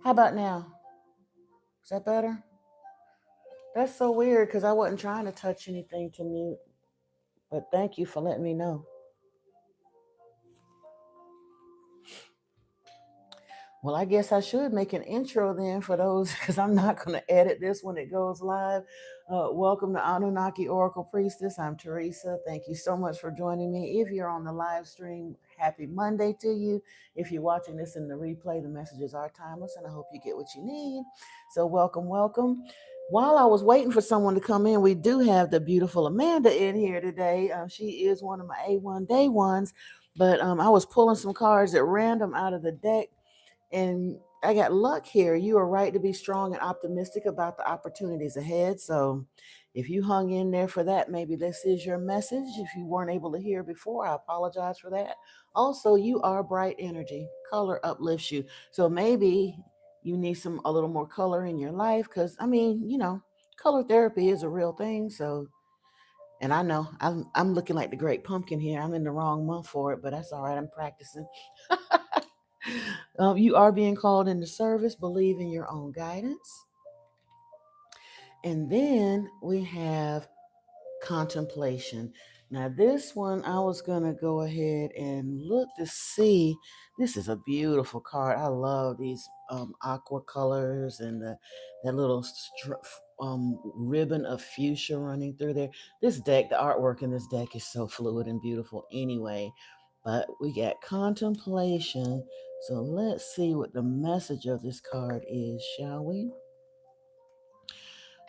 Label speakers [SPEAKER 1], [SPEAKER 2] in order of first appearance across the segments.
[SPEAKER 1] How about now? Is that better? That's so weird because I wasn't trying to touch anything to mute, but thank you for letting me know. Well, I guess I should make an intro then for those because I'm not going to edit this when it goes live. Welcome to Anunnaki Oracle Priestess. I'm Teresa. Thank you so much for joining me. If you're on the live stream, happy Monday to you. If you're watching this in the replay, the messages are timeless and I hope you get what you need. So, welcome, welcome. While I was waiting for someone to come in, we do have the beautiful Amanda in here today. She is one of my A1 day ones, but I was pulling some cards at random out of the deck. And I got luck here. You are right to be strong and optimistic about the opportunities ahead. So if you hung in there for that, maybe this is your message. If you weren't able to hear before, I apologize for that. Also, you are bright energy. Color uplifts you. So maybe you need a little more color in your life because color therapy is a real thing. So and I know I'm looking like the great pumpkin here. I'm in the wrong month for it, but that's all right. I'm practicing. You are being called into service. Believe in your own guidance. And then we have contemplation. Now, this one, I was going to go ahead and look to see. This is a beautiful card. I love these aqua colors and that little ribbon of fuchsia running through there. This deck, the artwork in this deck is so fluid and beautiful anyway. But we got contemplation. So let's see what the message of this card is, shall we?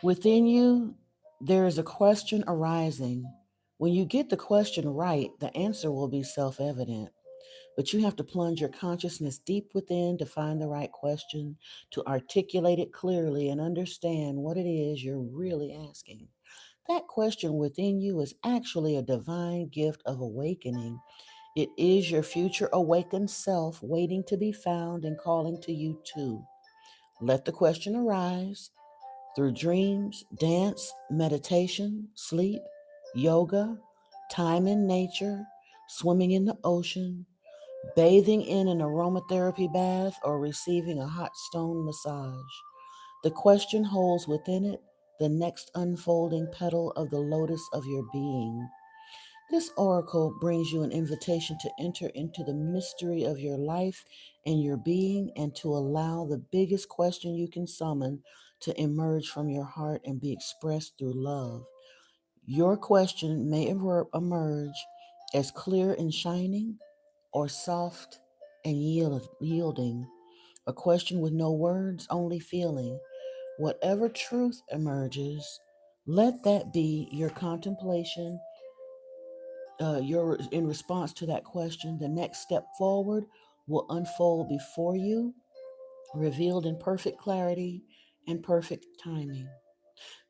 [SPEAKER 1] Within you, there is a question arising. When you get the question right, the answer will be self evident. But you have to plunge your consciousness deep within to find the right question, to articulate it clearly and understand what it is you're really asking. That question within you is actually a divine gift of awakening. It is your future awakened self waiting to be found and calling to you too. Let the question arise. Through dreams, dance, meditation, sleep, yoga, time in nature, swimming in the ocean, bathing in an aromatherapy bath, or receiving a hot stone massage. The question holds within it the next unfolding petal of the lotus of your being. This oracle brings you an invitation to enter into the mystery of your life and your being and to allow the biggest question you can summon to emerge from your heart and be expressed through love. Your question may emerge as clear and shining or soft and yielding, a question with no words, only feeling. Whatever truth emerges, let that be your contemplation. In response to that question, the next step forward will unfold before you, revealed in perfect clarity and perfect timing.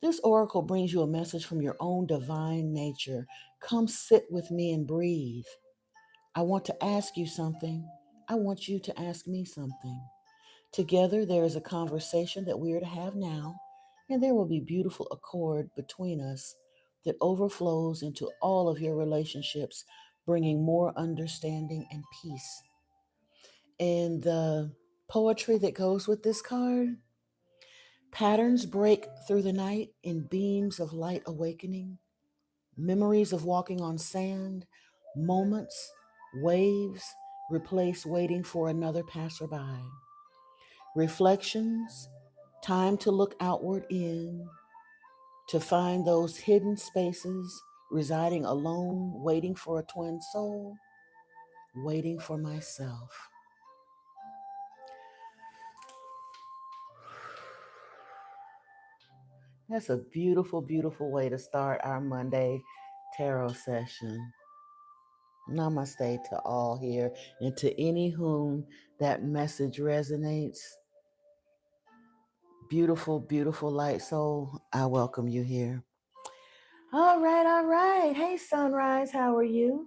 [SPEAKER 1] This oracle brings you a message from your own divine nature. Come sit with me and breathe. I want to ask you something. I want you to ask me something. Together, there is a conversation that we are to have now, and there will be beautiful accord between us that overflows into all of your relationships, bringing more understanding and peace. And the poetry that goes with this card: patterns break through the night in beams of light awakening, memories of walking on sand, moments, waves replace waiting for another passerby. Reflections, time to look outward in, to find those hidden spaces, residing alone, waiting for a twin soul, waiting for myself. That's a beautiful, beautiful way to start our Monday tarot session. Namaste to all here, and to any whom that message resonates. Beautiful, beautiful light soul, I welcome you here. All right, all right. Hey, Sunrise, how are you?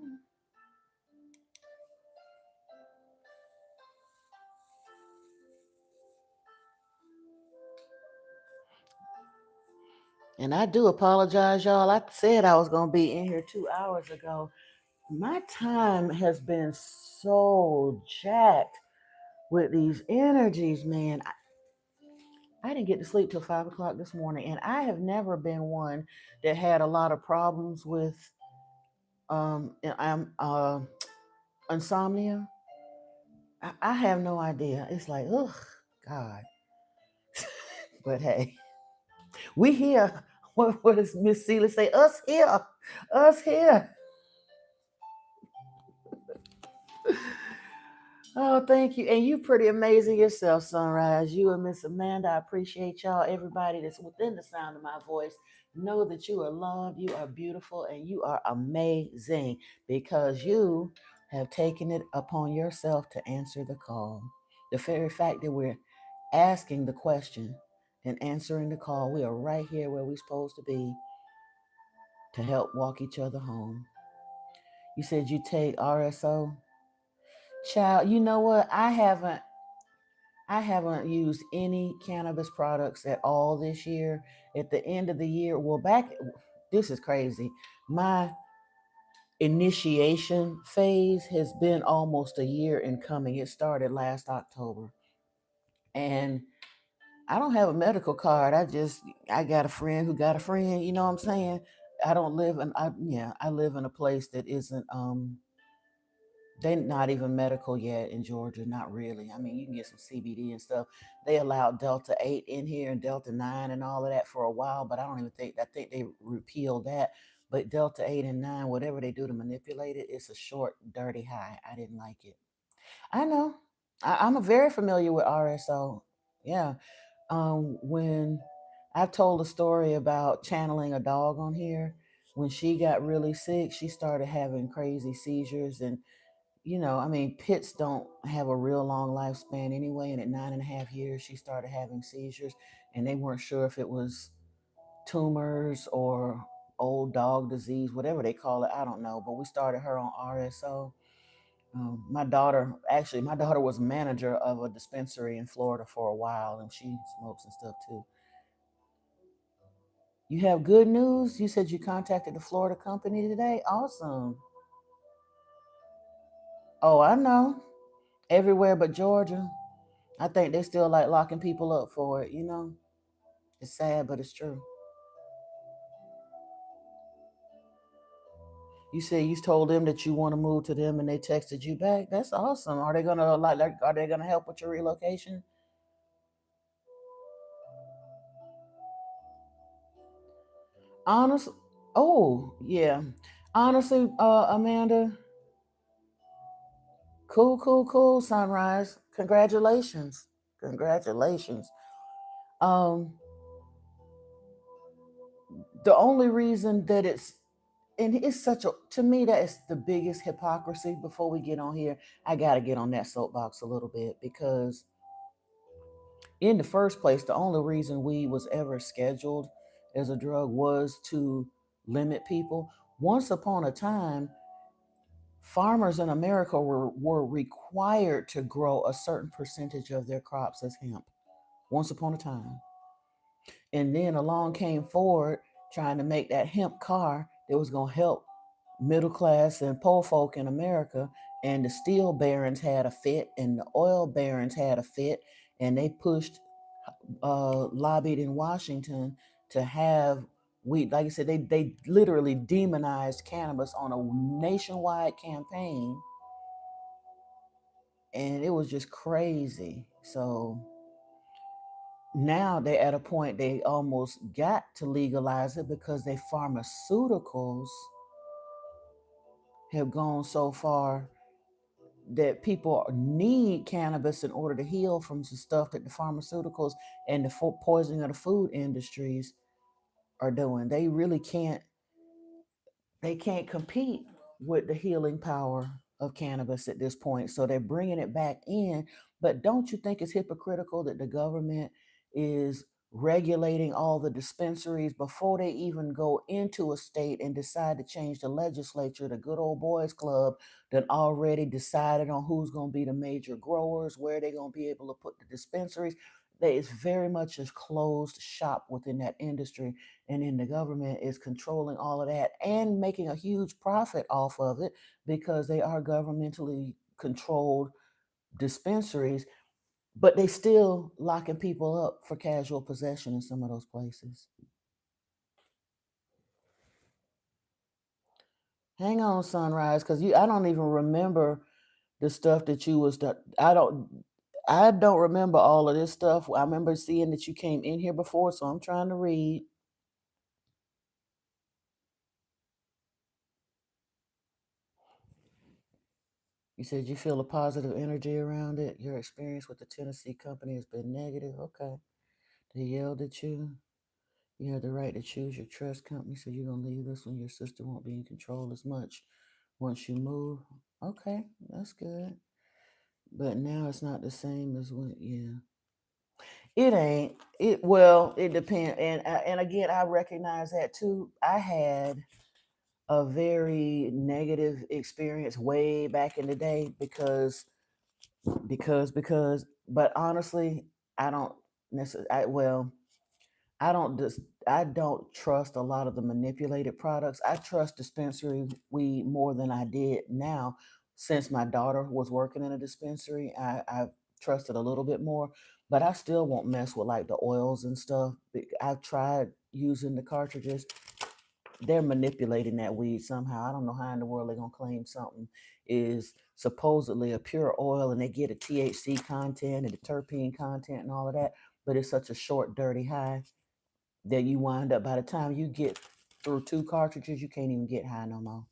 [SPEAKER 1] And I do apologize, y'all. I said I was going to be in here 2 hours ago. My time has been so jacked with these energies, man. I didn't get to sleep till 5 o'clock this morning, and I have never been one that had a lot of problems with I'm insomnia. I have no idea. It's like, ugh, God. But hey, we here. What does Miss Celia say? Us here. Us here. Oh, thank you. And you pretty amazing yourself, Sunrise. You and Miss Amanda, I appreciate y'all. Everybody that's within the sound of my voice, know that you are loved, you are beautiful, and you are amazing because you have taken it upon yourself to answer the call. The very fact that we're asking the question and answering the call, we are right here where we're supposed to be to help walk each other home. You said you take RSO. Child, you know what? I haven't used any cannabis products at all this year. At the end of the year, this is crazy. My initiation phase has been almost a year in coming. It started last October. And I don't have a medical card. I got a friend who got a friend, you know what I'm saying? I live in a place that isn't they're not even medical yet in Georgia, not really. I mean, you can get some CBD and stuff. They allowed Delta 8 in here and Delta 9 and all of that for a while, but I think they repealed that. But Delta 8 and 9, whatever they do to manipulate it, it's a short, dirty high. I didn't like it. I know. I'm very familiar with RSO. Yeah. When I've told a story about channeling a dog on here, when she got really sick, she started having crazy seizures and I mean, pits don't have a real long lifespan anyway. And at 9.5 years, she started having seizures, and they weren't sure if it was tumors or old dog disease, whatever they call it. I don't know. But we started her on RSO. My daughter was manager of a dispensary in Florida for a while, and she smokes and stuff too. You have good news. You said you contacted the Florida company today. Awesome. Oh, I know. Everywhere but Georgia. I think they still like locking people up for it. It's sad, but it's true. You say you told them that you want to move to them and they texted you back. That's awesome. Are they gonna help with your relocation? Honestly, oh yeah. Honestly, Amanda, cool, cool, cool, Sunrise. Congratulations. Congratulations. Um, the only reason that it's such a to me that is the biggest hypocrisy. Before we get on here, I gotta get on that soapbox a little bit because in the first place, the only reason weed was ever scheduled as a drug was to limit people. Once upon a time, farmers in America were required to grow a certain percentage of their crops as hemp. Once upon a time. And then along came Ford trying to make that hemp car that was going to help middle class and poor folk in America. And the steel barons had a fit, and the oil barons had a fit, and they lobbied in Washington to have weed. Like I said, they literally demonized cannabis on a nationwide campaign, and it was just crazy. So now they're at a point they almost got to legalize it because their pharmaceuticals have gone so far that people need cannabis in order to heal from some stuff that the pharmaceuticals and the poisoning of the food industries are doing. They can't compete with the healing power of cannabis at this point. So they're bringing it back in. But don't you think it's hypocritical that the government is regulating all the dispensaries before they even go into a state and decide to change the legislature? The good old boys club that already decided on who's going to be the major growers, where they're going to be able to put the dispensaries. It's very much a closed shop within that industry, and then the government is controlling all of that and making a huge profit off of it because they are governmentally controlled dispensaries. but they still locking people up for casual possession in some of those places. Hang on, Sunrise, because I don't even remember the stuff that you was done. I don't remember all of this stuff. I remember seeing that you came in here before, so I'm trying to read. You said you feel a positive energy around it. Your experience with the Tennessee company has been negative. Okay. They yelled at you. You have the right to choose your trust company, so you're gonna leave this one. Your sister won't be in control as much once you move. Okay, that's good. But now it's not the same as when, yeah. It ain't. It depends. And again, I recognize that too. I had a very negative experience way back in the day because but honestly, I don't necessarily I don't just I don't trust a lot of the manipulated products. I trust dispensary weed more than I did now. Since my daughter was working in a dispensary, I've trusted a little bit more, but I still won't mess with like the oils and stuff. I've tried using the cartridges. They're manipulating that weed somehow. I don't know how in the world they're gonna claim something is supposedly a pure oil and they get a THC content and the terpene content and all of that, but it's such a short, dirty high that you wind up by the time you get through two cartridges, you can't even get high no more.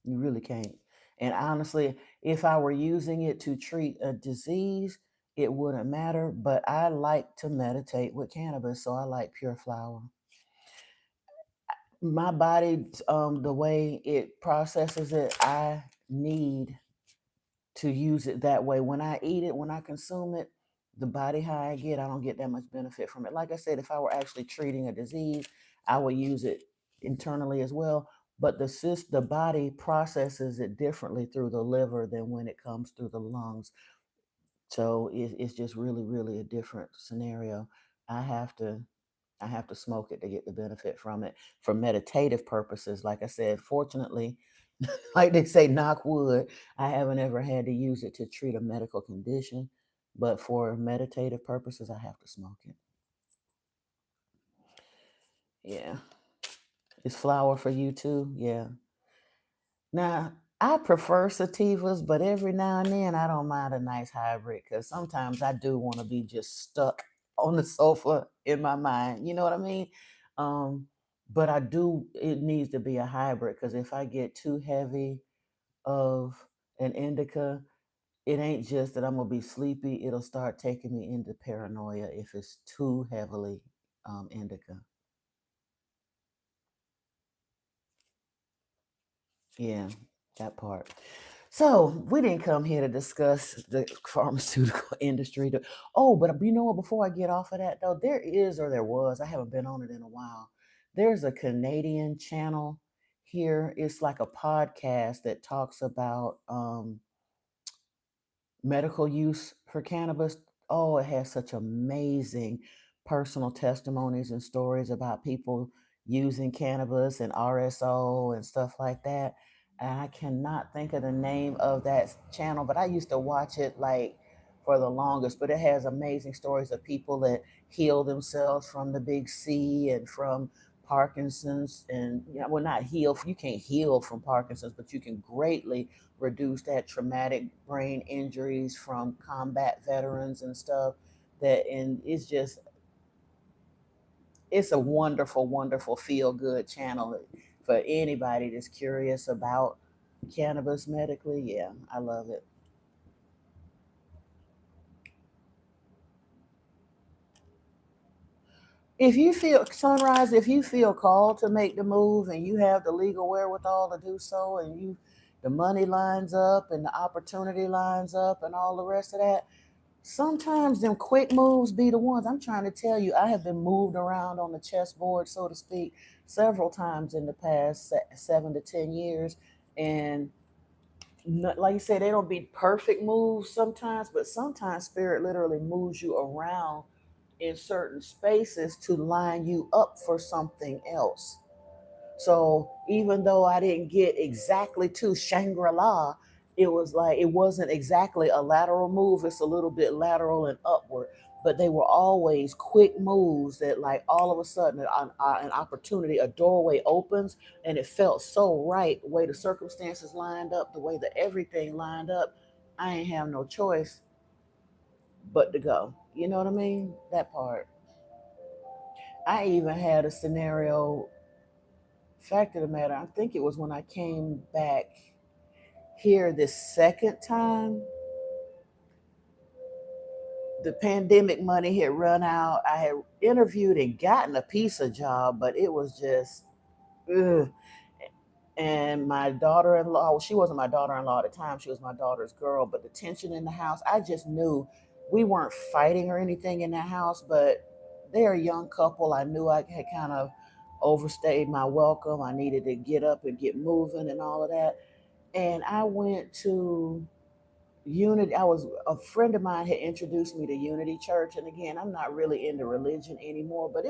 [SPEAKER 1] You really can't. And honestly, if I were using it to treat a disease, it wouldn't matter. But I like to meditate with cannabis, so I like pure flower. My body, the way it processes it, I need to use it that way. When I eat it, when I consume it, the body high I get, I don't get that much benefit from it. Like I said, if I were actually treating a disease, I would use it internally as well. But the body processes it differently through the liver than when it comes through the lungs. So it's just really, really a different scenario. I have to I have to smoke it to get the benefit from it for meditative purposes. Like I said, fortunately, like they say, knock wood, I haven't ever had to use it to treat a medical condition. But for meditative purposes, I have to smoke it. Yeah. Is flower for you too? Yeah. Now, I prefer sativas, but every now and then I don't mind a nice hybrid because sometimes I do want to be just stuck on the sofa in my mind. You know what I mean? Um, but it needs to be a hybrid because if I get too heavy of an indica, it ain't just that I'm gonna be sleepy. It'll start taking me into paranoia if it's too heavily indica. Yeah, that part. So we didn't come here to discuss the pharmaceutical industry. Oh, but you know what? Before I get off of that, though, there is or there was. I haven't been on it in a while. There's a Canadian channel here. It's like a podcast that talks about medical use for cannabis. Oh, it has such amazing personal testimonies and stories about people using cannabis and RSO and stuff like that. And I cannot think of the name of that channel, but I used to watch it like for the longest. But it has amazing stories of people that heal themselves from the big C and from Parkinson's. And, well, not heal, you can't heal from Parkinson's, but you can greatly reduce that traumatic brain injuries from combat veterans and stuff. And it's a wonderful, wonderful feel good channel for anybody that's curious about cannabis medically. Yeah, I love it. If you feel Sunrise, if you feel called to make the move and you have the legal wherewithal to do so, and the money lines up and the opportunity lines up and all the rest of that, sometimes them quick moves be the ones. I'm trying to tell you, I have been moved around on the chessboard, so to speak, several times in the past 7 to 10 years. And like you said, they don't be perfect moves sometimes, but sometimes spirit literally moves you around in certain spaces to line you up for something else. So even though I didn't get exactly to Shangri La, it was like it wasn't exactly a lateral move, it's a little bit lateral and upward, but they were always quick moves that like all of a sudden an opportunity, a doorway opens, and it felt so right, the way the circumstances lined up, the way that everything lined up. I ain't have no choice but to go. You know what I mean? That part. I even had a scenario, fact of the matter, I think it was when I came back here this second time. The pandemic money had run out. I had interviewed and gotten a pizza job, but it was just, ugh. And my daughter-in-law, well, she wasn't my daughter-in-law at the time, she was my daughter's girl, but the tension in the house, I just knew we weren't fighting or anything in that house, but they're a young couple. I knew I had kind of overstayed my welcome. I needed to get up and get moving and all of that. And I went to Unity. I was A friend of mine had introduced me to Unity Church, and again, I'm not really into religion anymore, but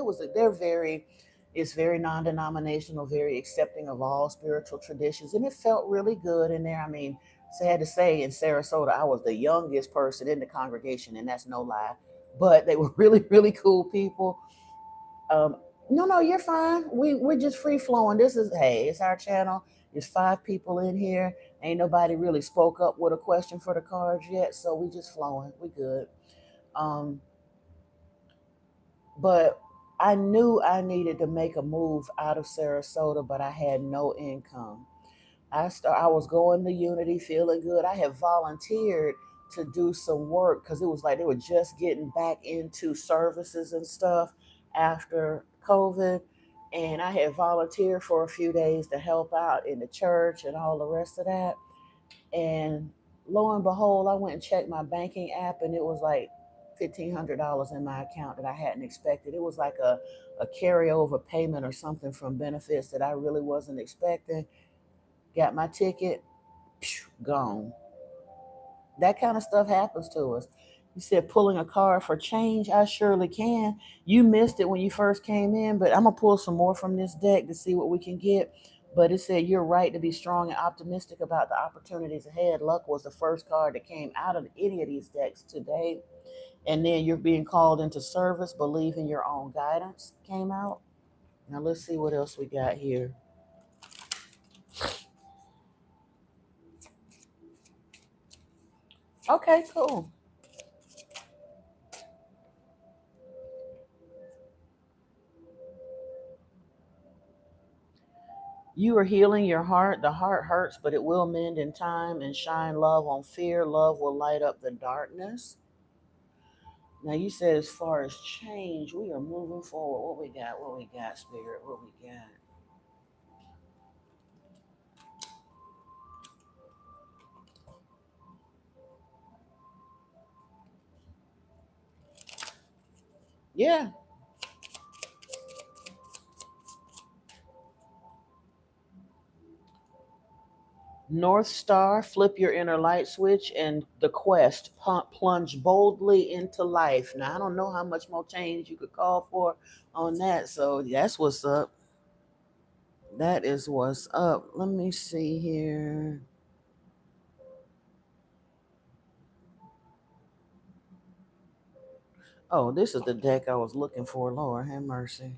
[SPEAKER 1] it's very non-denominational, very accepting of all spiritual traditions, and it felt really good in there. I mean, sad to say, in Sarasota, I was the youngest person in the congregation, and that's no lie. But they were really, really cool people. Um, no, no, you're fine. We're just free flowing. This is Hey, it's our channel. There's 5 people in here. Ain't nobody really spoke up with a question for the cards yet, so we just flowing. We good. Um, but I knew I needed to make a move out of Sarasota, but I had no income. I was going to Unity feeling good. I had volunteered to do some work because it was like they were just getting back into services and stuff after COVID. And I had volunteered for a few days to help out in the church and all the rest of that. And lo and behold, I went and checked my banking app, and it was like $1,500 in my account that I hadn't expected. It was like a carryover payment or something from benefits that I really wasn't expecting. Got my ticket, gone. That kind of stuff happens to us. You said pulling a card for change. I surely can. You missed it when you first came in, but I'm going to pull some more from this deck to see what we can get. But it said you're right to be strong and optimistic about the opportunities ahead. Luck was the first card that came out of any of these decks today. And then you're being called into service. Believe in your own guidance came out. Now let's see what else we got here. Okay, cool. You are healing your heart. The heart hurts, but it will mend in time, and shine love on fear. Love will light up the darkness. Now, you said as far as change, we are moving forward. What we got? What we got, Spirit? What we got? Yeah. North Star, flip your inner light switch, and the quest, plunge boldly into life. Now, I don't know how much more change you could call for on that. So, that's what's up. That is what's up. Let me see here. Oh, this is the deck I was looking for. Lord have mercy.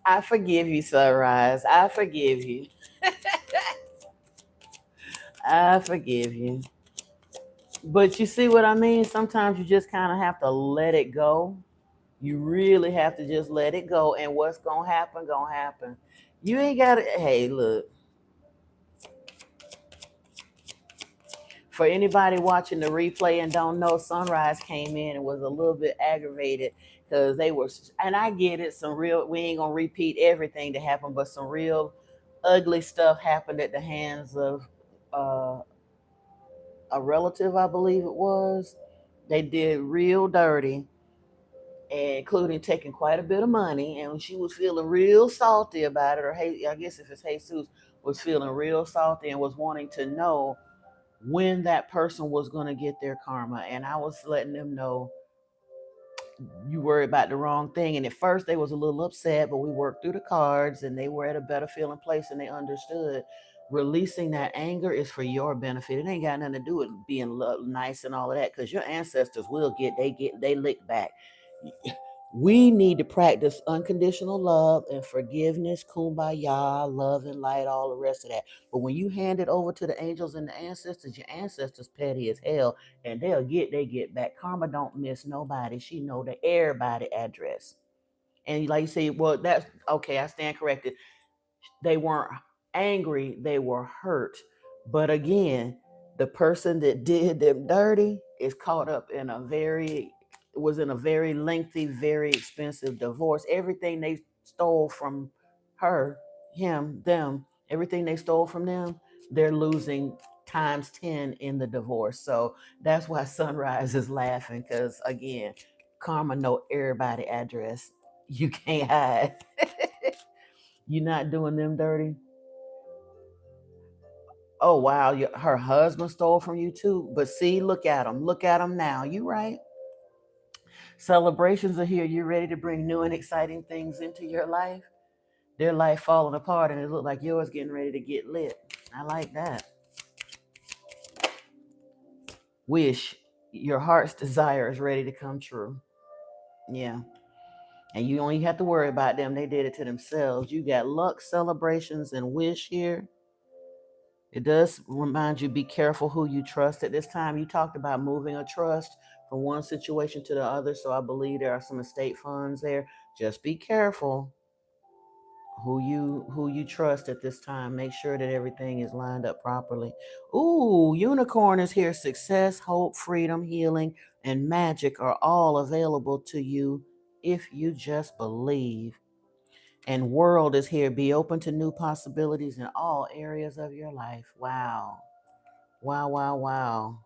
[SPEAKER 1] I forgive you, Sunrise. I forgive you. I forgive you. But you see what I mean? Sometimes you just kind of have to let it go. You really have to just let it go. And what's going to happen, going to happen. You ain't got to. Hey, look, for anybody watching the replay and don't know, Sunrise came in and was a little bit aggravated because they were, and I get it, some real, we ain't going to repeat everything that happened, but some real ugly stuff happened at the hands of uh, a relative, I believe it was. They did real dirty. including taking quite a bit of money. And she was feeling real salty about it, or hey, I guess if it's Jesus was feeling real salty and was wanting to know when that person was going to get their karma. And I was letting them know, you worry about the wrong thing. And at first they was a little upset, but we worked through the cards and they were at a better feeling place and they understood releasing that anger is for your benefit. It ain't got nothing to do with being nice and all of that, because your ancestors will they lick back. We need to practice unconditional love and forgiveness, kumbaya, love and light, all the rest of that. But when you hand it over to the angels and the ancestors, your ancestors petty as hell, and they get back. Karma don't miss nobody. She know the everybody address. And like you say, well, that's okay. I stand corrected. They weren't angry, they were hurt. But again, the person that did them dirty is caught up in a very lengthy, very expensive divorce. Everything they stole from her, him, them, everything they stole from them, they're losing times 10 in the divorce. So that's why Sunrise is laughing, because again, karma know everybody address. You can't hide. You're not doing them dirty. Oh wow, her husband stole from you too. But see, look at him now. You right. Celebrations are here. You ready to bring new and exciting things into your life? Their life falling apart, and it look like yours getting ready to get lit. I like that. Wish your heart's desire is ready to come true. Yeah. And you don't even have to worry about them. They did it to themselves. You got luck, celebrations, and wish here. It does remind you, be careful who you trust at this time. You talked about moving a trust from one situation to the other. So I believe there are some estate funds there. Just be careful who you trust at this time. Make sure that everything is lined up properly. Ooh, unicorn is here. Success, hope, freedom, healing, and magic are all available to you if you just believe. And world is here. Be open to new possibilities in all areas of your life. Wow. Wow, wow, wow.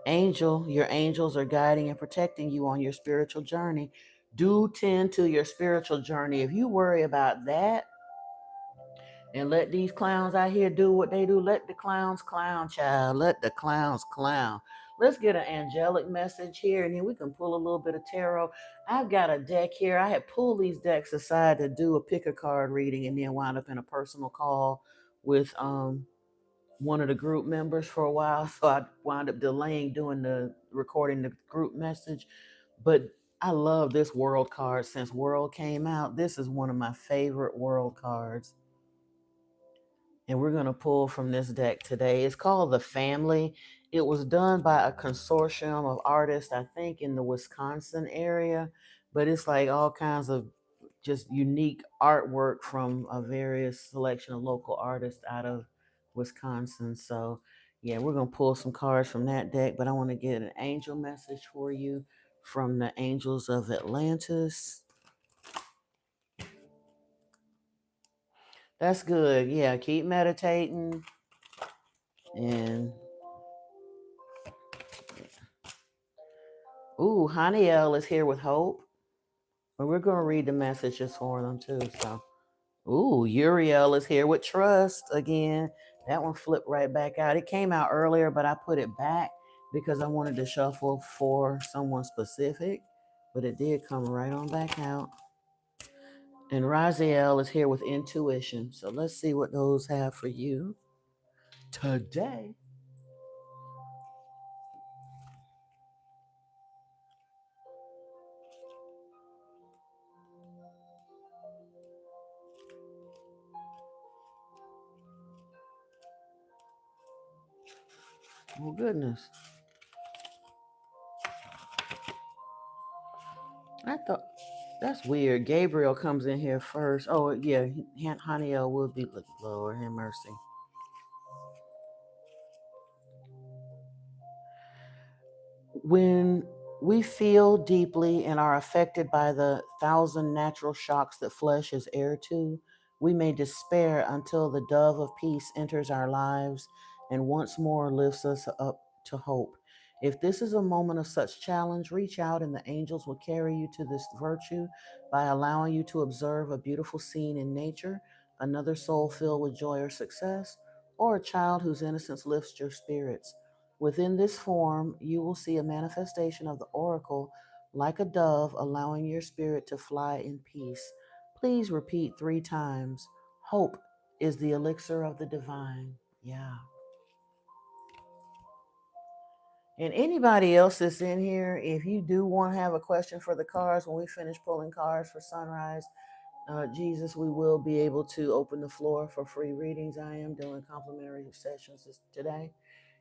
[SPEAKER 1] Angel, your angels are guiding and protecting you on your spiritual journey. Do tend to your spiritual journey. If you worry about that and let these clowns out here do what they do, let the clowns clown, child. Let the clowns clown. Let's get an angelic message here, and then we can pull a little bit of tarot. I've got a deck here. I had pulled these decks aside to do a pick a card reading and then wound up in a personal call with one of the group members for a while, so I wound up delaying doing the recording the group message. But I love this world card. Since world came out, this is one of my favorite world cards, and we're going to pull from this deck today. It's called The Family. It was done by a consortium of artists, I think in the Wisconsin area, but it's like all kinds of just unique artwork from a various selection of local artists out of Wisconsin. So yeah, we're going to pull some cards from that deck, but I want to get an angel message for you from the Angels of Atlantis. That's good. Yeah, keep meditating. And ooh, Haniel is here with hope. But we're going to read the messages for them too. So, ooh, Uriel is here with trust again. That one flipped right back out. It came out earlier, but I put it back because I wanted to shuffle for someone specific. But it did come right on back out. And Raziel is here with intuition. So let's see what those have for you today. Oh, goodness. I thought that's weird. Gabriel comes in here first. Oh, yeah. Haniel will be, Lord have mercy. When we feel deeply and are affected by the thousand natural shocks that flesh is heir to, we may despair until the dove of peace enters our lives and once more lifts us up to hope. If this is a moment of such challenge, reach out and the angels will carry you to this virtue by allowing you to observe a beautiful scene in nature, another soul filled with joy or success, or a child whose innocence lifts your spirits. Within this form, you will see a manifestation of the oracle like a dove, allowing your spirit to fly in peace. Please repeat 3 times. Hope is the elixir of the divine. Yeah. And anybody else that's in here, if you do want to have a question for the cards when we finish pulling cards for sunrise, Jesus, we will be able to open the floor for free readings. I am doing complimentary sessions today.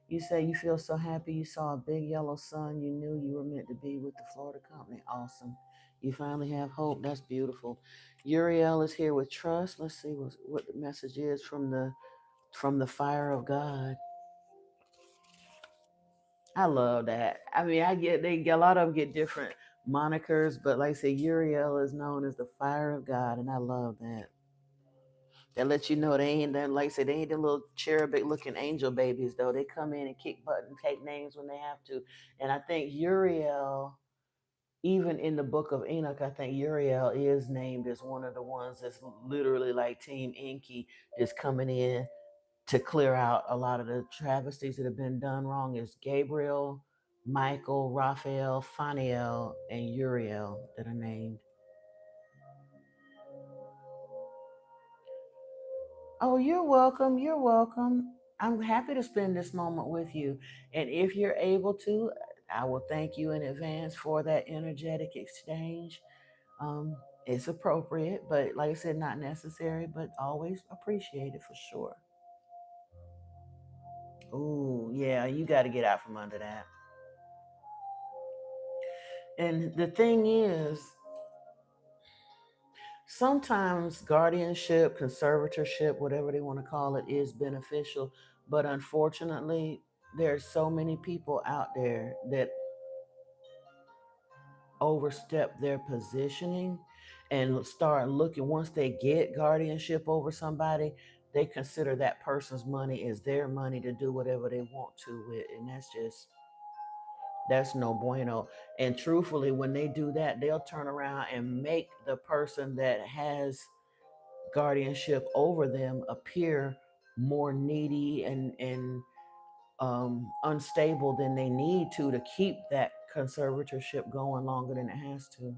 [SPEAKER 1] You say you feel so happy you saw a big yellow sun. You knew you were meant to be with the Florida company. Awesome. You finally have hope. That's beautiful. Uriel is here with trust. Let's see what the message is from the fire of God. I love that. I mean, a lot of them get different monikers, but like I say, Uriel is known as the fire of God, and I love that. That lets you know they ain't that, like I said, they ain't the little cherubic looking angel babies though. They come in and kick butt and take names when they have to. And I think Uriel, even in the book of Enoch, I think Uriel is named as one of the ones that's literally like Team Inky is coming in to clear out a lot of the travesties that have been done wrong. Is Gabriel, Michael, Raphael, Phaniel, and Uriel that are named. Oh, you're welcome. You're welcome. I'm happy to spend this moment with you. And if you're able to, I will thank you in advance for that energetic exchange. It's appropriate, but like I said, not necessary, but always appreciated for sure. Oh, yeah, you got to get out from under that. And the thing is, sometimes guardianship, conservatorship, whatever they want to call it, is beneficial. But unfortunately, there's so many people out there that overstep their positioning and start looking, once they get guardianship over somebody, they consider that person's money as their money to do whatever they want to with. And that's no bueno. And truthfully, when they do that, they'll turn around and make the person that has guardianship over them appear more needy and unstable than they need to keep that conservatorship going longer than it has to.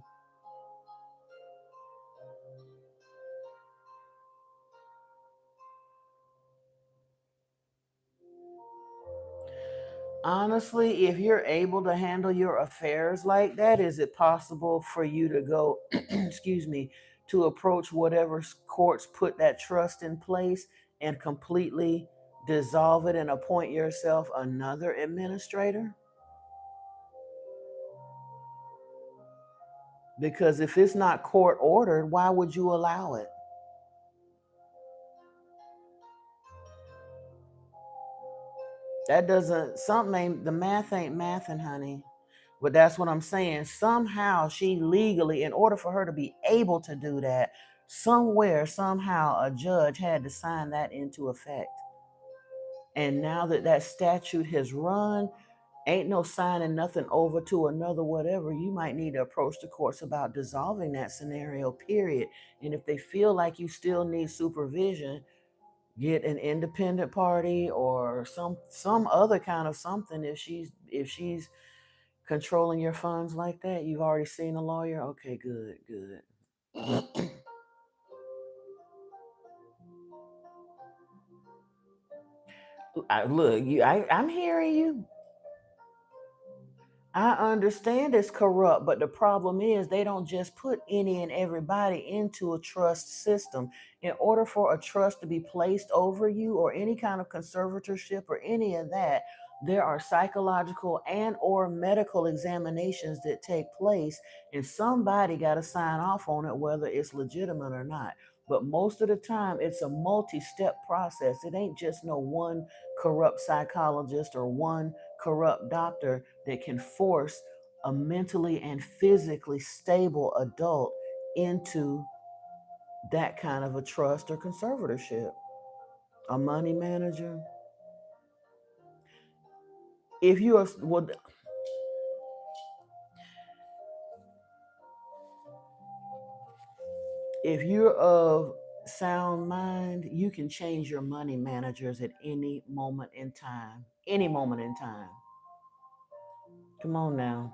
[SPEAKER 1] Honestly, if you're able to handle your affairs like that, is it possible for you to go, excuse me, to approach whatever courts put that trust in place and completely dissolve it and appoint yourself another administrator? Because if it's not court ordered, why would you allow it? That doesn't, something ain't, the math ain't mathing, honey. But that's what I'm saying. Somehow she legally, in order for her to be able to do that, somewhere, somehow, a judge had to sign that into effect. And now that that statute has run, ain't no signing nothing over to another whatever. You might need to approach the courts about dissolving that scenario, period. And if they feel like you still need supervision, get an independent party or some other kind of something. If she's controlling your funds like that, you've already seen a lawyer. Okay, good. I'm hearing you. I understand it's corrupt, but the problem is they don't just put any and everybody into a trust system. In order for a trust to be placed over you or any kind of conservatorship or any of that, there are psychological and or medical examinations that take place, and somebody got to sign off on it whether it's legitimate or not. But most of the time it's a multi-step process. It ain't just no one corrupt psychologist or one corrupt doctor that can force a mentally and physically stable adult into that kind of a trust or conservatorship. A money manager. if you are, well, if you're of sound mind, you can change your money managers at any moment in time. Any moment in time. Come on now.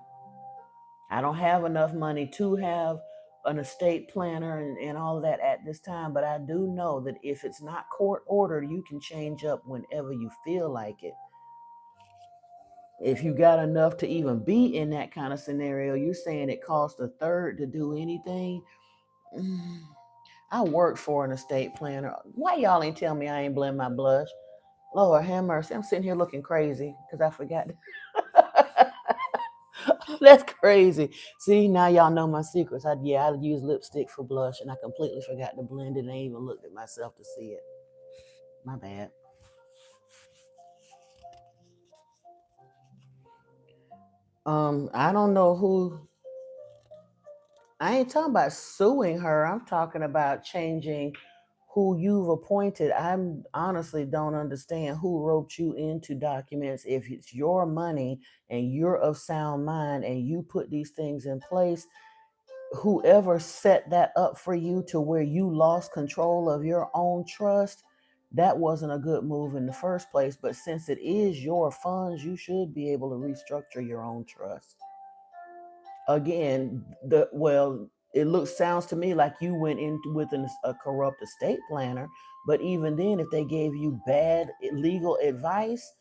[SPEAKER 1] I don't have enough money to have an estate planner and all of that at this time, but I do know that if it's not court ordered, you can change up whenever you feel like it. If you got enough to even be in that kind of scenario, you're saying it costs a third to do anything. Mm, I worked for an estate planner. Why y'all ain't tell me I ain't blend my blush? Lord have mercy. I'm sitting here looking crazy because I forgot. That's crazy. See, now y'all know my secrets. I use lipstick for blush and I completely forgot to blend it and I even looked at myself to see it. My bad. I don't know who. I ain't talking about suing her. I'm talking about changing who you've appointed. I honestly don't understand who wrote you into documents. If it's your money and you're of sound mind and you put these things in place, whoever set that up for you to where you lost control of your own trust, that wasn't a good move in the first place. But since it is your funds, you should be able to restructure your own trust. Again, it sounds to me like you went in with a corrupt estate planner. But even then, if they gave you bad legal advice,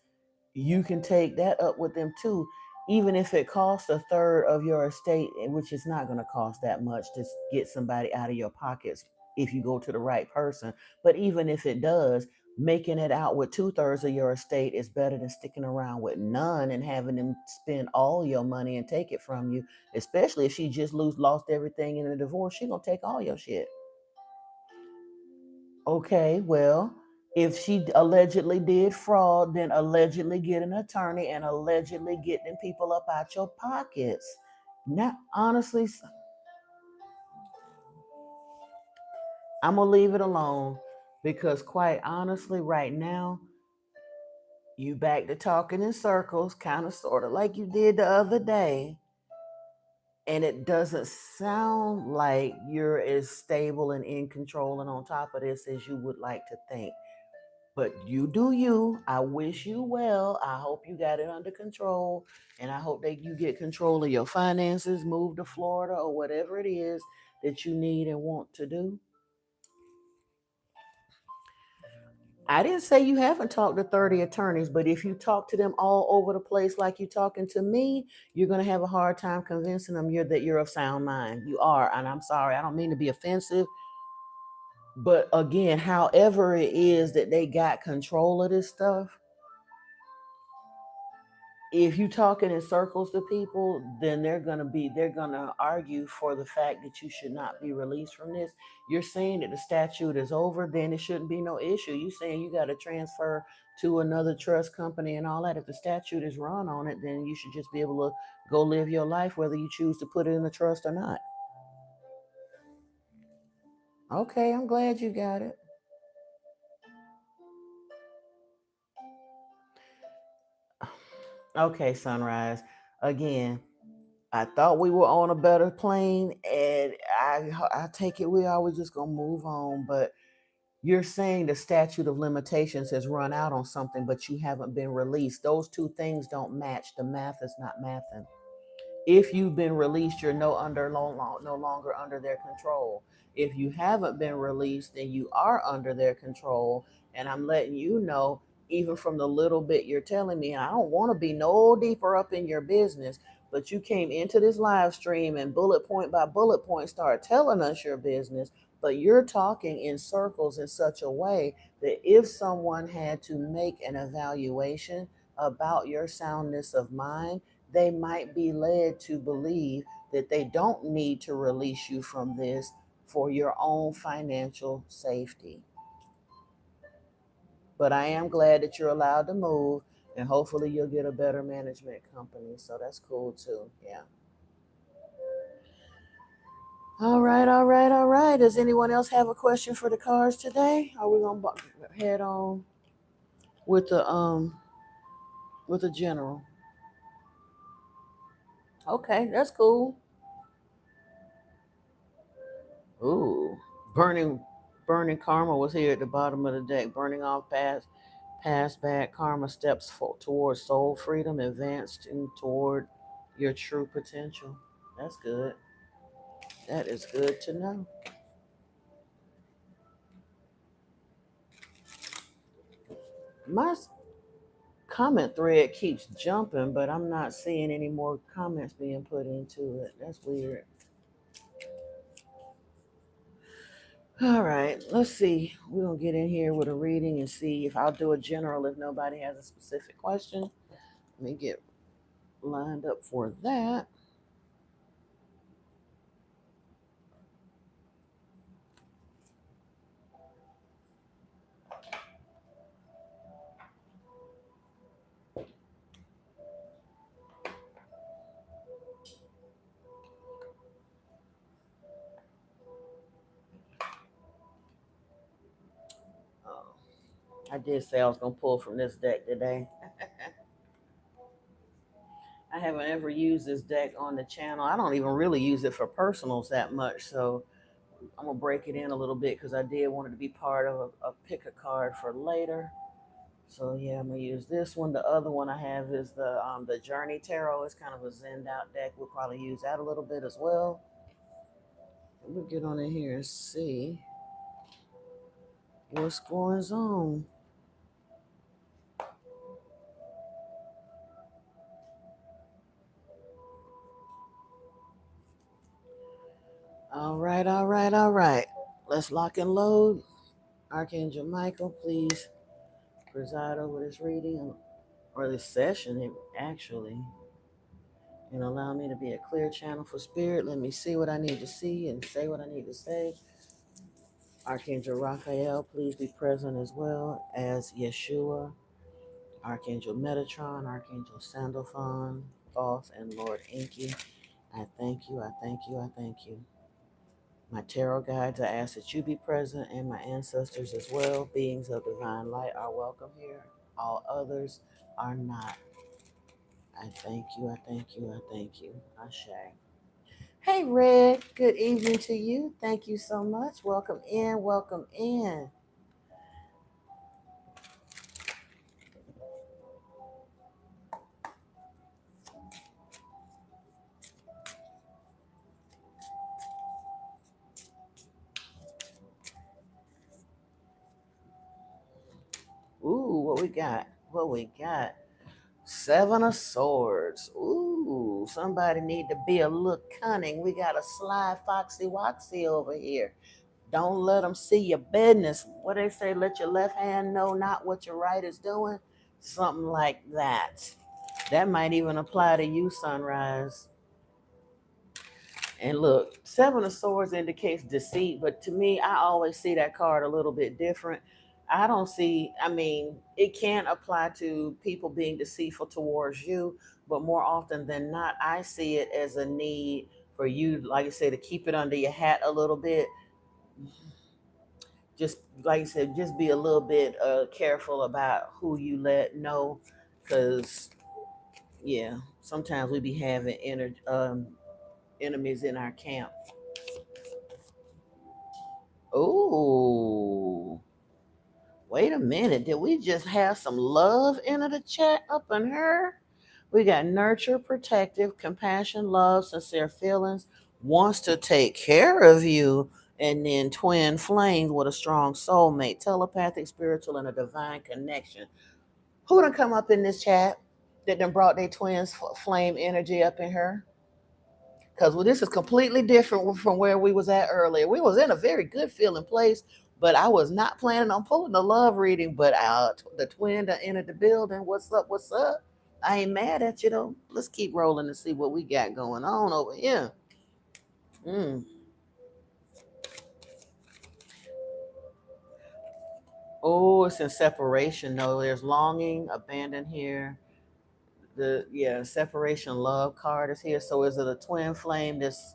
[SPEAKER 1] you can take that up with them too, even if it costs a third of your estate, which is not going to cost that much to get somebody out of your pockets if you go to the right person. But even if it does, making it out with 2/3 of your estate is better than sticking around with none and having them spend all your money and take it from you. Especially if she just lost everything in a divorce, she gonna take all your shit. Okay, well, if she allegedly did fraud, then allegedly get an attorney and allegedly get them people up out your pockets. Now, honestly, I'm gonna leave it alone because, quite honestly, right now, you back to talking in circles, kind of sort of like you did the other day. And it doesn't sound like you're as stable and in control and on top of this as you would like to think. But you do you. I wish you well. I hope you got it under control. And I hope that you get control of your finances, move to Florida or whatever it is that you need and want to do. I didn't say you haven't talked to 30 attorneys, but if you talk to them all over the place like you're talking to me, you're going to have a hard time convincing them that you're of sound mind. You are. And I'm sorry, I don't mean to be offensive. But again, however it is that they got control of this stuff, if you talking in circles to people, then they're gonna argue for the fact that you should not be released from this. You're saying that the statute is over, then it shouldn't be no issue. You saying you got to transfer to another trust company and all that. If the statute is run on it, then you should just be able to go live your life, whether you choose to put it in a trust or not. Okay, I'm glad you got it. Okay, Sunrise. Again, I thought we were on a better plane, and I take it we always just gonna move on. But you're saying the statute of limitations has run out on something, but you haven't been released. Those two things don't match. The math is not mathing. If you've been released, you're no longer under their control. If you haven't been released, then you are under their control. And I'm letting you know, even from the little bit you're telling me, and I don't want to be no deeper up in your business, but you came into this live stream and bullet point by bullet point start telling us your business, but you're talking in circles in such a way that if someone had to make an evaluation about your soundness of mind, they might be led to believe that they don't need to release you from this for your own financial safety. But I am glad that you're allowed to move and hopefully you'll get a better management company. So that's cool too. Yeah. All right, all right, all right. Does anyone else have a question for the cards today? Are we gonna head on with the general? Okay, that's cool. Ooh, burning, burning karma was here at the bottom of the deck. Burning off past bad karma, steps towards soul freedom, advancing toward your true potential. That's good. That is good to know. My comment thread keeps jumping, but I'm not seeing any more comments being put into it. That's weird. All right, let's see. We're gonna get in here with a reading and see if I'll do a general if nobody has a specific question. Let me get lined up for that. Oh, I did say I was gonna pull from this deck today. I haven't ever used this deck on the channel. I don't even really use it for personals that much, so I'm gonna break it in a little bit because I did want it to be part of a pick a card for later. So yeah, I'm gonna use this one. The other one I have is the Journey Tarot. It's kind of a zenned out deck. We'll probably use that a little bit as well. We'll get on in here and see what's going on. All right, all right, all right. Let's lock and load. Archangel Michael, please preside over this reading or this session, actually, and allow me to be a clear channel for spirit. Let me see what I need to see and say what I need to say. Archangel Raphael, please be present as well as Yeshua, Archangel Metatron, Archangel Sandalphon, Thoth, and Lord Enki. I thank you, I thank you, I thank you. My tarot guides, I ask that you be present, and my ancestors as well. Beings of divine light are welcome here. All others are not. I thank you, I thank you, I thank you. Ashe. Hey, Red, good evening to you. Thank you so much. Welcome in, welcome in. Ooh, what we got? What we got? Seven of Swords. Ooh, somebody need to be a little cunning. We got a sly foxy woxy over here. Don't let them see your business. What they say, let your left hand know not what your right is doing. Something like that. That might even apply to you, Sunrise. And look, Seven of Swords indicates deceit, but to me, I always see that card a little bit different. I don't see, I mean, it can apply to people being deceitful towards you, but more often than not, I see it as a need for you, like I said, to keep it under your hat a little bit. Just like I said, just be a little bit careful about who you let know, because yeah, sometimes we be having enemies in our camp. Oh, wait a minute. Did we just have some love into the chat up in her? We got nurture, protective, compassion, love, sincere feelings, wants to take care of you, and then twin flames with a strong soulmate, telepathic, spiritual, and a divine connection. Who done come up in this chat that done brought their twins flame energy up in her? Because well, this is completely different from where we was at earlier. We was in a very good feeling place, but I was not planning on pulling the love reading. But the twin that entered the building. What's up? What's up? I ain't mad at you though. Let's keep rolling and see what we got going on over here. Mm. Oh, it's in separation though. There's longing, abandon here. The separation love card is here. So is it a twin flame that's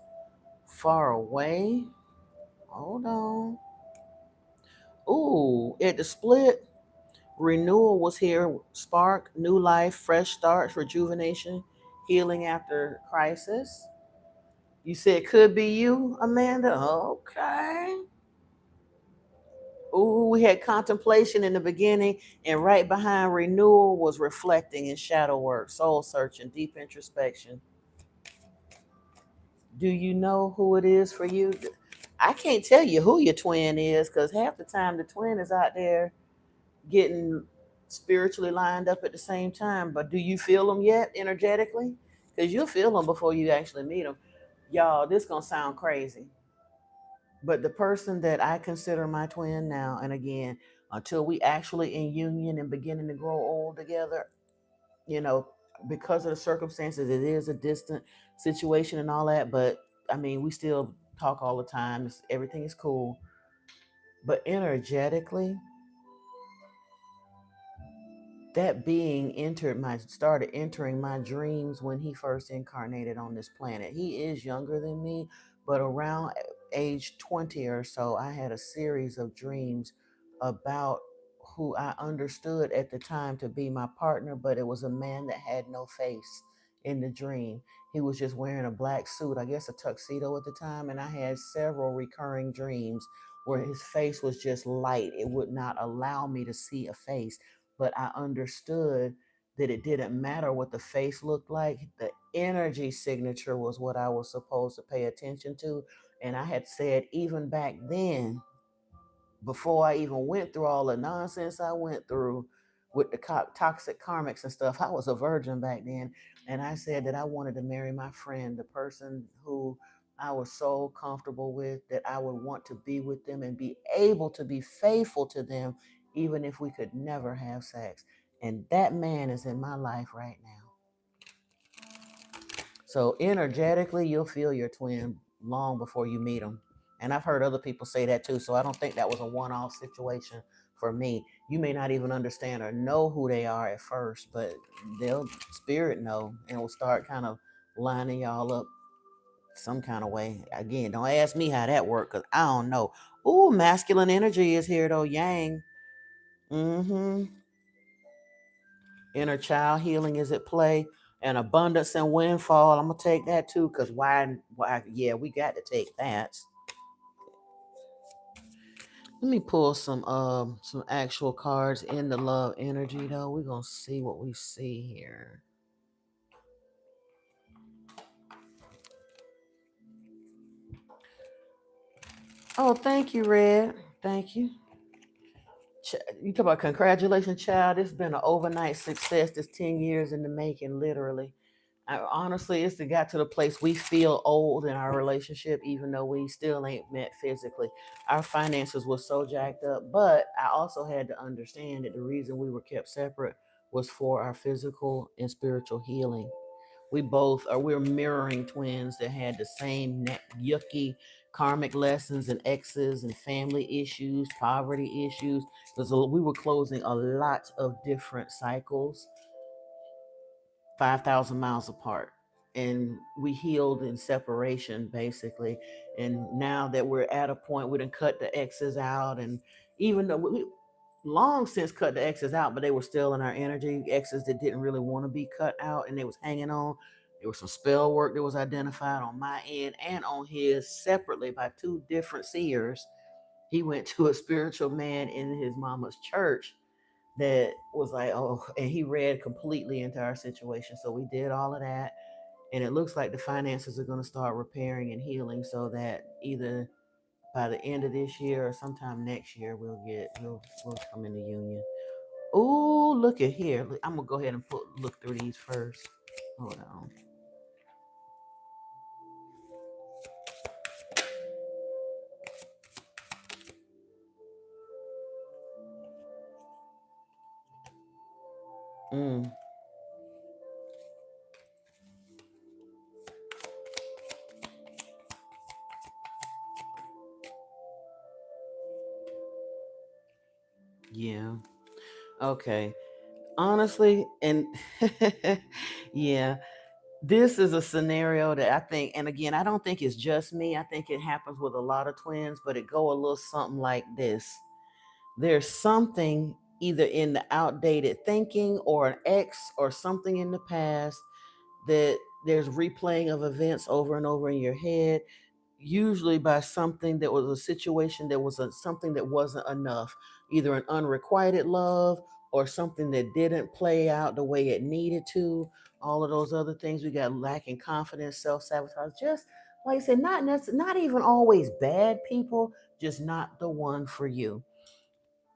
[SPEAKER 1] far away? Hold on. Ooh, at the split, renewal was here. Spark, new life, fresh starts, rejuvenation, Healing after crisis. You said could be you, Amanda? Okay. Ooh, we had contemplation in the beginning, and right behind renewal was reflecting and shadow work, soul searching, deep introspection. Do you know who it is for you? I can't tell you who your twin is because half the time the twin is out there getting spiritually lined up at the same time. But do you feel them yet energetically? Because you'll feel them before you actually meet them. Y'all, this gonna sound crazy, but the person that I consider my twin now, and again, until we actually in union and beginning to grow old together, you know, because of the circumstances, it is a distant situation and all that. But I mean, we still talk all the time. Everything is cool. But energetically, that being started entering my dreams when he first incarnated on this planet. He is younger than me, but around age 20 or so, I had a series of dreams about who I understood at the time to be my partner, but it was a man that had no face in the dream. He was just wearing a black suit, I guess a tuxedo at the time, and I had several recurring dreams where his face was just light. It would not allow me to see a face, but I understood that it didn't matter what the face looked like. The energy signature was what I was supposed to pay attention to. And I had said, even back then, before I even went through all the nonsense I went through with the toxic karmics and stuff, I was a virgin back then. And I said that I wanted to marry my friend, the person who I was so comfortable with, that I would want to be with them and be able to be faithful to them, even if we could never have sex. And that man is in my life right now. So energetically, you'll feel your twin long before you meet them. And I've heard other people say that too. So I don't think that was a one-off situation for me. You may not even understand or know who they are at first, but they'll spirit know and will start kind of lining y'all up some kind of way. Again, don't ask me how that worked because I don't know. Ooh, masculine energy is here though, yang. Mm-hmm. Inner child healing is at play, and abundance and windfall. I'm gonna take that too, because why? Yeah, we got to take that. Let me pull some actual cards in the love energy though. We're gonna see what we see here. Oh, thank you, Red. Thank you. You talk about congratulations, child. It's been an overnight success. This 10 years in the making, literally. Honestly, it's got to the place we feel old in our relationship, even though we still ain't met physically. Our finances were so jacked up, but I also had to understand that the reason we were kept separate was for our physical and spiritual healing. We're mirroring twins that had the same yucky karmic lessons and exes and family issues, poverty issues. Because we were closing a lot of different cycles 5,000 miles apart. And we healed in separation, basically. And now that we're at a point, we done cut the exes out. And even though we long since cut the exes out, but they were still in our energy, exes that didn't really want to be cut out and they was hanging on. There was some spell work that was identified on my end and on his separately by two different seers. He went to a spiritual man in his mama's church that was like, oh, and he read completely into our situation. So we did all of that. And it looks like the finances are going to start repairing and healing so that either by the end of this year or sometime next year, we'll come into union. Ooh, look at here. I'm going to go ahead and look through these first. Hold on. Mm, yeah. Okay. Honestly, and yeah, this is a scenario that I think, and again, I don't think it's just me. I think it happens with a lot of twins, but it go a little something like this. There's something either in the outdated thinking or an ex or something in the past that there's replaying of events over and over in your head, usually by something that was a situation that was something that wasn't enough, either an unrequited love or something that didn't play out the way it needed to. All of those other things, we got lacking confidence, self-sabotage, just like I said, not even always bad people, just not the one for you.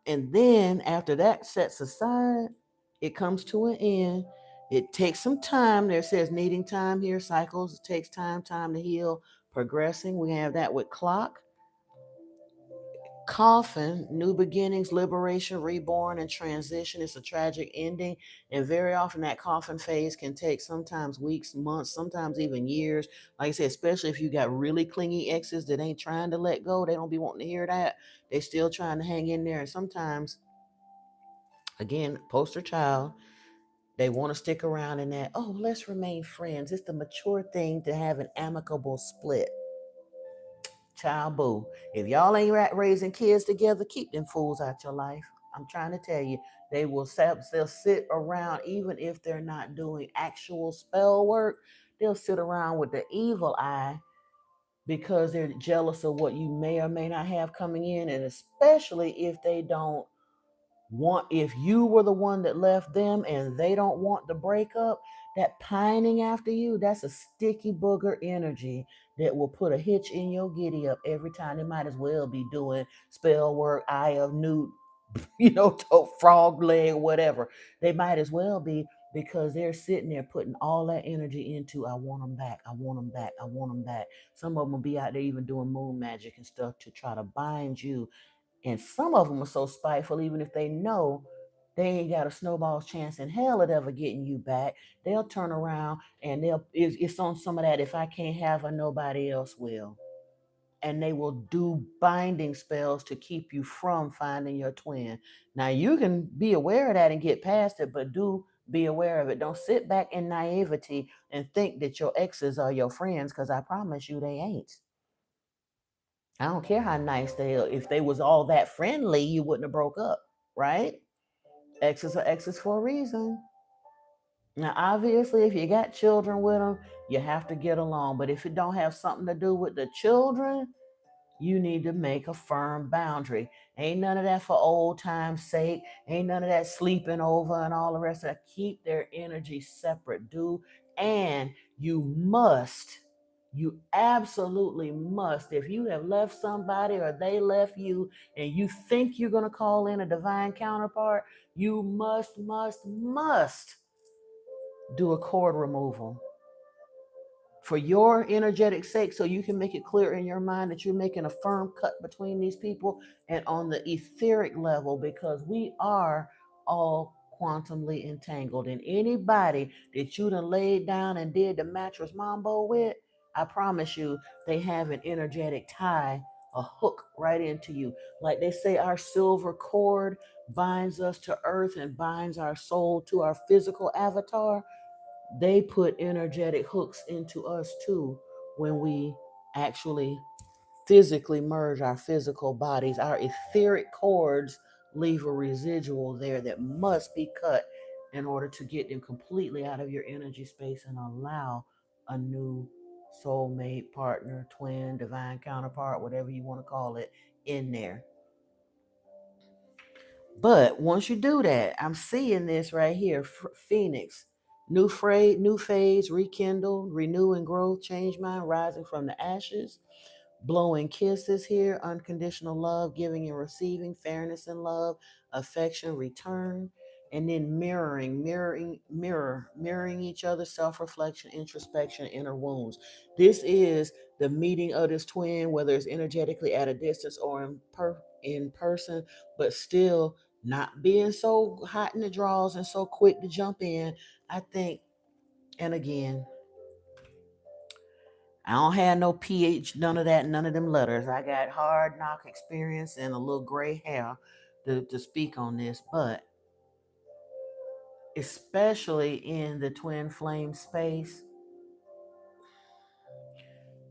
[SPEAKER 1] And then after that sets aside, it comes to an end. It takes some time. There says needing time here, cycles. It takes time to heal, progressing. We have that with clock, coffin, new beginnings, liberation, reborn, and transition. It's a tragic ending. And very often that coffin phase can take sometimes weeks, months, sometimes even years. Like I said, especially if you got really clingy exes that ain't trying to let go. They don't be wanting to hear that. They still trying to hang in there. And sometimes, again, poster child, they want to stick around in that, oh, let's remain friends. It's the mature thing to have an amicable split. Child boo. If y'all ain't raising kids together, keep them fools out your life. I'm trying to tell you, they'll sit around even if they're not doing actual spell work. They'll sit around with the evil eye because they're jealous of what you may or may not have coming in, and especially if they don't want, if you were the one that left them and they don't want the breakup, that pining after you, that's a sticky booger energy that will put a hitch in your giddy up every time. They might as well be doing spell work, eye of newt, frog leg, whatever. They might as well be, because they're sitting there putting all that energy into, I want them back, I want them back, I want them back. Some of them will be out there even doing moon magic and stuff to try to bind you. And some of them are so spiteful, even if they know they ain't got a snowball's chance in hell at ever getting you back, they'll turn around and it's on some of that, if I can't have her, nobody else will. And they will do binding spells to keep you from finding your twin. Now you can be aware of that and get past it, but do be aware of it. Don't sit back in naivety and think that your exes are your friends, because I promise you they ain't. I don't care how nice they are. If they was all that friendly, you wouldn't have broke up, right? Exes are exes for a reason. Now, obviously, if you got children with them, you have to get along. But if it don't have something to do with the children, you need to make a firm boundary. Ain't none of that for old time's sake. Ain't none of that sleeping over and all the rest of that. Keep their energy separate, dude. And you absolutely must, if you have left somebody or they left you and you think you're going to call in a divine counterpart, you must do a cord removal for your energetic sake, so you can make it clear in your mind that you're making a firm cut between these people. And on the etheric level, because we are all quantumly entangled, and anybody that you done laid down and did the mattress mambo with, I promise you they have an energetic tie, a hook right into you. Like they say, our silver cord binds us to earth and binds our soul to our physical avatar. They put energetic hooks into us too when we actually physically merge our physical bodies. Our etheric cords leave a residual there that must be cut in order to get them completely out of your energy space and allow a new soulmate, partner, twin, divine counterpart, whatever you want to call it, in there. But once you do that, I'm seeing this right here, Phoenix, new phase, rekindle, renew and grow, change mind, rising from the ashes, blowing kisses here, unconditional love, giving and receiving, fairness and love, affection, return, and then mirroring each other, self-reflection, introspection, inner wounds. This is the meeting of this twin, whether it's energetically at a distance or in person, but still not being so hot in the draws and so quick to jump in. I think, and again, I don't have no PH, none of that, none of them letters. I got hard knock experience and a little gray hair to speak on this, but especially in the twin flame space,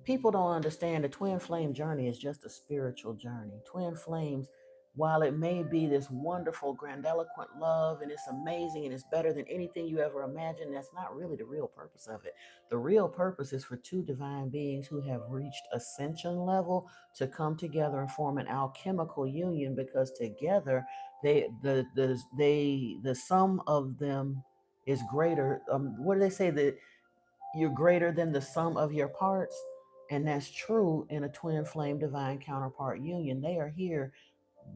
[SPEAKER 1] people don't understand the twin flame journey is just a spiritual journey. Twin flames while it may be this wonderful, grandiloquent love and it's amazing and it's better than anything you ever imagined, that's not really the real purpose of it. The real purpose is for two divine beings who have reached ascension level to come together and form an alchemical union, because together the sum of them is greater. What do they say, that you're greater than the sum of your parts? And that's true in a twin flame divine counterpart union. They are here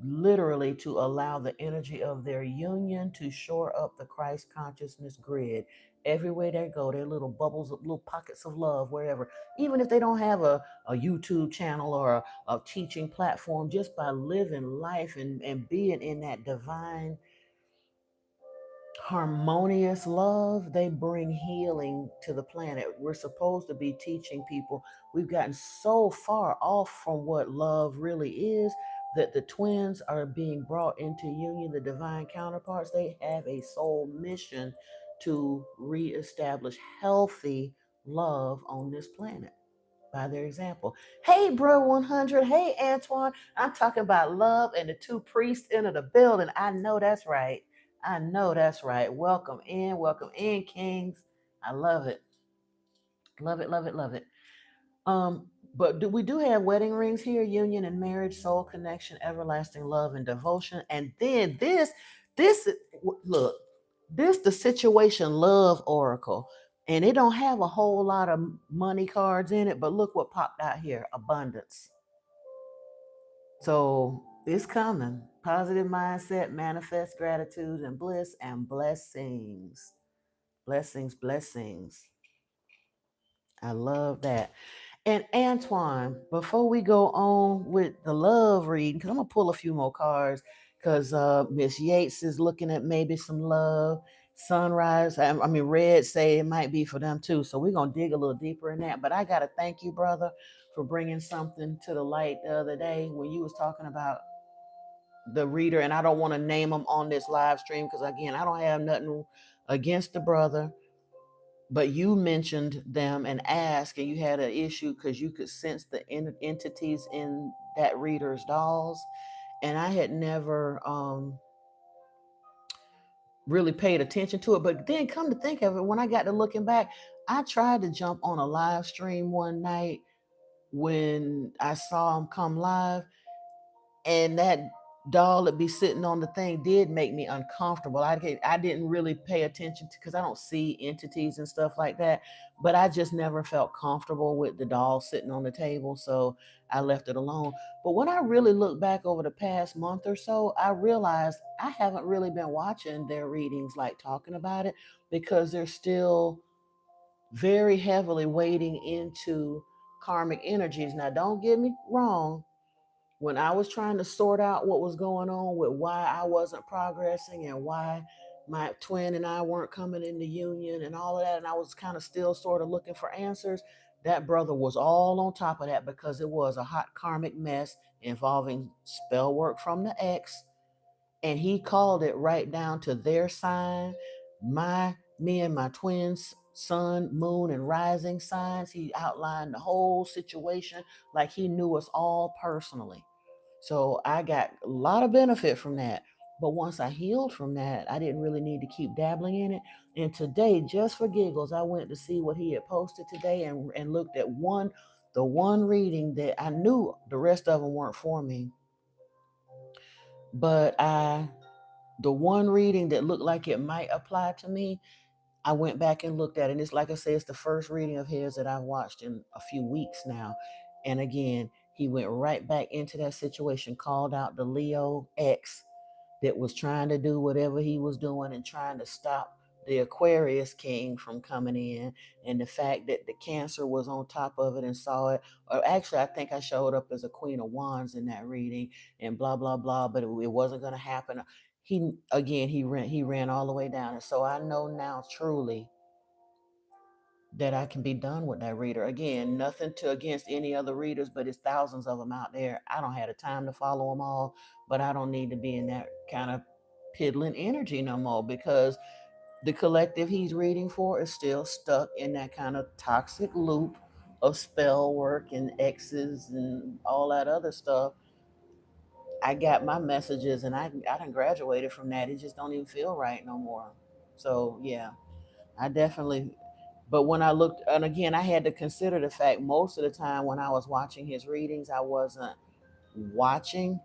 [SPEAKER 1] literally to allow the energy of their union to shore up the Christ consciousness grid. Everywhere they go, they're little bubbles, little pockets of love wherever. Even if they don't have a YouTube channel or a teaching platform, just by living life and being in that divine harmonious love, they bring healing to the planet. We're supposed to be teaching people. We've gotten so far off from what love really is that the twins are being brought into union, the divine counterparts. They have a soul mission to reestablish healthy love on this planet by their example. Hey, bro, 100. Hey, Antoine. I'm talking about love and the two priests into the building. I know that's right. I know that's right. Welcome in, kings. I love it. Love it, love it, love it. Um, but we do have wedding rings here: union and marriage, soul connection, everlasting love and devotion. And then this look, this the situation love oracle. And it don't have a whole lot of money cards in it, but look what popped out here: abundance. So it's coming. Positive mindset, manifest gratitude and bliss and blessings. Blessings, blessings. I love that. And Antoine, before we go on with the love reading, because I'm gonna pull a few more cards, because Miss Yates is looking at maybe some love. Sunrise, I mean, Red say it might be for them too. So we're gonna dig a little deeper in that. But I gotta thank you, brother, for bringing something to the light the other day when you was talking about the reader. And I don't want to name them on this live stream because again, I don't have nothing against the brother, but you mentioned them and asked, and you had an issue because you could sense the entities in that reader's dolls. And I had never really paid attention to it. But then come to think of it, when I got to looking back, I tried to jump on a live stream one night when I saw him come live, and that doll that be sitting on the thing did make me uncomfortable. I didn't really pay attention to, because I don't see entities and stuff like that, but I just never felt comfortable with the doll sitting on the table, so I left it alone. But when I really look back over the past month or so, I realized I haven't really been watching their readings, like talking about it, because they're still very heavily wading into karmic energies. Now, don't get me wrong, when I was trying to sort out what was going on with why I wasn't progressing and why my twin and I weren't coming into union and all of that, and I was kind of still sort of looking for answers, that brother was all on top of that, because it was a hot karmic mess involving spell work from the ex. And he called it right down to their sign, me and my twins, sun, moon, and rising signs. He outlined the whole situation like he knew us all personally. So I got a lot of benefit from that. But once I healed from that, I didn't really need to keep dabbling in it. And today, just for giggles, I went to see what he had posted today, and looked at the one reading that I knew the rest of them weren't for me. But the one reading that looked like it might apply to me, I went back and looked at it. And it's like I say, it's the first reading of his that I've watched in a few weeks now. And again, he went right back into that situation, called out the Leo X that was trying to do whatever he was doing and trying to stop the Aquarius king from coming in, and the fact that the Cancer was on top of it and saw it. Or actually, I think I showed up as a Queen of Wands in that reading, and blah blah blah, but it wasn't going to happen. He ran all the way down. And so I know now truly that I can be done with that reader. Again, nothing to against any other readers, but it's thousands of them out there. I don't have the time to follow them all, but I don't need to be in that kind of piddling energy no more, because the collective he's reading for is still stuck in that kind of toxic loop of spell work and X's and all that other stuff. I got my messages, and I done graduated from that. It just don't even feel right no more. So yeah, I definitely. But when I looked, and again, I had to consider the fact most of the time when I was watching his readings, I wasn't watching.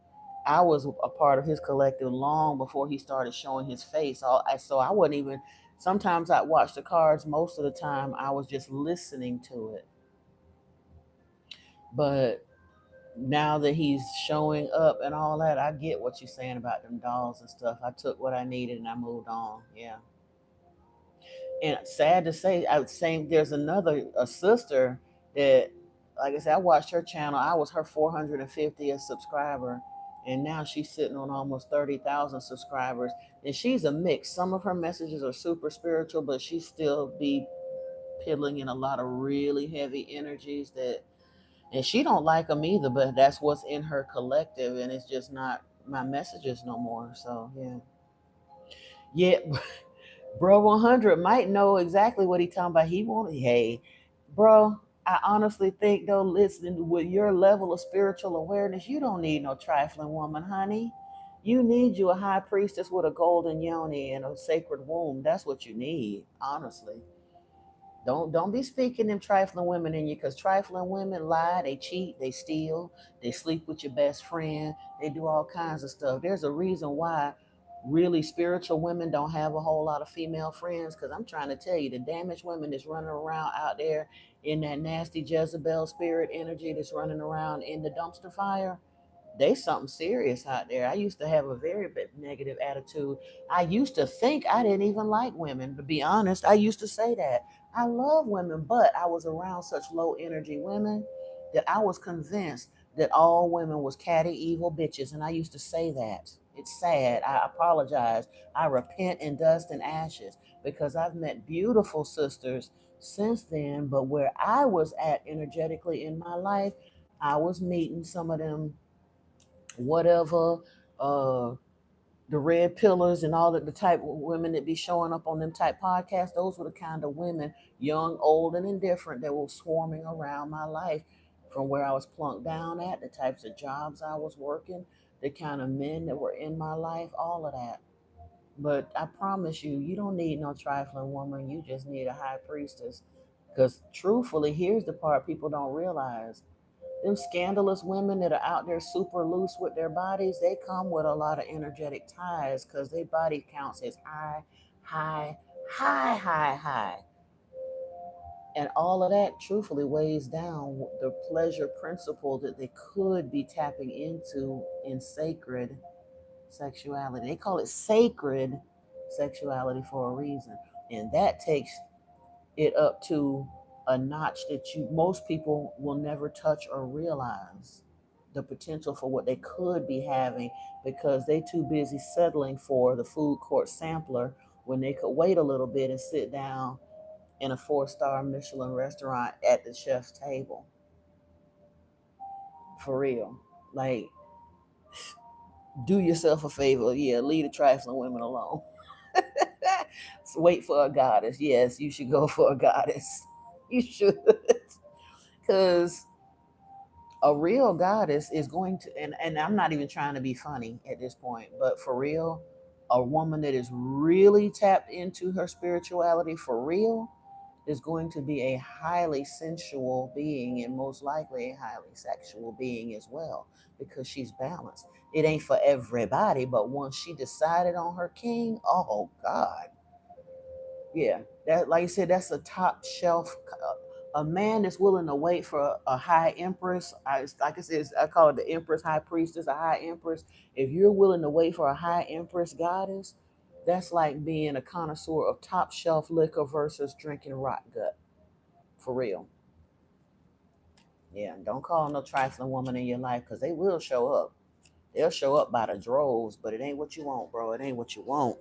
[SPEAKER 1] I was a part of his collective long before he started showing his face. So I wasn't even. Sometimes I watch the cards. Most of the time, I was just listening to it. But now that he's showing up and all that, I get what you're saying about them dolls and stuff. I took what I needed and I moved on. Yeah. And sad to say, I was saying there's another a sister that, like I said, I watched her channel. I was her 450th subscriber, and now she's sitting on almost 30,000 subscribers. And she's a mix. Some of her messages are super spiritual, but she still be piddling in a lot of really heavy energies that, and she don't like them either. But that's what's in her collective, and it's just not my messages no more. So yeah, yeah. Bro 100 might know exactly what he talking about. He want, hey, bro, I honestly think though, listening with your level of spiritual awareness, you don't need no trifling woman, honey. You need you a high priestess with a golden yoni and a sacred womb. That's what you need, honestly. Don't be speaking them trifling women in you, because trifling women lie, they cheat, they steal, they sleep with your best friend, they do all kinds of stuff. There's a reason why really spiritual women don't have a whole lot of female friends, because I'm trying to tell you, the damaged women that's running around out there in that nasty Jezebel spirit energy that's running around in the dumpster fire, they something serious out there. I used to have a very bit negative attitude. I used to think I didn't even like women. To be honest, I used to say that. I love women, but I was around such low energy women that I was convinced that all women was catty, evil bitches. And I used to say that. It's sad. I apologize. I repent in dust and ashes, because I've met beautiful sisters since then. But where I was at energetically in my life, I was meeting some of them whatever, uh the red pillars and all of the type of women that be showing up on them type podcasts. Those were the kind of women, young, old, and indifferent, that were swarming around my life from where I was plunked down at, the types of jobs I was working, the kind of men that were in my life, all of that. But I promise you, you don't need no trifling woman. You just need a high priestess. Because truthfully, here's the part people don't realize: them scandalous women that are out there super loose with their bodies, they come with a lot of energetic ties, because their body counts as high, high, high, high, high. And all of that truthfully weighs down the pleasure principle that they could be tapping into in sacred sexuality. They call it sacred sexuality for a reason. And that takes it up to a notch that you most people will never touch or realize the potential for what they could be having, because they too busy settling for the food court sampler when they could wait a little bit and sit down in a 4-star Michelin restaurant at the chef's table. For real. Like, do yourself a favor. Yeah, leave the trifling women alone. So wait for a goddess. Yes, you should go for a goddess. You should. Because a real goddess is going to, and I'm not even trying to be funny at this point, but for real, a woman that is really tapped into her spirituality for real is going to be a highly sensual being, and most likely a highly sexual being as well, because she's balanced. It ain't for everybody, but once she decided on her king, oh God, yeah, that, like I said, that's a top shelf. A man that's willing to wait for a high empress, like I said, I call it the empress high priestess, a high empress. If you're willing to wait for a high empress goddess, that's like being a connoisseur of top shelf liquor versus drinking rock gut. For real. Yeah, don't call no trifling woman in your life, because they will show up. They'll show up by the droves, but it ain't what you want, bro. It ain't what you want.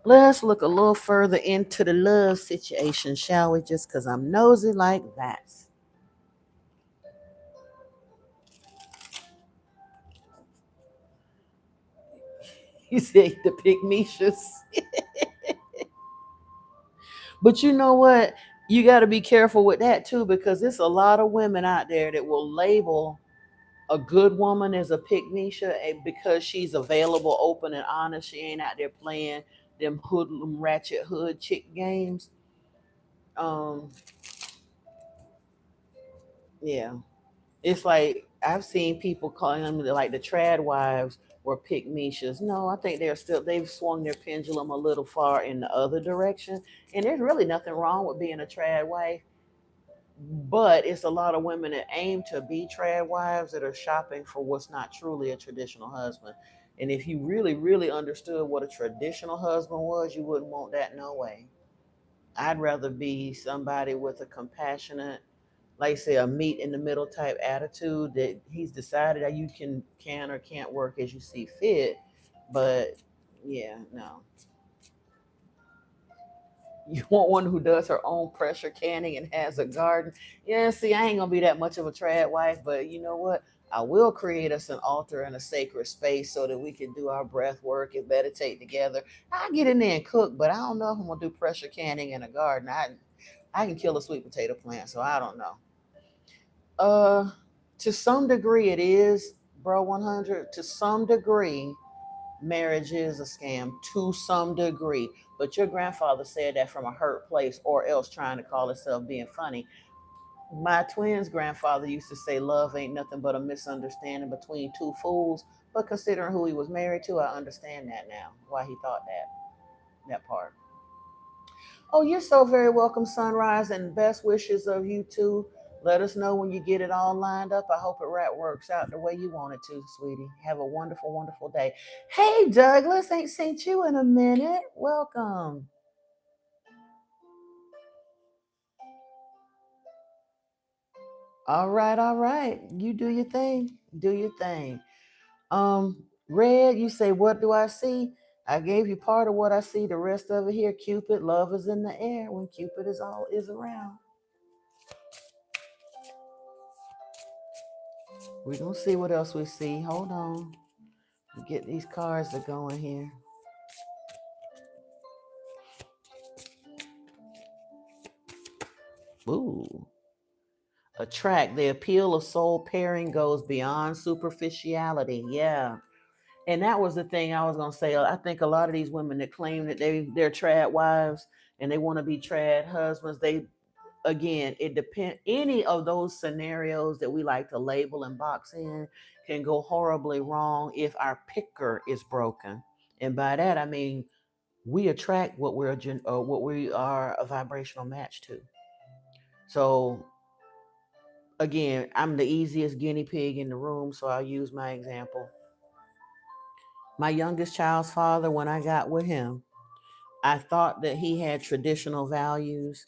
[SPEAKER 1] Let's look a little further into the love situation, shall we? Just because I'm nosy like that. You say the pygmicious. But you know what? You got to be careful with that too, because there's a lot of women out there that will label. A good woman is a pick Misha because she's available, open, and honest. She ain't out there playing them hoodlum ratchet hood chick games. Um, yeah, it's like I've seen people calling them like the trad wives were pick Mishas. No, I think they've swung their pendulum a little far in the other direction. And there's really nothing wrong with being a trad wife, but it's a lot of women that aim to be trad wives that are shopping for what's not truly a traditional husband. And if you really, really understood what a traditional husband was, you wouldn't want that no way. I'd rather be somebody with a compassionate, like I say, a meet in the middle type attitude that he's decided that you can or can't work as you see fit. But yeah, no. You want one who does her own pressure canning and has a garden. Yeah, see, I ain't gonna be that much of a trad wife, but you know what? I will create us an altar and a sacred space so that we can do our breath work and meditate together. I get in there and cook, but I don't know if I'm gonna do pressure canning in a garden. I can kill a sweet potato plant, so I don't know. Uh, to some degree, it is, bro. 100. To some degree, marriage is a scam. To some degree, but your grandfather said that from a hurt place, or else trying to call himself being funny. My twins' grandfather used to say, "Love ain't nothing but a misunderstanding between two fools." But considering who he was married to, I understand that now. Why he thought that part. Oh, you're so very welcome, Sunrise, and best wishes of you too. Let us know when you get it all lined up. I hope works out the way you want it to, sweetie. Have a wonderful, wonderful day. Hey, Douglas, ain't seen you in a minute. Welcome. All right, all right. You do your thing. Do your thing. Red, you say, what do I see? I gave you part of what I see. The rest of it here, Cupid, love is in the air when Cupid is around. We're gonna see what else we see. Hold on. Get these cards that go in here. Ooh. Attract. The appeal of soul pairing goes beyond superficiality. Yeah. And that was the thing I was gonna say. I think a lot of these women that claim that they're trad wives and they want to be trad husbands, they again, it depends. Any of those scenarios that we like to label and box in can go horribly wrong if our picker is broken. And by that I mean we attract what we are a vibrational match to. So again, I'm the easiest guinea pig in the room, so I'll use my example. My youngest child's father, when I got with him, I thought that he had traditional values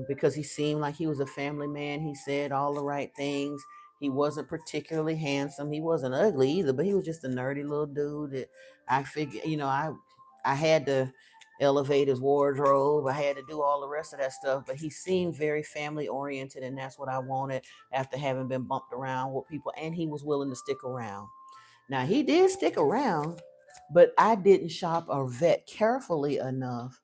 [SPEAKER 1] because he seemed like he was a family man. He said all the right things. He wasn't particularly handsome. He wasn't ugly either, but he was just a nerdy little dude that I figured, I had to elevate his wardrobe. I had to do all the rest of that stuff, but he seemed very family oriented, and that's what I wanted after having been bumped around with people, and he was willing to stick around. Now, he did stick around, but I didn't shop or vet carefully enough.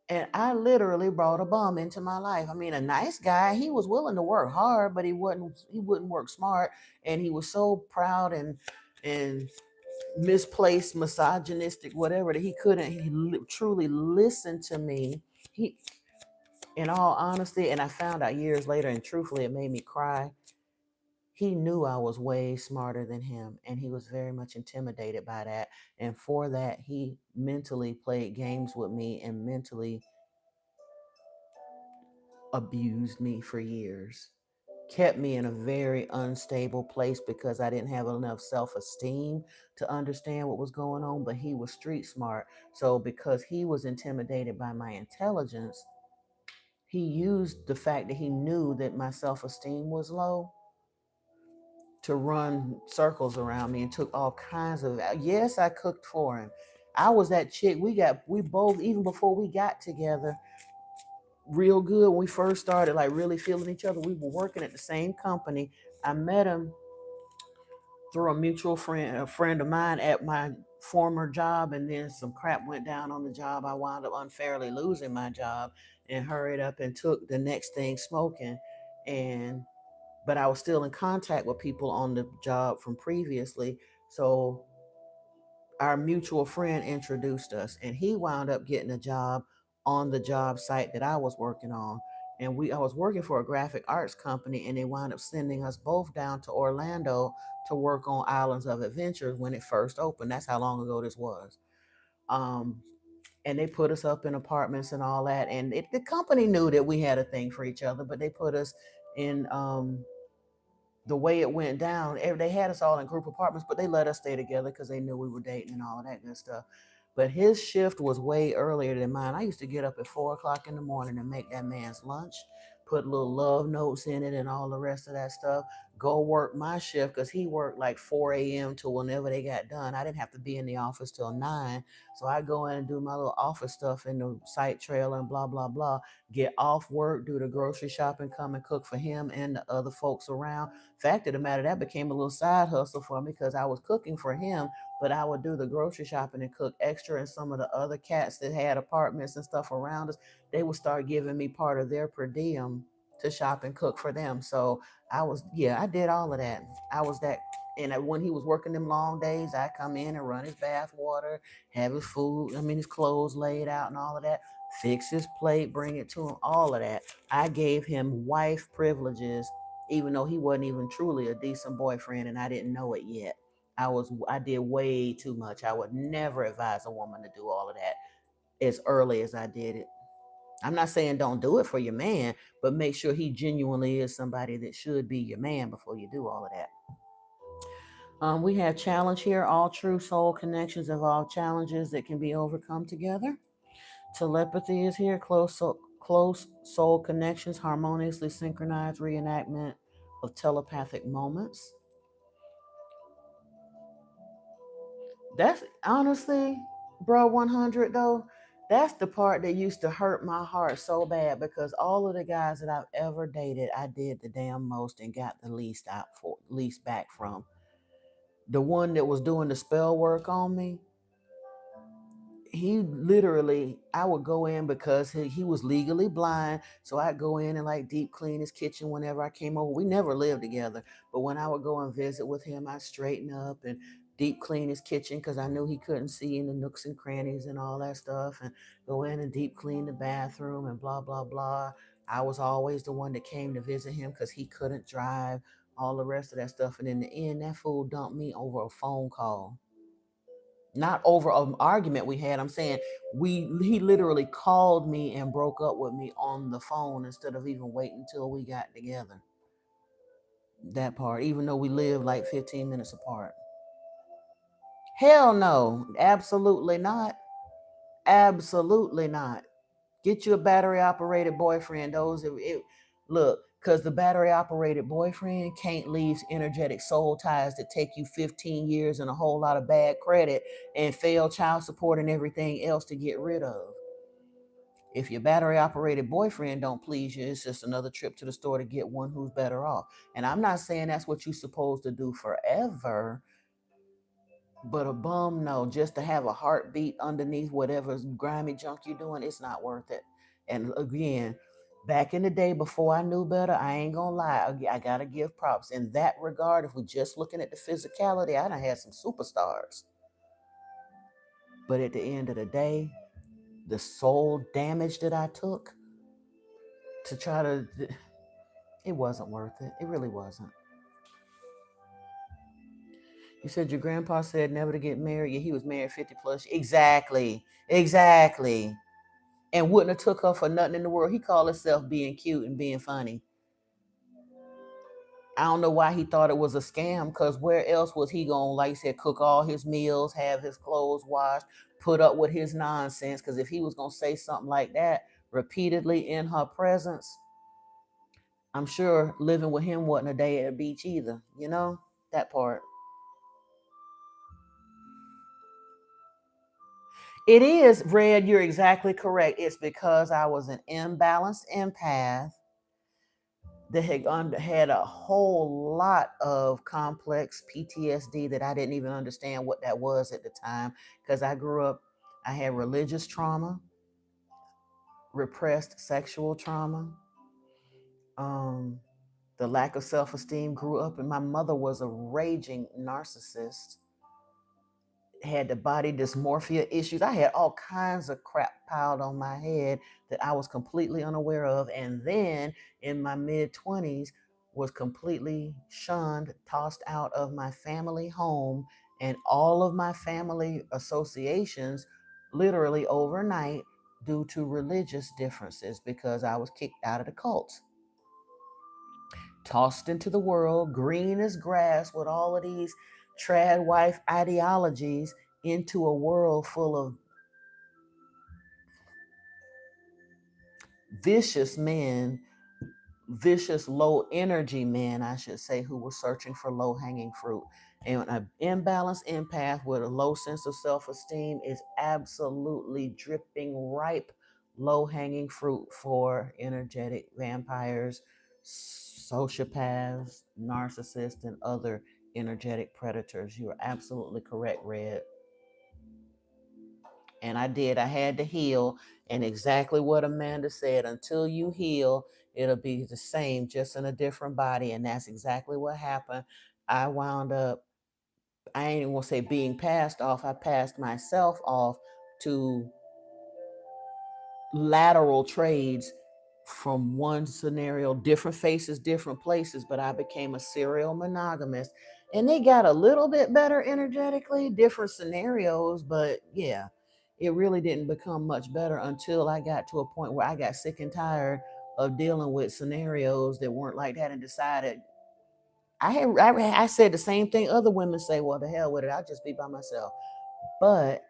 [SPEAKER 1] And I literally brought a bum into my life. I mean, a nice guy. He was willing to work hard, but he wouldn't work smart. And he was so proud and misplaced, misogynistic, whatever, that he couldn't truly listen to me. He, in all honesty, and I found out years later, and truthfully, it made me cry. He knew I was way smarter than him, and he was very much intimidated by that. And for that, he mentally played games with me and mentally abused me for years. Kept me in a very unstable place because I didn't have enough self esteem to understand what was going on. But he was street smart. So, because he was intimidated by my intelligence, he used the fact that he knew that my self esteem was low to run circles around me and took all kinds of. Yes, I cooked for him. I was that chick. We both, even before we got together, real good when we first started, like really feeling each other. We were working at the same company. I met him through a mutual friend, a friend of mine at my former job, and then some crap went down on the job. I wound up unfairly losing my job and hurried up and took the next thing smoking. And but I was still in contact with people on the job from previously. So our mutual friend introduced us, and he wound up getting a job on the job site that I was working on. And I was working for a graphic arts company, and they wound up sending us both down to Orlando to work on Islands of Adventure when it first opened. That's how long ago this was. Um, and they put us up in apartments and all that. And the company knew that we had a thing for each other, but they put us in the way it went down. They had us all in group apartments, but they let us stay together because they knew we were dating and all of that good stuff. But his shift was way earlier than mine. I used to get up at 4 o'clock in the morning and make that man's lunch, put little love notes in it and all the rest of that stuff. Go work my shift because he worked like 4 a.m. to whenever they got done. I didn't have to be in the office till 9. So I go in and do my little office stuff in the site trailer and blah, blah, blah. Get off work, do the grocery shopping, come and cook for him and the other folks around. Fact of the matter, that became a little side hustle for me because I was cooking for him, but I would do the grocery shopping and cook extra. And some of the other cats that had apartments and stuff around us, they would start giving me part of their per diem to shop and cook for them. So I did all of that. I was that. And when he was working them long days, I come in and run his bath water, have his food, his clothes laid out and all of that, fix his plate, bring it to him, all of that. I gave him wife privileges even though he wasn't even truly a decent boyfriend and I didn't know it yet. I did way too much. I would never advise a woman to do all of that as early as I did it. I'm not saying don't do it for your man, but make sure he genuinely is somebody that should be your man before you do all of that. We have challenge here. All true soul connections involve challenges that can be overcome together. Telepathy is here. Close soul connections, harmoniously synchronized reenactment of telepathic moments. That's honestly, bro, 100 though. That's the part that used to hurt my heart so bad because all of the guys that I've ever dated, I did the damn most and got the least back from. The one that was doing the spell work on me, he literally, I would go in because he was legally blind. So I'd go in and like deep clean his kitchen whenever I came over. We never lived together, but when I would go and visit with him, I'd straighten up and deep clean his kitchen because I knew he couldn't see in the nooks and crannies and all that stuff, and go in and deep clean the bathroom and blah, blah, blah. I was always the one that came to visit him because he couldn't drive, all the rest of that stuff. And in the end, that fool dumped me over a phone call, not over an argument we had. I'm saying he literally called me and broke up with me on the phone instead of even waiting until we got together. That part, even though we lived like 15 minutes apart. Hell no, absolutely not. Absolutely not. Get you a battery operated boyfriend. Look, because the battery operated boyfriend can't leave energetic soul ties that take you 15 years and a whole lot of bad credit and fail child support and everything else to get rid of. If your battery operated boyfriend don't please you, it's just another trip to the store to get one who's better off. And I'm not saying that's what you're supposed to do forever, but a bum, no, just to have a heartbeat underneath whatever grimy junk you're doing, it's not worth it. And again, back in the day before I knew better, I ain't gonna lie, I gotta give props in that regard. If we're just looking at the physicality, I done had some superstars. But at the end of the day, the soul damage that I took to try to, it wasn't worth it. It really wasn't. You said your grandpa said never to get married. Yeah, he was married 50 plus. Exactly. Exactly. And wouldn't have took her for nothing in the world. He called himself being cute and being funny. I don't know why he thought it was a scam, because where else was he going to, like I said, cook all his meals, have his clothes washed, put up with his nonsense? Because if he was going to say something like that repeatedly in her presence, I'm sure living with him wasn't a day at the beach either. You know, that part. It is, Red, you're exactly correct. It's because I was an imbalanced empath that had a whole lot of complex PTSD that I didn't even understand what that was at the time, because I had religious trauma, repressed sexual trauma, um, The lack of self-esteem grew up, and my mother was a raging narcissist, had the body dysmorphia issues. I had all kinds of crap piled on my head that I was completely unaware of. And then in my mid 20s, was completely shunned, tossed out of my family home and all of my family associations literally overnight due to religious differences because I was kicked out of the cults. Tossed into the world, green as grass, with all of these trad wife ideologies into a world full of vicious men, vicious low energy men, I should say, who were searching for low hanging fruit. And an imbalanced empath with a low sense of self esteem is absolutely dripping ripe low hanging fruit for energetic vampires, sociopaths, narcissists, and other energetic predators. You are absolutely correct, Red. And I did. I had to heal. And exactly what Amanda said, until you heal, it'll be the same, just in a different body. And that's exactly what happened. I wound up, I ain't even gonna say being passed off, I passed myself off to lateral trades from one scenario, different faces, different places, but I became a serial monogamist. And they got a little bit better energetically, different scenarios, but yeah, it really didn't become much better until I got to a point where I got sick and tired of dealing with scenarios that weren't like that and decided I said the same thing other women say, well, the hell with it, I'll just be by myself. But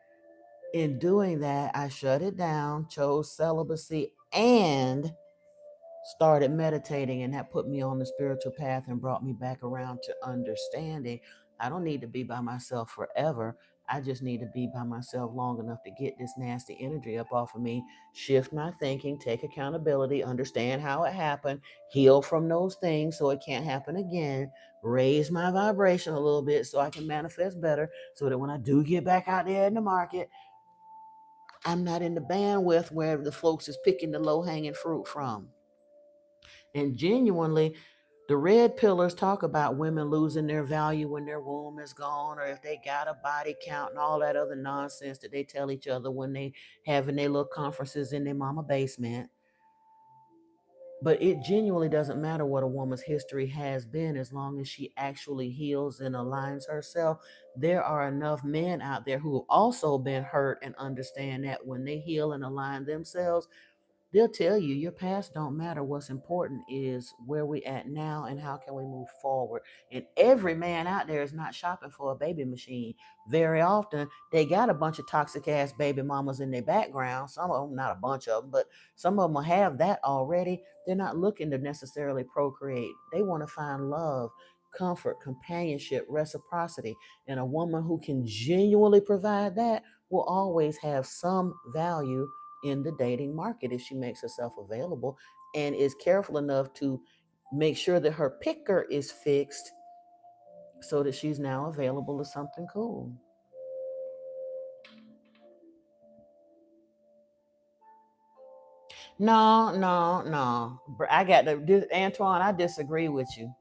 [SPEAKER 1] in doing that, I shut it down, chose celibacy, and started meditating. And that put me on the spiritual path and brought me back around to understanding I don't need to be by myself forever. I just need to be by myself long enough to get this nasty energy up off of me, shift my thinking, take accountability, understand how it happened, heal from those things so it can't happen again, raise my vibration a little bit so I can manifest better, so that when I do get back out there in the market, I'm not in the bandwidth where the folks is picking the low hanging fruit from. And genuinely, the red pillars talk about women losing their value when their womb is gone, or if they got a body count and all that other nonsense that they tell each other when they having their little conferences in their mama basement. But it genuinely doesn't matter what a woman's history has been as long as she actually heals and aligns herself. There are enough men out there who have also been hurt and understand that when they heal and align themselves, they'll tell you your past don't matter. What's important is where we at now and how can we move forward. And every man out there is not shopping for a baby machine. Very often they got a bunch of toxic ass baby mamas in their background. Some of them, not a bunch of them, but some of them have that already. They're not looking to necessarily procreate. They want to find love, comfort, companionship, reciprocity. And a woman who can genuinely provide that will always have some value in the dating market if she makes herself available and is careful enough to make sure that her picker is fixed so that she's now available to something cool. No, no, no. I got to, Antoine, I disagree with you.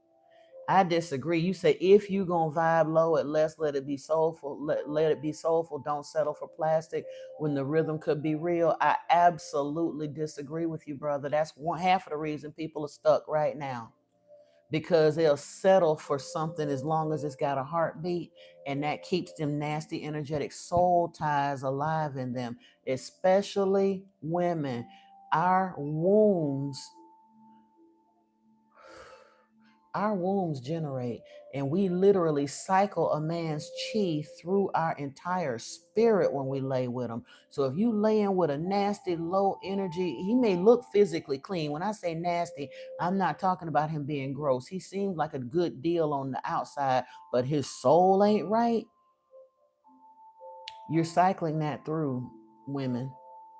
[SPEAKER 1] I disagree. You say if you gonna vibe low at less, let it be soulful. Let it be soulful. Don't settle for plastic when the rhythm could be real. I absolutely disagree with you, brother. That's one half of the reason people are stuck right now, because they'll settle for something as long as it's got a heartbeat, and that keeps them nasty, energetic soul ties alive in them, especially women. Our wombs our wombs generate, and we literally cycle a man's chi through our entire spirit when we lay with him. So if you lay in with a nasty low energy, he may look physically clean. When I say nasty, I'm not talking about him being gross. He seems like a good deal on the outside, but his soul ain't right. You're cycling that through, women.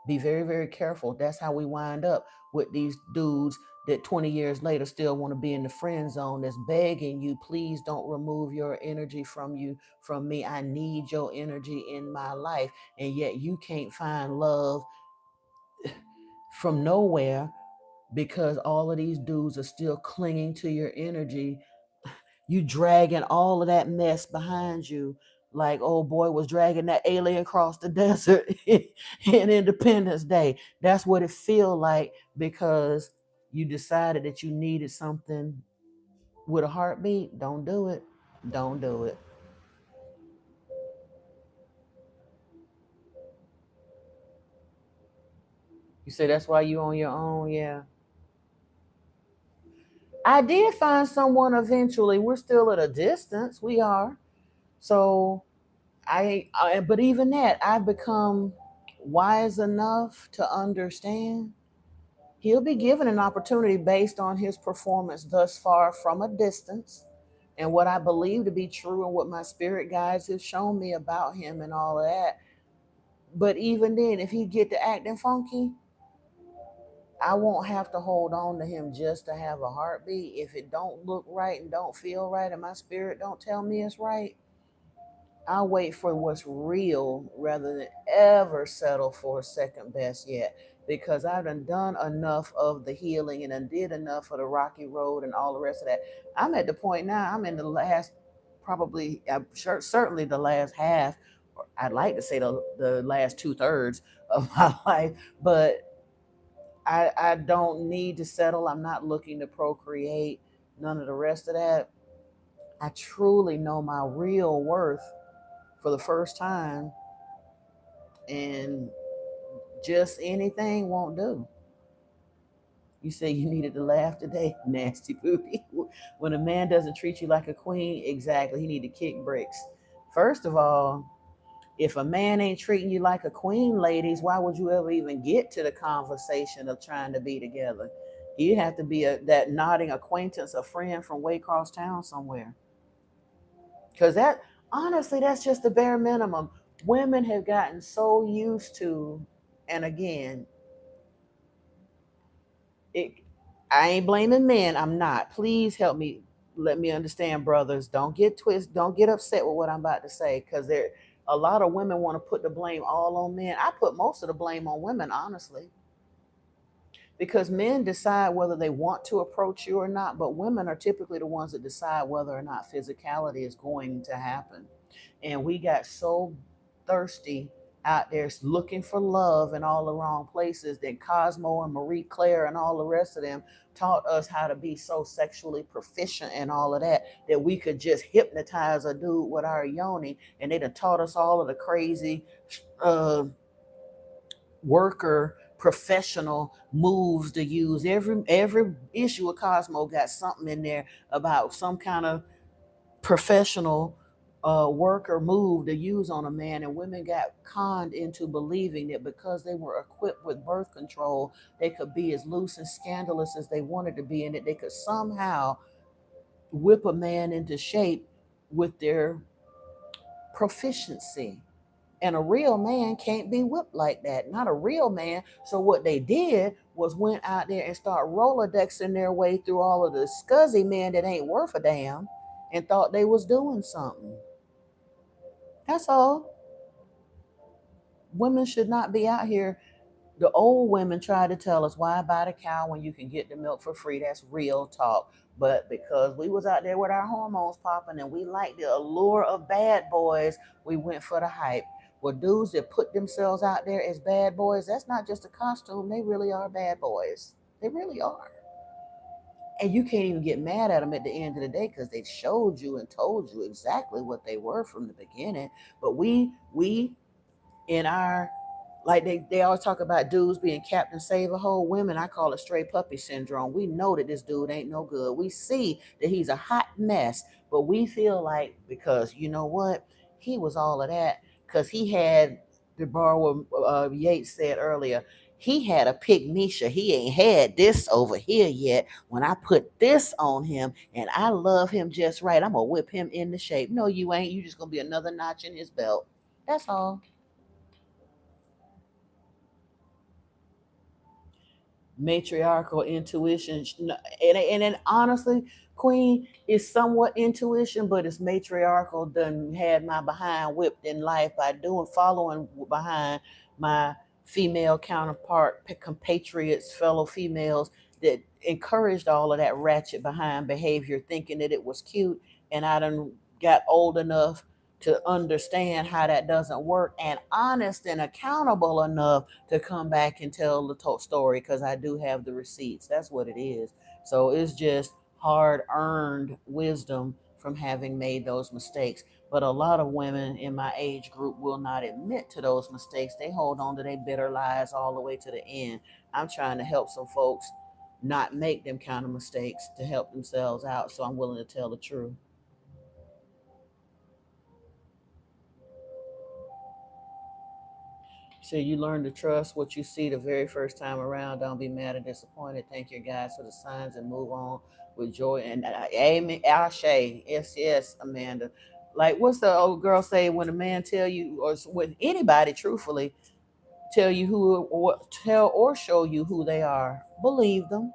[SPEAKER 1] Be very, very careful. That's how we wind up with these dudes that 20 years later still want to be in the friend zone, that's begging you, please don't remove your energy from me. I need your energy in my life. And yet you can't find love from nowhere, because all of these dudes are still clinging to your energy. You dragging all of that mess behind you, like old boy was dragging that alien across the desert in Independence Day. That's what it feel like, because you decided that you needed something with a heartbeat. Don't do it. Don't do it. You say that's why you on your own. Yeah, I did find someone eventually. We're still at a distance. We are. So but even that, I've become wise enough to understand he'll be given an opportunity based on his performance thus far from a distance, and what I believe to be true and what my spirit guides have shown me about him and all of that. But even then, if he get to acting funky, I won't have to hold on to him just to have a heartbeat. If it don't look right and don't feel right and my spirit don't tell me it's right, I'll wait for what's real rather than ever settle for second best yet. Because I've done enough of the healing and done did enough of the rocky road and all the rest of that. I'm at the point now, I'm in the last, probably, I'm sure, certainly the last half, or I'd like to say the last 2/3 of my life, but I don't need to settle. I'm not looking to procreate, none of the rest of that. I truly know my real worth for the first time, and just anything won't do. You say you needed to laugh today, nasty booty. When a man doesn't treat you like a queen, exactly, he need to kick bricks. First of all, if a man ain't treating you like a queen, ladies, why would you ever even get to the conversation of trying to be together? You have to be that nodding acquaintance, a friend from way across town somewhere. Because that, honestly, that's just the bare minimum. Women have gotten so used to, and again, it, I ain't blaming men. I'm not. Please help me. Let me understand, brothers. Don't get twist. Don't get upset with what I'm about to say, because there, a lot of women want to put the blame all on men. I put most of the blame on women, honestly, because men decide whether they want to approach you or not, but women are typically the ones that decide whether or not physicality is going to happen. And we got so thirsty out there looking for love in all the wrong places that Cosmo and Marie Claire and all the rest of them taught us how to be so sexually proficient and all of that, that we could just hypnotize a dude with our yoni, and they'd have taught us all of the crazy uh, worker professional moves to use. Every issue of Cosmo got something in there about some kind of professional worker move to use on a man, and women got conned into believing that because they were equipped with birth control, they could be as loose and scandalous as they wanted to be, and that they could somehow whip a man into shape with their proficiency. And a real man can't be whipped like that. Not a real man. So what they did was went out there and start Rolodexing their way through all of the scuzzy men that ain't worth a damn, and thought they was doing something. That's all. Women should not be out here. The old women try to tell us, why buy the cow when you can get the milk for free? That's real talk. But because we was out there with our hormones popping and we liked the allure of bad boys, we went for the hype. Well, dudes that put themselves out there as bad boys, that's not just a costume. They really are bad boys. They really are. And you can't even get mad at them at the end of the day, because they showed you and told you exactly what they were from the beginning. But we in our, like they always talk about dudes being Captain Save a Hole. Women, I call it straight puppy syndrome. We know that this dude ain't no good. We see that he's a hot mess, but we feel like, because you know what, he was all of that because he had, the bar what Yates said earlier, he had a pygmisha. He ain't had this over here yet. When I put this on him and I love him just right, I'm gonna whip him into shape. No, you ain't. You just gonna be another notch in his belt. That's all. Matriarchal intuition. And then honestly, Queen is somewhat intuition, but it's matriarchal. Done had my behind whipped in life by doing, following behind my female counterpart, compatriots, fellow females, that encouraged all of that ratchet behind behavior, thinking that it was cute. And I done got old enough to understand how that doesn't work, and honest and accountable enough to come back and tell the story, because I do have the receipts. That's what it is. So it's just hard earned wisdom from having made those mistakes. But a lot of women in my age group will not admit to those mistakes. They hold on to their bitter lies all the way to the end. I'm trying to help some folks not make them kind of mistakes to help themselves out. So I'm willing to tell the truth. So you learn to trust what you see the very first time around. Don't be mad or disappointed. Thank your guys for the signs and move on with joy. And amen. Ashe. Yes, yes, Amanda. Like, what's the old girl say, when a man tell you, or when anybody truthfully tell you who, or tell or show you who they are, believe them.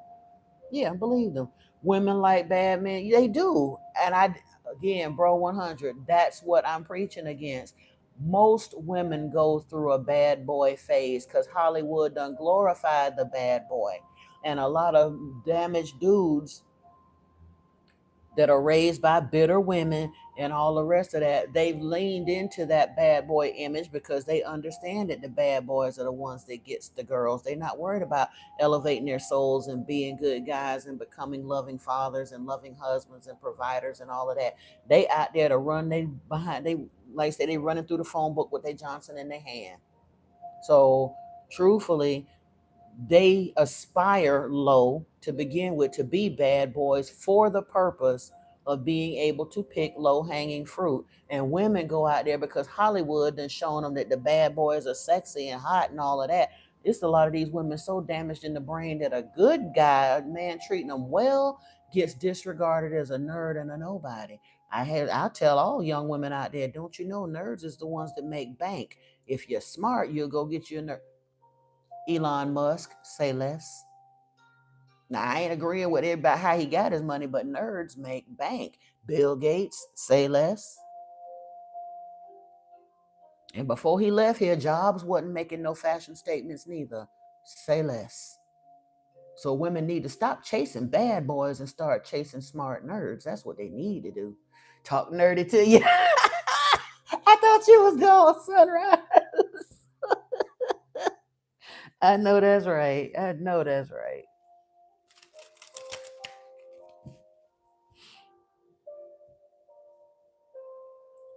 [SPEAKER 1] Yeah, believe them. Women like bad men, they do. And I, again, bro, 100, that's what I'm preaching against. Most women go through a bad boy phase because Hollywood done glorified the bad boy. And a lot of damaged dudes that are raised by bitter women and all the rest of that, they've leaned into that bad boy image because they understand that the bad boys are the ones that gets the girls. They're not worried about elevating their souls and being good guys and becoming loving fathers and loving husbands and providers and all of that. They out there to run they behind, they, like I say, they running through the phone book with their Johnson in their hand. So truthfully, they aspire low to begin with to be bad boys for the purpose of being able to pick low hanging fruit. And women go out there because Hollywood done shown them that the bad boys are sexy and hot and all of that. It's a lot of these women so damaged in the brain that a good guy, a man treating them well, gets disregarded as a nerd and a nobody. I'll tell all young women out there, don't you know nerds is the ones that make bank. If you're smart, you'll go get you a nerd. Elon Musk, say less. Now, I ain't agreeing with it about how he got his money, but nerds make bank. Bill Gates, say less. And before he left here, Jobs wasn't making no fashion statements neither. Say less. So women need to stop chasing bad boys and start chasing smart nerds. That's what they need to do. Talk nerdy to you. I thought you was going sunrise. I know that's right. I know that's right.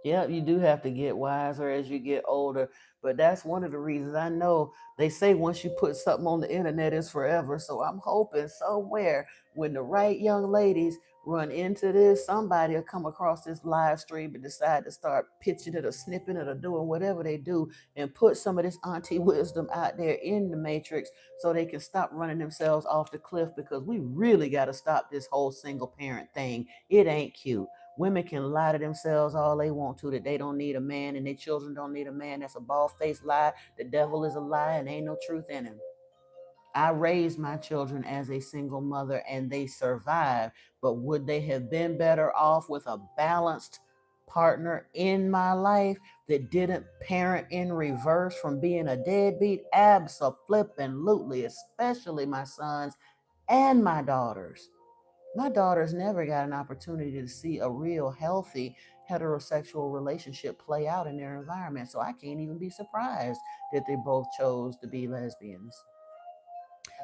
[SPEAKER 1] Yeah, you do have to get wiser as you get older. But that's one of the reasons I know they say once you put something on the internet, it's forever. So I'm hoping somewhere when the right young ladies run into this, somebody will come across this live stream and decide to start pitching it or snipping it or doing whatever they do and put some of this auntie wisdom out there in the matrix so they can stop running themselves off the cliff, because we really got to stop this whole single parent thing. It ain't cute. Women can lie to themselves all they want to that they don't need a man and their children don't need a man. That's a bald faced lie. The devil is a lie and ain't no truth in him. I raised my children as a single mother and they survived. But would they have been better off with a balanced partner in my life that didn't parent in reverse from being a deadbeat? Absolutely, especially my sons and my daughters. My daughters never got an opportunity to see a real healthy heterosexual relationship play out in their environment. So I can't even be surprised that they both chose to be lesbians.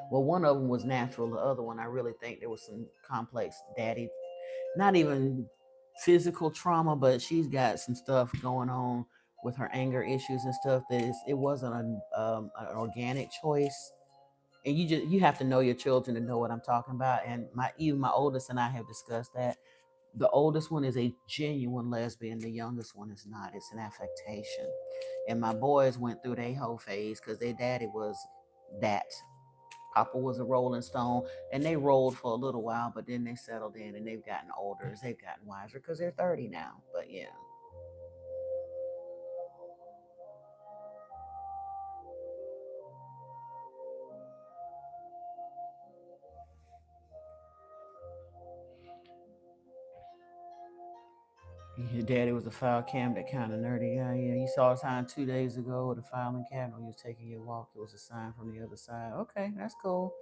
[SPEAKER 1] Well, one of them was natural. The other one, I really think there was some complex daddy, not even physical trauma, but she's got some stuff going on with her anger issues and stuff that it wasn't an organic choice. And you have to know your children to know what I'm talking about. And even my oldest and I have discussed that. The oldest one is a genuine lesbian. The youngest one is not. It's an affectation. And my boys went through their whole phase because their daddy was that. Papa was a Rolling Stone, and they rolled for a little while, but then they settled in and they've gotten older as they've gotten wiser because they're 30 now. But yeah. Your daddy was a file cabinet kind of nerdy guy. Yeah, you saw a sign 2 days ago with a filing cabinet when you was taking your walk. It was a sign from the other side. Okay, that's cool.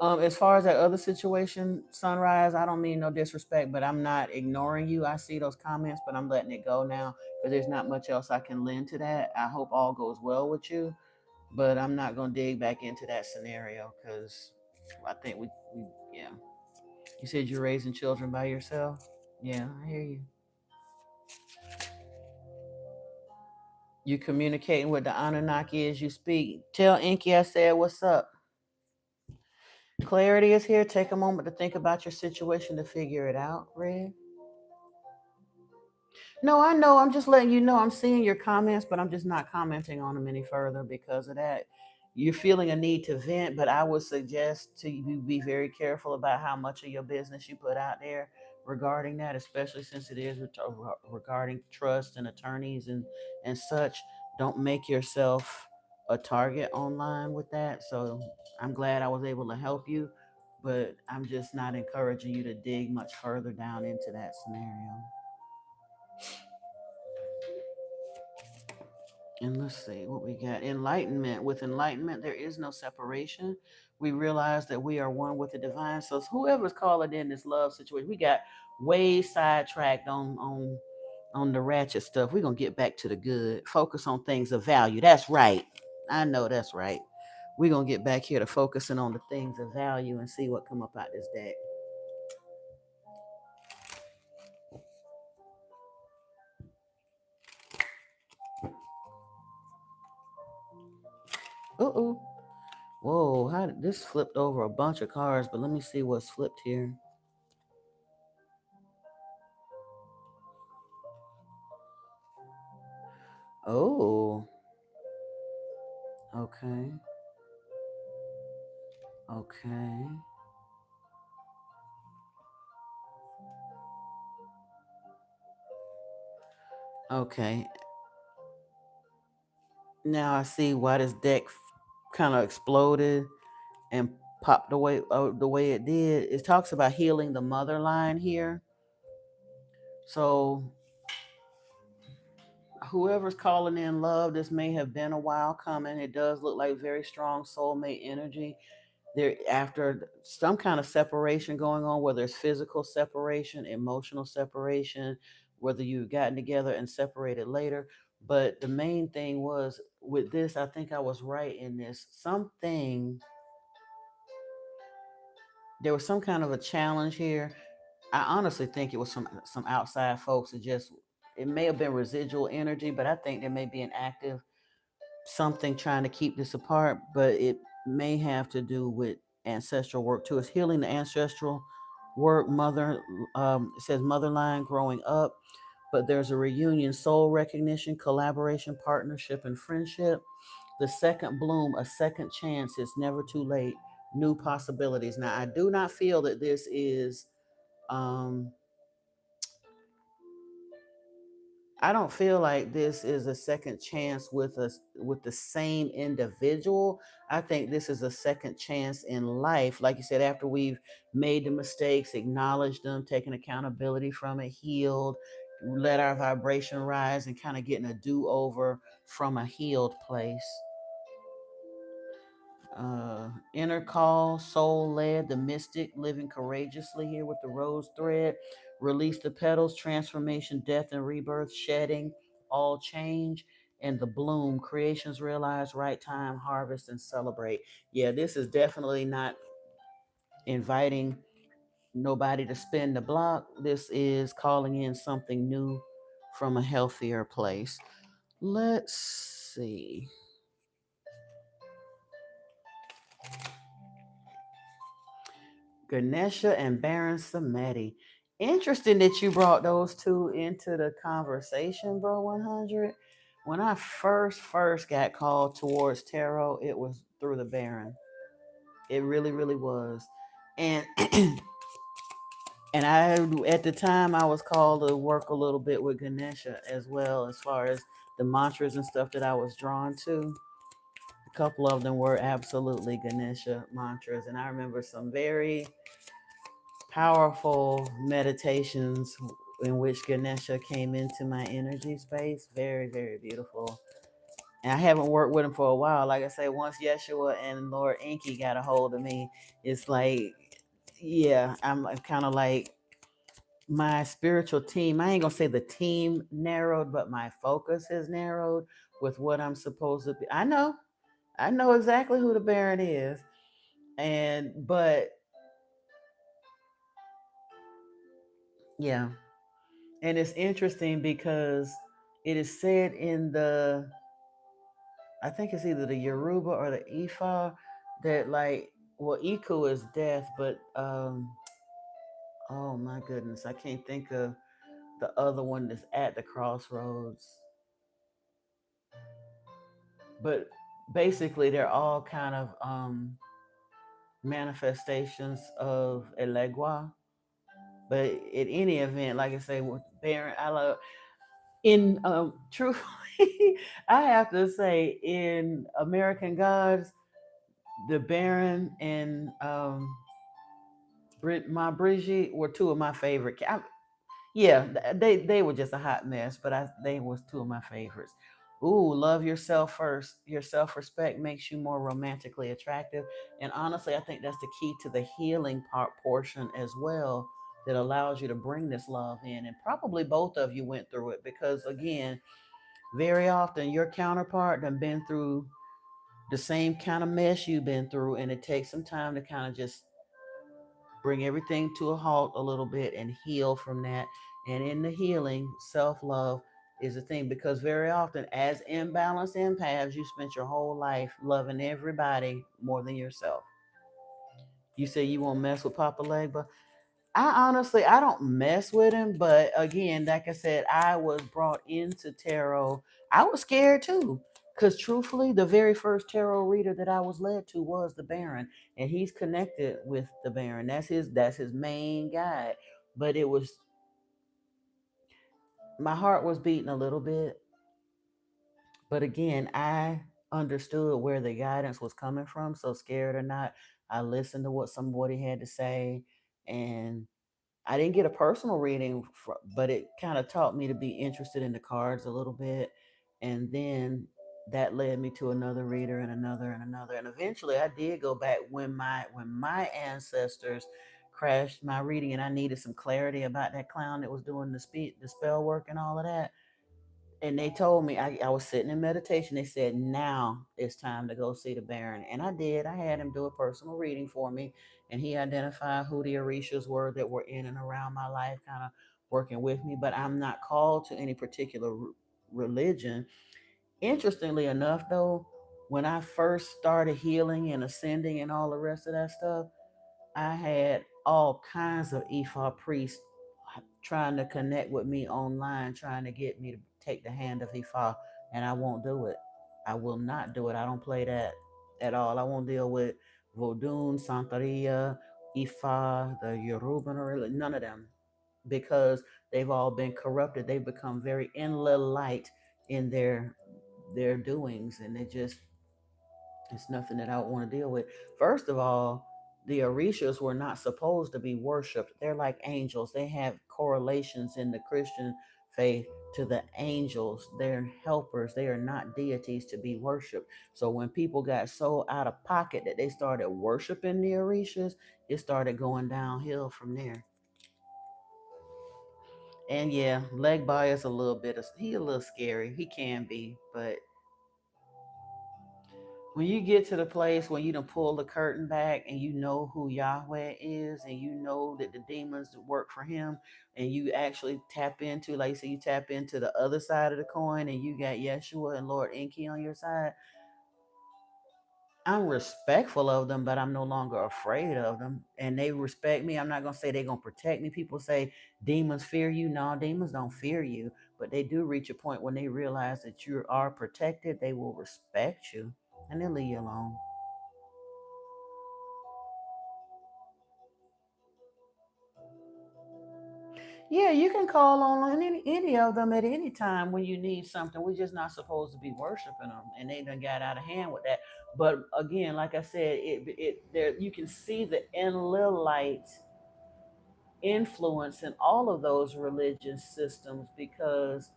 [SPEAKER 1] As far as that other situation, Sunrise, I don't mean no disrespect, but I'm not ignoring you. I see those comments, but I'm letting it go now because there's not much else I can lend to that. I hope all goes well with you, but I'm not gonna dig back into that scenario because I think we yeah. You said you're raising children by yourself. Yeah, I hear you. You communicating with the Anunnaki as you speak. Tell Inky I said what's up. Clarity is here. Take a moment to think about your situation to figure it out, Red. No, I know. I'm just letting you know. I'm seeing your comments, but I'm just not commenting on them any further because of that. You're feeling a need to vent, but I would suggest to you be very careful about how much of your business you put out there regarding that, especially since it is regarding trust and attorneys and such. Don't make yourself a target online with that. So I'm glad I was able to help you, but I'm just not encouraging you to dig much further down into that scenario. And let's see what we got. Enlightenment. With enlightenment, there is no separation. We realize that we are one with the divine. So whoever's calling in this love situation, we got way sidetracked on the ratchet stuff. We're gonna get back to the good. Focus on things of value. That's right. I know that's right. We're gonna get back here to focusing on the things of value and see what come up out this deck. Uh-oh. Whoa, how did this flipped over a bunch of cards, but let me see what's flipped here. Oh, okay. Okay. Okay. Now I see why this deck kind of exploded and popped the way it did. It talks about healing the mother line here. So whoever's calling in love, this may have been a while coming. It does look like very strong soulmate energy. There after some kind of separation going on, whether it's physical separation, emotional separation, whether you've gotten together and separated later. But the main thing was with this, I think I was right in this. There was some kind of a challenge here. I honestly think it was some outside folks that just it may have been residual energy, but I think there may be an active something trying to keep this apart, but it may have to do with ancestral work too. It's healing the ancestral work, it says mother line growing up, but there's a reunion, soul recognition, collaboration, partnership, and friendship. The second bloom, a second chance. It's never too late. New possibilities. Now, I do not feel that this is um, I don't feel like this is a second chance with us with the same individual. I think this is a second chance in life. Like you said, after we've made the mistakes, acknowledged them, taken accountability from it, healed, let our vibration rise, and kind of getting a do-over from a healed place. Inner call, soul led, the mystic, living courageously here with the rose thread. Release the petals, transformation, death and rebirth, shedding, all change, and the bloom. Creations realize, right time, harvest, and celebrate. Yeah, this is definitely not inviting nobody to spin the block. This is calling in something new from a healthier place. Let's see. Ganesha and Baron Samedi. Interesting that you brought those two into the conversation, bro. 100. When I first got called towards tarot, it was through the Baron. It really was, and and I at the time I was called to work a little bit with Ganesha as well, as far as the mantras and stuff that I was drawn to. A couple of them were absolutely Ganesha mantras, and I remember some very powerful meditations in which Ganesha came into my energy space. Very, very beautiful. And I haven't worked with him for a while. Like I say, once Yeshua and Lord Inky got a hold of me, it's like, yeah, I'm kind of like my spiritual team. I ain't gonna say the team narrowed, but my focus has narrowed with what I'm supposed to be. I know exactly who the Baron is, and but yeah, and it's interesting because it is said in the, I think it's either the Yoruba or the Ifa, that like, well, Iku is death, but oh my goodness, I can't think of the other one that's at the crossroads. But basically, they're all kind of manifestations of Elegua. But in any event, like I say, with Baron, I love in truthfully, I have to say in American Gods, the Baron and my Brigitte were two of my favorite. Yeah, they were just a hot mess, but they was two of my favorites. Ooh, love yourself first. Your self respect makes you more romantically attractive, and honestly, I think that's the key to the healing part portion as well. That allows you to bring this love in, and probably both of you went through it because again, very often your counterpart done been through the same kind of mess you've been through, and it takes some time to kind of just bring everything to a halt a little bit and heal from that. And in the healing, self love is a thing because very often, as imbalanced empaths, you spent your whole life loving everybody more than yourself. You say you won't mess with Papa Legba. I honestly, I don't mess with him, but again, like I said, I was brought into tarot. I was scared too, because truthfully, the very first tarot reader that I was led to was the Baron, and he's connected with the Baron. That's his main guide. But it was, my heart was beating a little bit, but again, I understood where the guidance was coming from. So scared or not, I listened to what somebody had to say, and I didn't get a personal reading, but it kind of taught me to be interested in the cards a little bit. And then that led me to another reader and another and another. And eventually I did go back when my ancestors crashed my reading and I needed some clarity about that clown that was doing the spell work and all of that. And they told me, I was sitting in meditation. They said, now it's time to go see the Baron. And I did. I had him do a personal reading for me. And he identified who the Orishas were that were in and around my life, kind of working with me. But I'm not called to any particular religion. Interestingly enough, though, when I first started healing and ascending and all the rest of that stuff, I had all kinds of Ifa priests trying to connect with me online, trying to get me to take the hand of Ifa, and I won't do it. I will not do it. I don't play that at all. I won't deal with Vodun, Santeria, Ifa, the Yoruban, or none of them because they've all been corrupted. They've become very light in their doings, and it's nothing that I would want to deal with. First of all, the Orishas were not supposed to be worshipped. They're like angels. They have correlations in the Christian faith to the angels. They're helpers. They are not deities to be worshipped. So when people got so out of pocket that they started worshiping the Orishas, it started going downhill from there. And yeah, Legba is a little bit of, he a little scary. He can be, but when you get to the place when you done pull the curtain back and you know who Yahweh is and you know that the demons work for him and you actually tap into, like you say, you tap into the other side of the coin and you got Yeshua and Lord Enki on your side, I'm respectful of them, but I'm no longer afraid of them. And they respect me. I'm not going to say they're going to protect me. People say demons fear you. No, demons don't fear you, but they do reach a point when they realize that you are protected. They will respect you and they'll leave you alone. Yeah, you can call on any of them at any time when you need something. We're just not supposed to be worshiping them, and they done got out of hand with that. But again, like I said, it there you can see the enlil light influence in all of those religious systems, because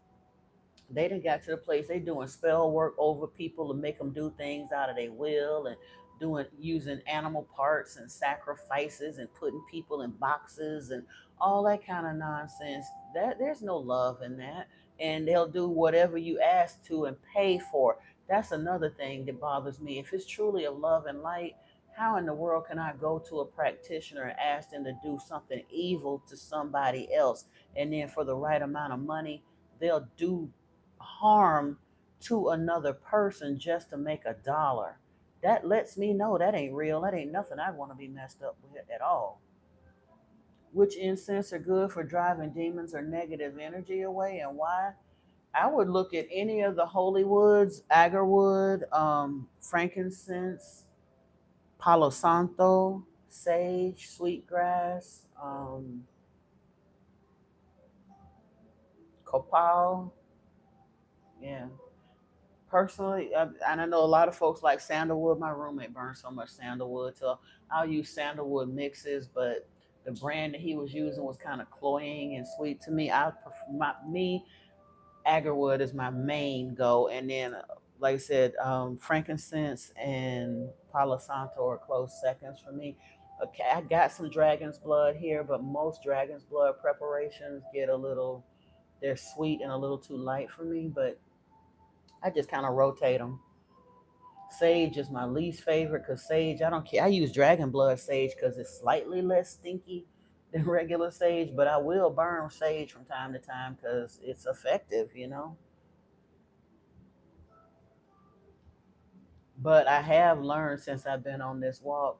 [SPEAKER 1] they done got to the place they doing spell work over people to make them do things out of their will, and doing using animal parts and sacrifices and putting people in boxes and all that kind of nonsense. That there's no love in that. And they'll do whatever you ask to and pay for. That's another thing that bothers me. If it's truly of love and light, how in the world can I go to a practitioner and ask them to do something evil to somebody else, and then for the right amount of money they'll do harm to another person just to make a dollar? That lets me know that ain't real. That ain't nothing I want to be messed up with at all. Which incense are good for driving demons or negative energy away, and why? I would look at any of the holy woods: agarwood, frankincense, palo santo, sage, sweetgrass, copal. Yeah. Personally, and I know a lot of folks like sandalwood. My roommate burns so much sandalwood, so I'll use sandalwood mixes. But the brand that he was using was kind of cloying and sweet to me. I prefer me agarwood is my main go, and then like I said, frankincense and palo santo are close seconds for me. Okay, I got some dragon's blood here, but most dragon's blood preparations get a little, they're sweet and a little too light for me. But I just kind of rotate them. Sage is my least favorite because sage, I don't care. I use dragon blood sage because it's slightly less stinky than regular sage, but I will burn sage from time to time because it's effective, you know. But I have learned since I've been on this walk,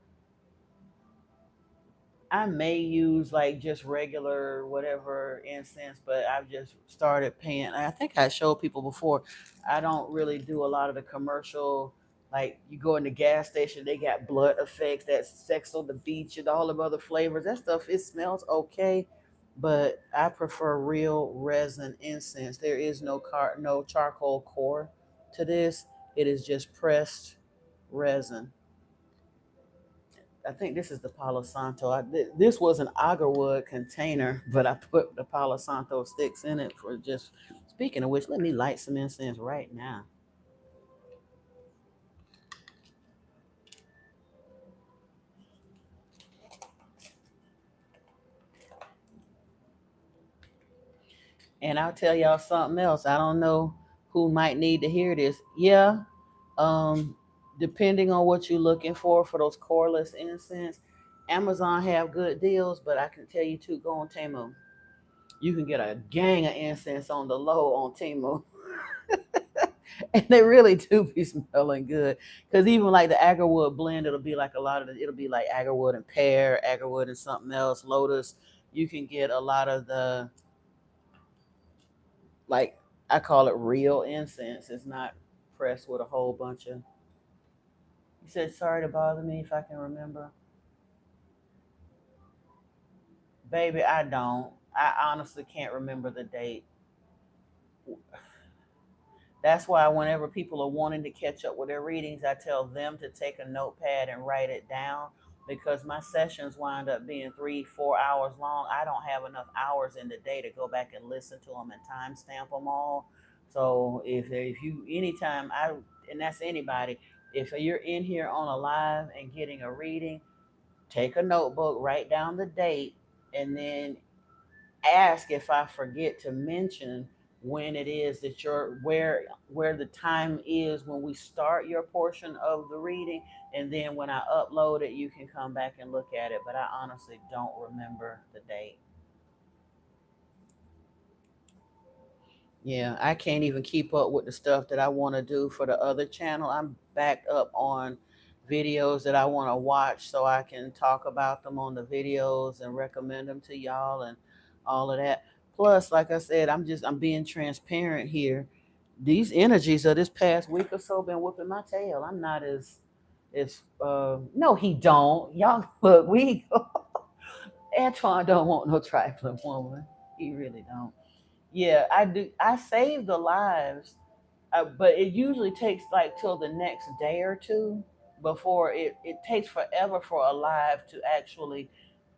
[SPEAKER 1] I may use like just regular whatever incense, but I've just started paying. I think I showed people before. I don't really do a lot of the commercial. Like you go in the gas station, they got blood effects, that sex on the beach, and all of other flavors. That stuff it smells okay, but I prefer real resin incense. There is no charcoal core to this. It is just pressed resin. I think this is the Palo Santo. This was an agarwood container, but I put the Palo Santo sticks in it for just. Speaking of which, let me light some incense right now. And I'll tell y'all something else. I don't know who might need to hear this. Yeah, um, depending on what you're looking for those coreless incense, Amazon have good deals, but I can tell you too, go on Temu. You can get a gang of incense on the low on Temu. And they really do be smelling good. Because even like the agarwood blend, it'll be like a lot of it'll be like agarwood and pear, agarwood and something else, lotus. You can get a lot of the, like, I call it real incense. It's not pressed with a whole bunch of. You said sorry to bother me if I can remember, baby. I don't. I honestly can't remember the date. That's why whenever people are wanting to catch up with their readings, I tell them to take a notepad and write it down, because my sessions wind up being 3, 4 hours long. I don't have enough hours in the day to go back and listen to them and timestamp them all. So if you anytime I, and that's anybody, if you're in here on a live and getting a reading, take a notebook, write down the date, and then ask if I forget to mention when it is that you're where the time is when we start your portion of the reading, and then when I upload it you can come back and look at it. But I honestly don't remember the date. Yeah, I can't even keep up with the stuff that I want to do for the other channel. I'm backed up on videos that I want to watch so I can talk about them on the videos and recommend them to y'all and all of that. Plus, like I said, I'm being transparent here. These energies of this past week or so been whipping my tail. I'm not as no he don't. Y'all look, we Antoine don't want no trifling woman. He really don't. Yeah, I do. I save the lives, but it usually takes like till the next day or two before it takes forever for a live to actually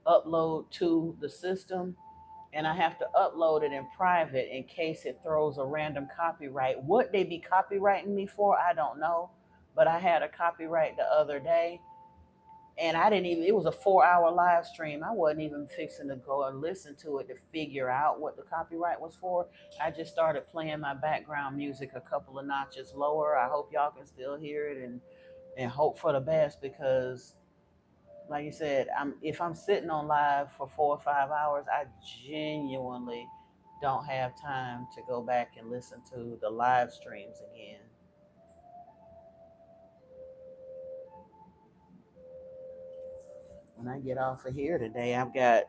[SPEAKER 1] upload to the system, and I have to upload it in private in case it throws a random copyright. What they be copyrighting me for, I don't know. But I had a copyright the other day, and I didn't even, it was a 4 hour live stream. I wasn't even fixing to go and listen to it to figure out what the copyright was for. I just started playing my background music a couple of notches lower. I hope y'all can still hear it, and hope for the best, because like you said, if I'm sitting on live for 4 or 5 hours, I genuinely don't have time to go back and listen to the live streams again. When I get off of here today, I've got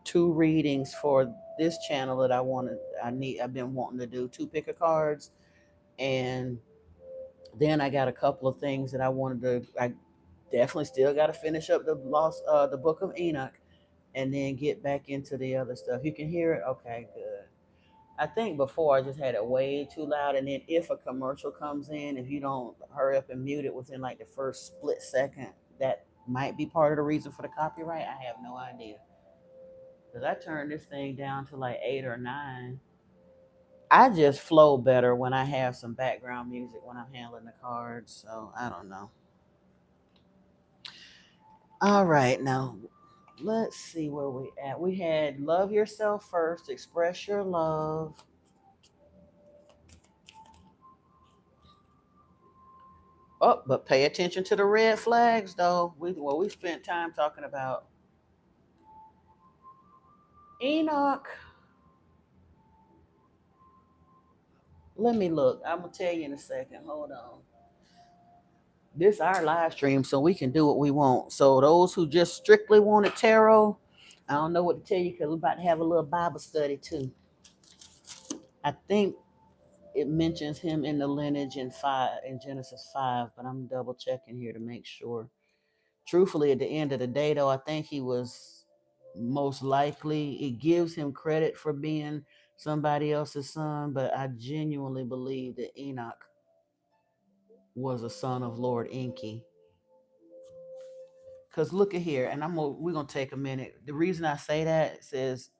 [SPEAKER 1] two readings for this channel that I've been wanting to do, two pick a cards, and then I got a couple of things that I definitely still got to finish up the book of Enoch, and then get back into the other stuff. You can hear it? Okay, good. I think before I just had it way too loud, and then if a commercial comes in, if you don't hurry up and mute it within like the first split second, that might be part of the reason for the copyright. I have no idea, because I turned this thing down to like 8 or 9. I just flow better when I have some background music when I'm handling the cards, so I don't know. All right, now let's see where we at. We had love yourself first, express your love. Oh, but pay attention to the red flags, though. We spent time talking about Enoch. Let me look. I'm gonna tell you in a second. Hold on. This our live stream, so we can do what we want. So those who just strictly wanted tarot, I don't know what to tell you, because we're about to have a little Bible study too. I think it mentions him in the lineage in Genesis 5, but I'm double checking here to make sure. Truthfully, at the end of the day, though, I think he was most likely, it gives him credit for being somebody else's son, but I genuinely believe that Enoch was a son of Lord Enki. Because look at here, and we're gonna take a minute. The reason I say that, it says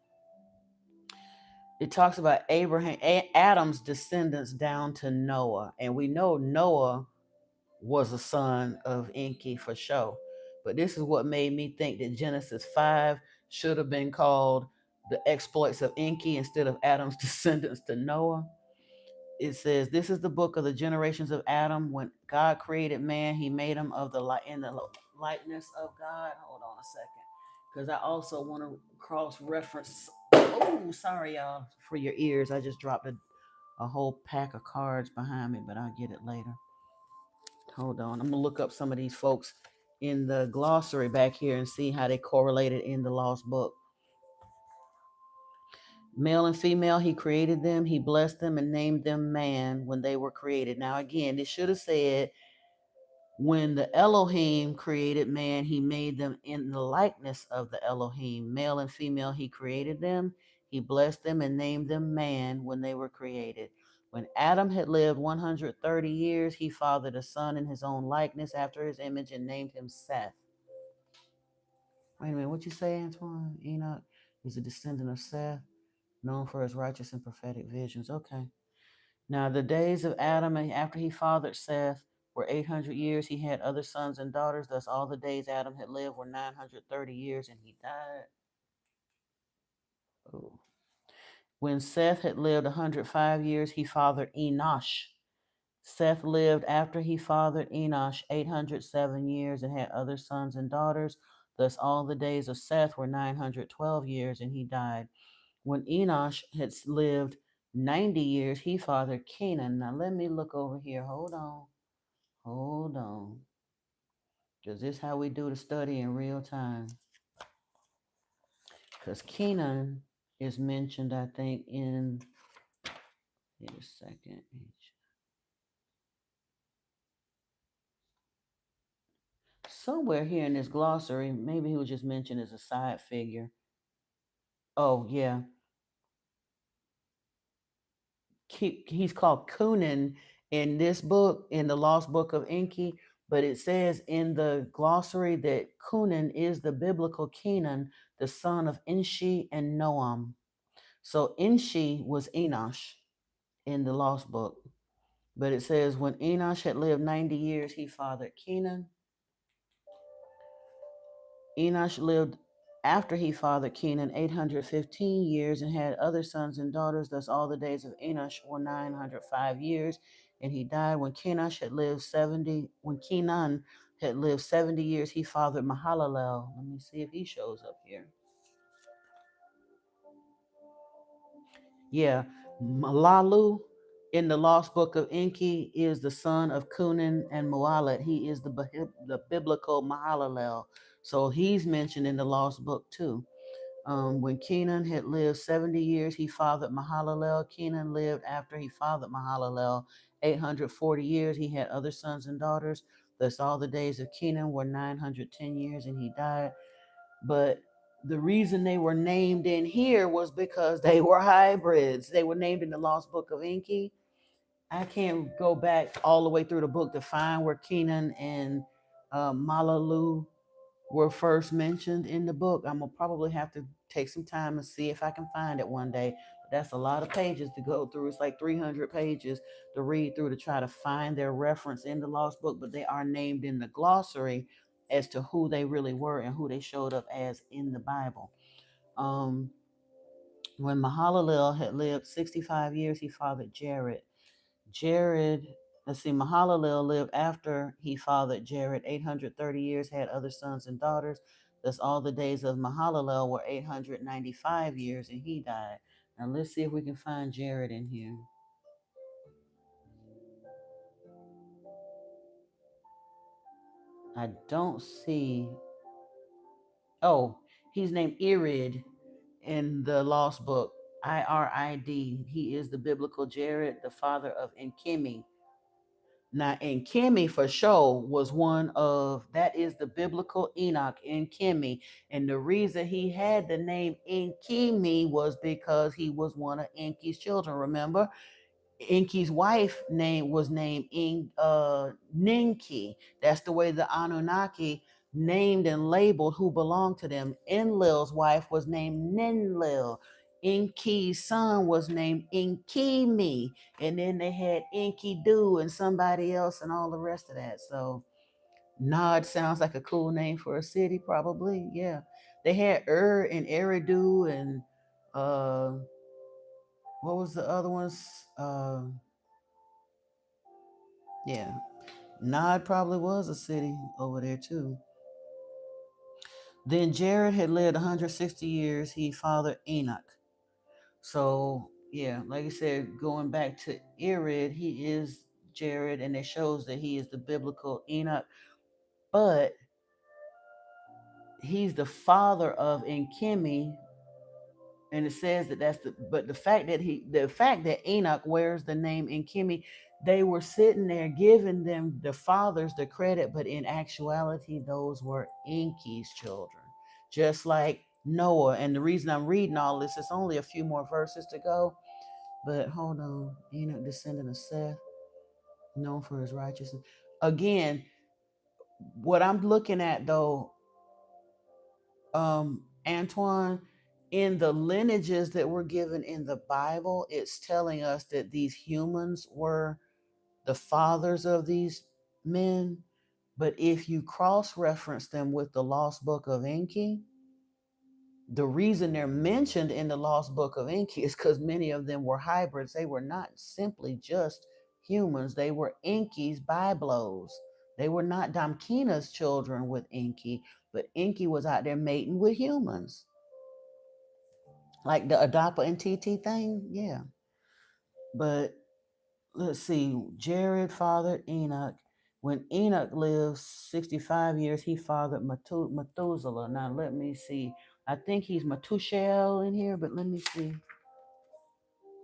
[SPEAKER 1] it talks about Adam's descendants down to Noah, and we know Noah was a son of Enki for sure. But this is what made me think that Genesis 5 should have been called the exploits of Enki instead of Adam's descendants to Noah. It says, "This is the book of the generations of Adam. When God created man, he made him of the light in the likeness of God." Hold on a second, because I also want to cross reference. Oh, sorry, y'all, for your ears. I just dropped a whole pack of cards behind me, but I'll get it later. Hold on. I'm going to look up some of these folks in the glossary back here and see how they correlated in the lost book. Male and female, he created them. He blessed them and named them man when they were created. Now, again, it should have said, when the Elohim created man, he made them in the likeness of the Elohim. Male and female, he created them. He blessed them and named them man when they were created. When Adam had lived 130 years, he fathered a son in his own likeness after his image and named him Seth. Wait a minute, what you say, Antoine? Enoch is a descendant of Seth, known for his righteous and prophetic visions. Okay. Now, the days of Adam after he fathered Seth were 800 years. He had other sons and daughters. Thus, all the days Adam had lived were 930 years, and he died. Oh. When Seth had lived 105 years, he fathered Enosh. Seth lived after he fathered Enosh 807 years and had other sons and daughters. Thus, all the days of Seth were 912 years, and he died. When Enosh had lived 90 years, he fathered Canaan. Now, let me look over here. Hold on. Hold on. Because this is how we do the study in real time. Because Canaan is mentioned, I think, wait a second. Somewhere here in this glossary, maybe he was just mentioned as a side figure. Oh, yeah. He's called Cunan in this book, in the Lost Book of Enki, But it says in the glossary that Cunan is the biblical Kenan, the son of Enshi and Noam. So Enshi was Enosh in the Lost Book. But it says when Enosh had lived 90 years, he fathered Kenan. Enosh lived after he fathered Kenan 815 years and had other sons and daughters. Thus, all the days of Enosh were 905 years, and he died when Kenan had lived 70. When Kenan had lived 70 years, he fathered Mahalalel. Let me see if he shows up here. Yeah, Malalu in the Lost Book of Enki is the son of Cunan and Mualat. He is the biblical Mahalalel. So he's mentioned in the Lost Book too. When Kenan had lived 70 years, he fathered Mahalalel. Kenan lived after he fathered Mahalalel 840 years. He had other sons and daughters. Thus, all the days of Kenan were 910 years, and he died. But the reason they were named in here was because they were hybrids. They were named in the Lost Book of Enki. I can't go back all the way through the book to find where Kenan and Malalu were first mentioned in the book. I'm gonna probably have to take some time and see if I can find it one day. But that's a lot of pages to go through. It's like 300 pages to read through to try to find their reference in the Lost Book, but they are named in the glossary as to who they really were and who they showed up as in the Bible. Um, when Mahalalel had lived 65 years, he fathered Jared. Jared, let's see, Mahalalel lived after he fathered Jared 830 years, had other sons and daughters. Thus, all the days of Mahalalel were 895 years, and he died. Now, let's see if we can find Jared in here. I don't see. Oh, he's named Irid in the Lost Book. Irid. He is the biblical Jared, the father of Enchemi. Now, Enchemi for sure was one of, that is the biblical Enoch, Enchemi. And the reason he had the name Enchemi was because he was one of Enki's children. Remember, Enki's wife name was named Ninki. That's the way the Anunnaki named and labeled who belonged to them. Enlil's wife was named Ninlil. Enki's son was named Enkimi. And then they had Enkidu and somebody else and all the rest of that. So Nod sounds like a cool name for a city, probably. Yeah. They had and Eridu and what was the other ones? Yeah, Nod probably was a city over there too. Then Jared had lived 160 years. He fathered Enoch. So yeah, like I said, going back to Irid, he is Jared, and it shows that he is the biblical Enoch. But he's the father of Enchemi, and it says that that's the. But the fact that Enoch wears the name Enchemi, they were sitting there giving them the fathers the credit, but in actuality, those were Enki's children, just like Noah. And the reason I'm reading all this, it's only a few more verses to go. But hold on, Enoch, descendant of Seth, known for his righteousness. Again, what I'm looking at though, Antoine, in the lineages that were given in the Bible, it's telling us that these humans were the fathers of these men. But if you cross reference them with the Lost Book of Enki, the reason they're mentioned in the Lost Book of Enki is because many of them were hybrids. They were not simply just humans, they were Enki's Biblos. They were not Damkina's children with Enki, but Enki was out there mating with humans. Like the Adapa and TT thing, yeah. But let's see, Jared fathered Enoch. When Enoch lived 65 years, he fathered Methuselah. Now let me see. I think he's Matushel in here, but let me see.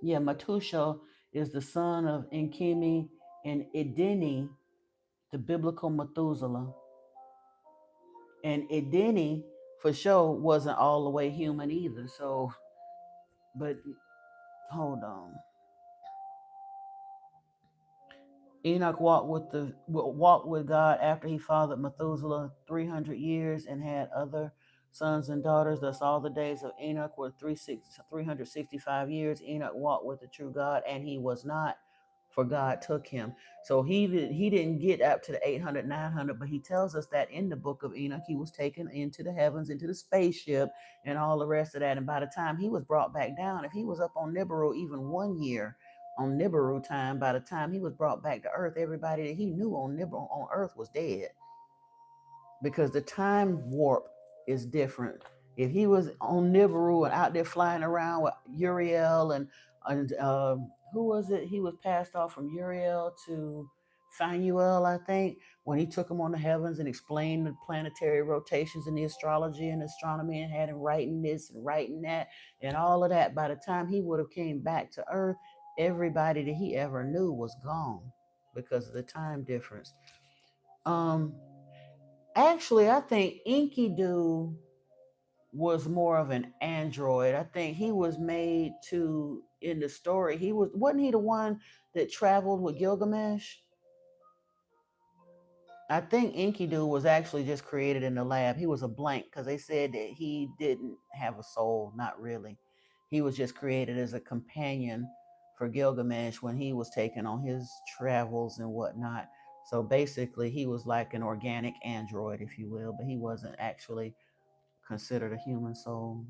[SPEAKER 1] Yeah, Matushel is the son of Enchemi and Edeni, the biblical Methuselah. And Edeni, for sure, wasn't all the way human either. So, but hold on. Enoch walked with God after he fathered Methuselah 300 years and had other sons and daughters. Thus, all the days of Enoch were 365 years. Enoch walked with the true God, and he was not, for God took him. So he didn't get up to the 800, 900, but he tells us that in the book of Enoch, he was taken into the heavens, into the spaceship, and all the rest of that. And by the time he was brought back down, if he was up on Nibiru even 1 year, on Nibiru time, by the time he was brought back to Earth, everybody that he knew on Nibiru on Earth was dead, because the time warp is different. If he was on Nibiru and out there flying around with Uriel and who was it? He was passed off from Uriel to Phanuel, I think, when he took him on the heavens and explained the planetary rotations and the astrology and astronomy, and had him writing this and writing that and all of that. By the time he would have came back to Earth, everybody that he ever knew was gone because of the time difference. Actually, I think Enkidu was more of an android. I think he was made to, in the story, wasn't he the one that traveled with Gilgamesh? I think Enkidu was actually just created in the lab. He was a blank because they said that he didn't have a soul. Not really. He was just created as a companion for Gilgamesh when he was taken on his travels and whatnot. So basically, he was like an organic android, if you will, but he wasn't actually considered a human soul.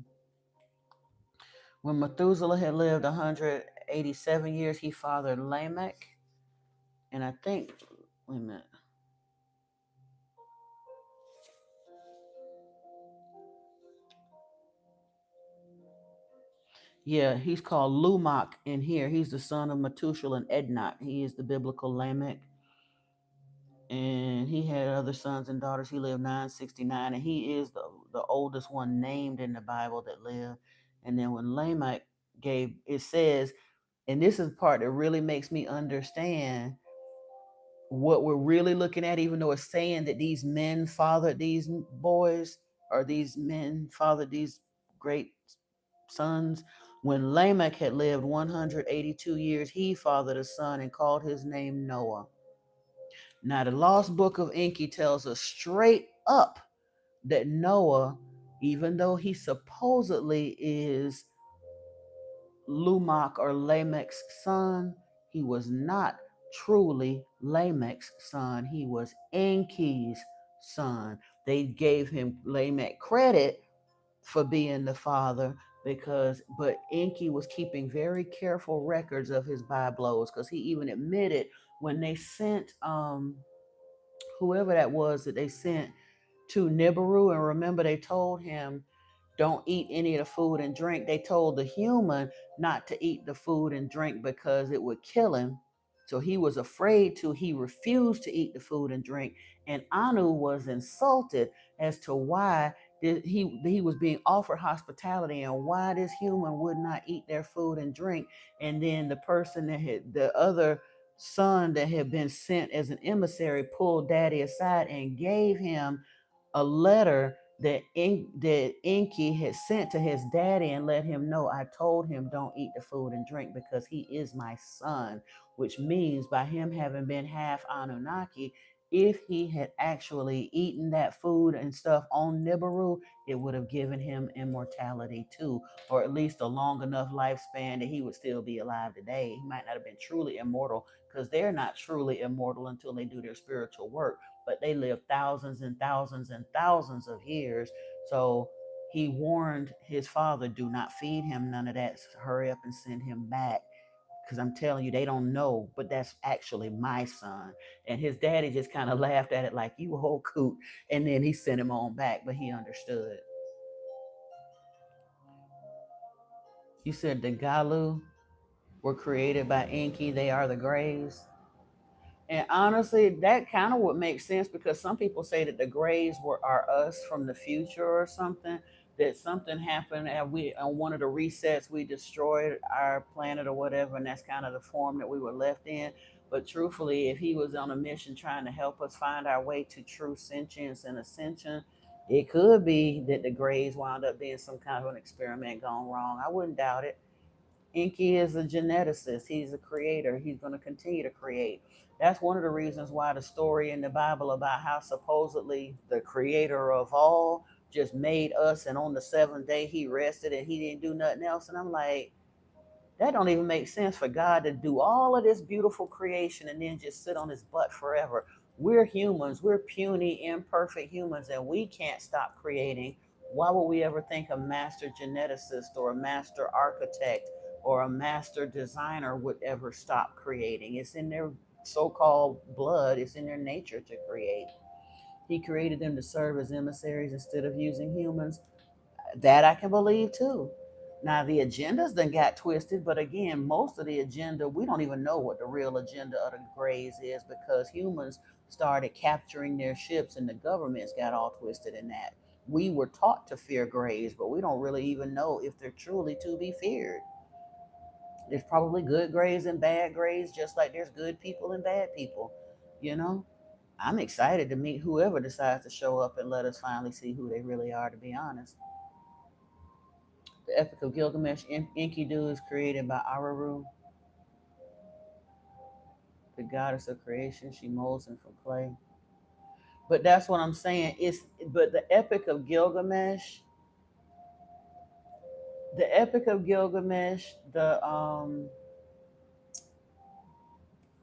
[SPEAKER 1] When Methuselah had lived 187 years, he fathered Lamech. And I think, wait a minute. Yeah, he's called Lumach in here. He's the son of Methuselah and Ednot. He is the biblical Lamech. And he had other sons and daughters. He lived 969, and he is the oldest one named in the Bible that lived. And then when Lamech gave, it says, and this is the part that really makes me understand what we're really looking at, even though it's saying that these men fathered these boys, or these men fathered these great sons. When Lamech had lived 182 years, he fathered a son and called his name Noah. Now, the Lost Book of Enki tells us straight up that Noah, even though he supposedly is Lumach or Lamech's son, he was not truly Lamech's son. He was Enki's son. They gave him Lamech credit for being the father but Enki was keeping very careful records of his biblos, because he even admitted when they sent whoever that was that they sent to Nibiru, and remember they told him don't eat any of the food and drink. They told the human not to eat the food and drink because it would kill him. So he was afraid to, he refused to eat the food and drink. And Anu was insulted as to why he was being offered hospitality and why this human would not eat their food and drink. And then the person that had, the other son that had been sent as an emissary, pulled daddy aside and gave him a letter that Enki had sent to his daddy and let him know, I told him don't eat the food and drink because he is my son, which means by him having been half Anunnaki, if he had actually eaten that food and stuff on Nibiru, it would have given him immortality too, or at least a long enough lifespan that he would still be alive today. He might not have been truly immortal, because they're not truly immortal until they do their spiritual work, but they live thousands and thousands and thousands of years. So he warned his father, do not feed him none of that. Hurry up and send him back. Because I'm telling you, they don't know, but that's actually my son. And his daddy just kind of laughed at it like, you whole coot. And then he sent him on back, but he understood. You said the Galu were created by Enki. They are the Greys. And honestly, that kind of would make sense, because some people say that the grays are us from the future or something. That something happened and we on one of the resets we destroyed our planet or whatever, and that's kind of the form that we were left in. But truthfully, if he was on a mission trying to help us find our way to true sentience and ascension, it could be that the grays wound up being some kind of an experiment gone wrong. I wouldn't doubt it. Enki is a geneticist. He's a creator. He's going to continue to create. That's one of the reasons why the story in the Bible about how supposedly the creator of all just made us, and on the seventh day he rested and he didn't do nothing else. And I'm like, that don't even make sense for God to do all of this beautiful creation and then just sit on his butt forever. We're humans. We're puny, imperfect humans, and we can't stop creating. Why would we ever think a master geneticist or a master architect or a master designer would ever stop creating? It's in their so-called blood. It's in their nature to create. He created them to serve as emissaries instead of using humans. That I can believe too. Now the agendas then got twisted, but again, most of the agenda, we don't even know what the real agenda of the Greys is, because humans started capturing their ships and the governments got all twisted in that. We were taught to fear Greys, but we don't really even know if they're truly to be feared. There's probably good Greys and bad Greys, just like there's good people and bad people, you know? I'm excited to meet whoever decides to show up and let us finally see who they really are, to be honest. The Epic of Gilgamesh, Enkidu, is created by Araru, the goddess of creation. She molds him from clay. But that's what I'm saying. But the Epic of Gilgamesh,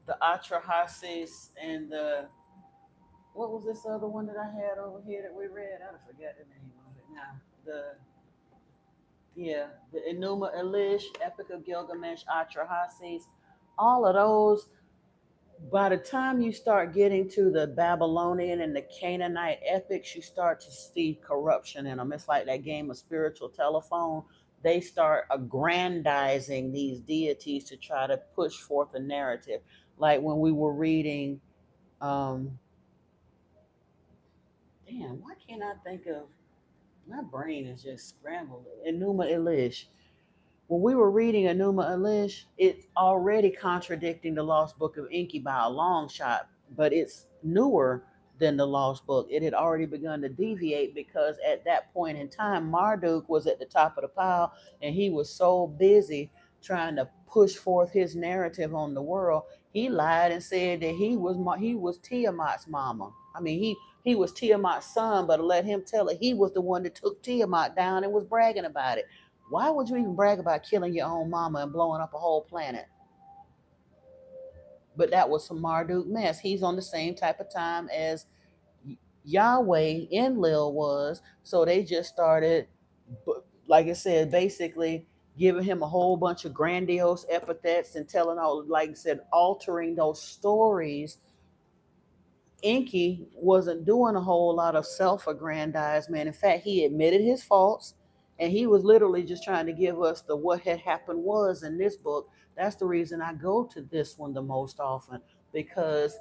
[SPEAKER 1] the Atrahasis, and the, what was this other one that I had over here that we read? I forget the name of it now. The Enuma Elish, Epic of Gilgamesh, Atrahasis, all of those. By the time you start getting to the Babylonian and the Canaanite epics, you start to see corruption in them. It's like that game of spiritual telephone. They start aggrandizing these deities to try to push forth a narrative. Like when we were reading, um, damn, why can't I think of? My brain is just scrambled. Enuma Elish, when we were reading Enuma Elish, it's already contradicting the Lost Book of Enki by a long shot, but it's newer than the Lost Book. It had already begun to deviate because at that point in time, Marduk was at the top of the pile and he was so busy trying to push forth his narrative on the world. He lied and said that he was Tiamat's mama. I mean, he was Tiamat's son, but let him tell it, he was the one that took Tiamat down and was bragging about it. Why would you even brag about killing your own mama and blowing up a whole planet? But that was some Marduk mess. He's on the same type of time as Yahweh Enlil was. So they just started, like I said, basically giving him a whole bunch of grandiose epithets and telling all, like I said, altering those stories. Enki wasn't doing a whole lot of self-aggrandizement. In fact, he admitted his faults, and he was literally just trying to give us the what had happened was in this book. That's the reason I go to this one the most often, because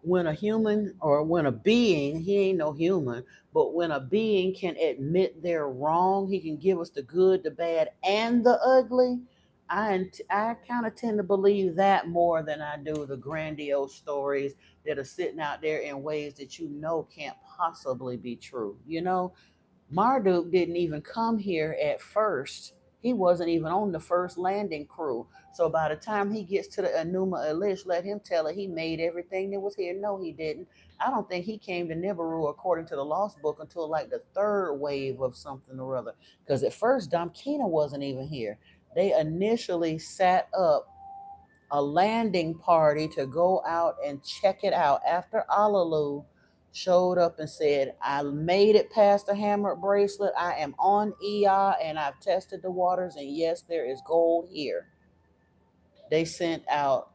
[SPEAKER 1] when a human, or when a being, he ain't no human, but when a being can admit they're wrong, he can give us the good, the bad, and the ugly. I kind of tend to believe that more than I do the grandiose stories that are sitting out there in ways that you know can't possibly be true. Marduk didn't even come here at first. He wasn't even on the first landing crew. So by the time he gets to the Enuma Elish, let him tell it, he made everything that was here. No, he didn't. I don't think he came to Nibiru according to the Lost Book until like the third wave of something or other. Because at first Damkina wasn't even here. They initially set up a landing party to go out and check it out after Alalu showed up and said, I made it past the hammered bracelet. I am on Ea and I've tested the waters, and yes, there is gold here. They sent out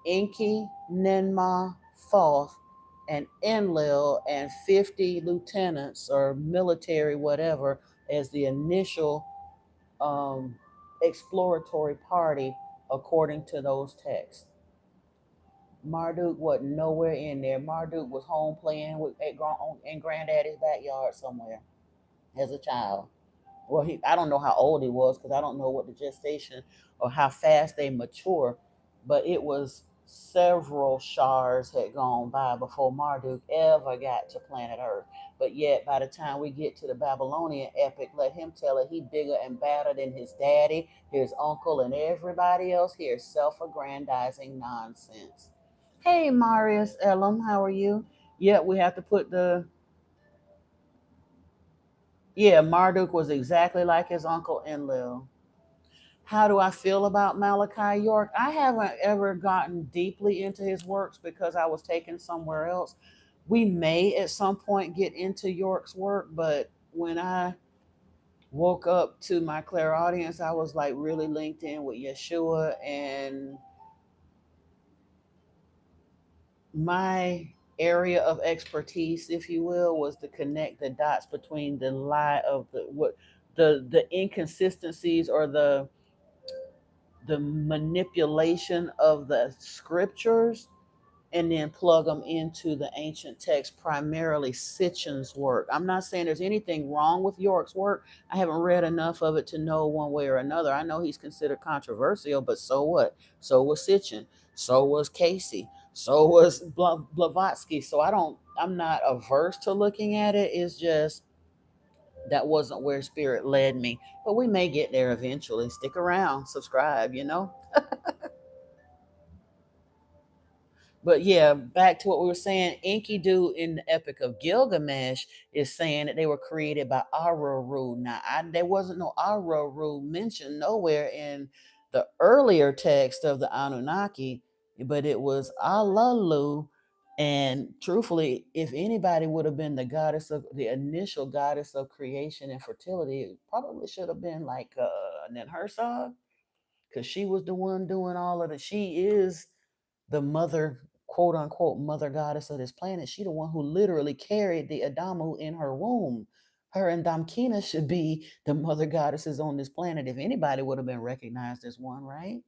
[SPEAKER 1] Enki, Ninma, Thoth, and Enlil, and 50 lieutenants or military whatever as the initial um, exploratory party according to those texts. Marduk wasn't nowhere in there. Marduk was home playing in Granddaddy's backyard somewhere as a child. Well, I don't know how old he was because I don't know what the gestation or how fast they mature, but it was several shars had gone by before Marduk ever got to planet Earth. But yet, by the time we get to the Babylonian epic, let him tell it, he bigger and badder than his daddy, his uncle, and everybody else here. Self-aggrandizing nonsense. Hey, Marius Elam, how are you? Yeah, we have to put the. Yeah, Marduk was exactly like his uncle Enlil. How do I feel about Malachi York? I haven't ever gotten deeply into his works because I was taken somewhere else. We may at some point get into York's work, but when I woke up to my clairaudience, I was like really linked in with Yeshua, and my area of expertise, if you will, was to connect the dots between the lie of the inconsistencies or the manipulation of the scriptures, and then plug them into the ancient text, primarily Sitchin's work. I'm not saying there's anything wrong with York's work. I haven't read enough of it to know one way or another. I know he's considered controversial, but so what? So was Sitchin. So was Casey. So was Blavatsky. So I'm not averse to looking at it. It's just that wasn't where spirit led me. But we may get there eventually. Stick around, subscribe. But yeah, back to what we were saying. Enkidu in the Epic of Gilgamesh is saying that they were created by Araru. Now, there wasn't no Araru mentioned nowhere in the earlier text of the Anunnaki, but it was Alalu. And truthfully, if anybody would have been the initial goddess of creation and fertility, it probably should have been like Ninhursag, because she was the one doing all of the. She is the mother, quote unquote, mother goddess of this planet. She the one who literally carried the Adamu in her womb. Her and Damkina should be the mother goddesses on this planet. If anybody would have been recognized as one, right?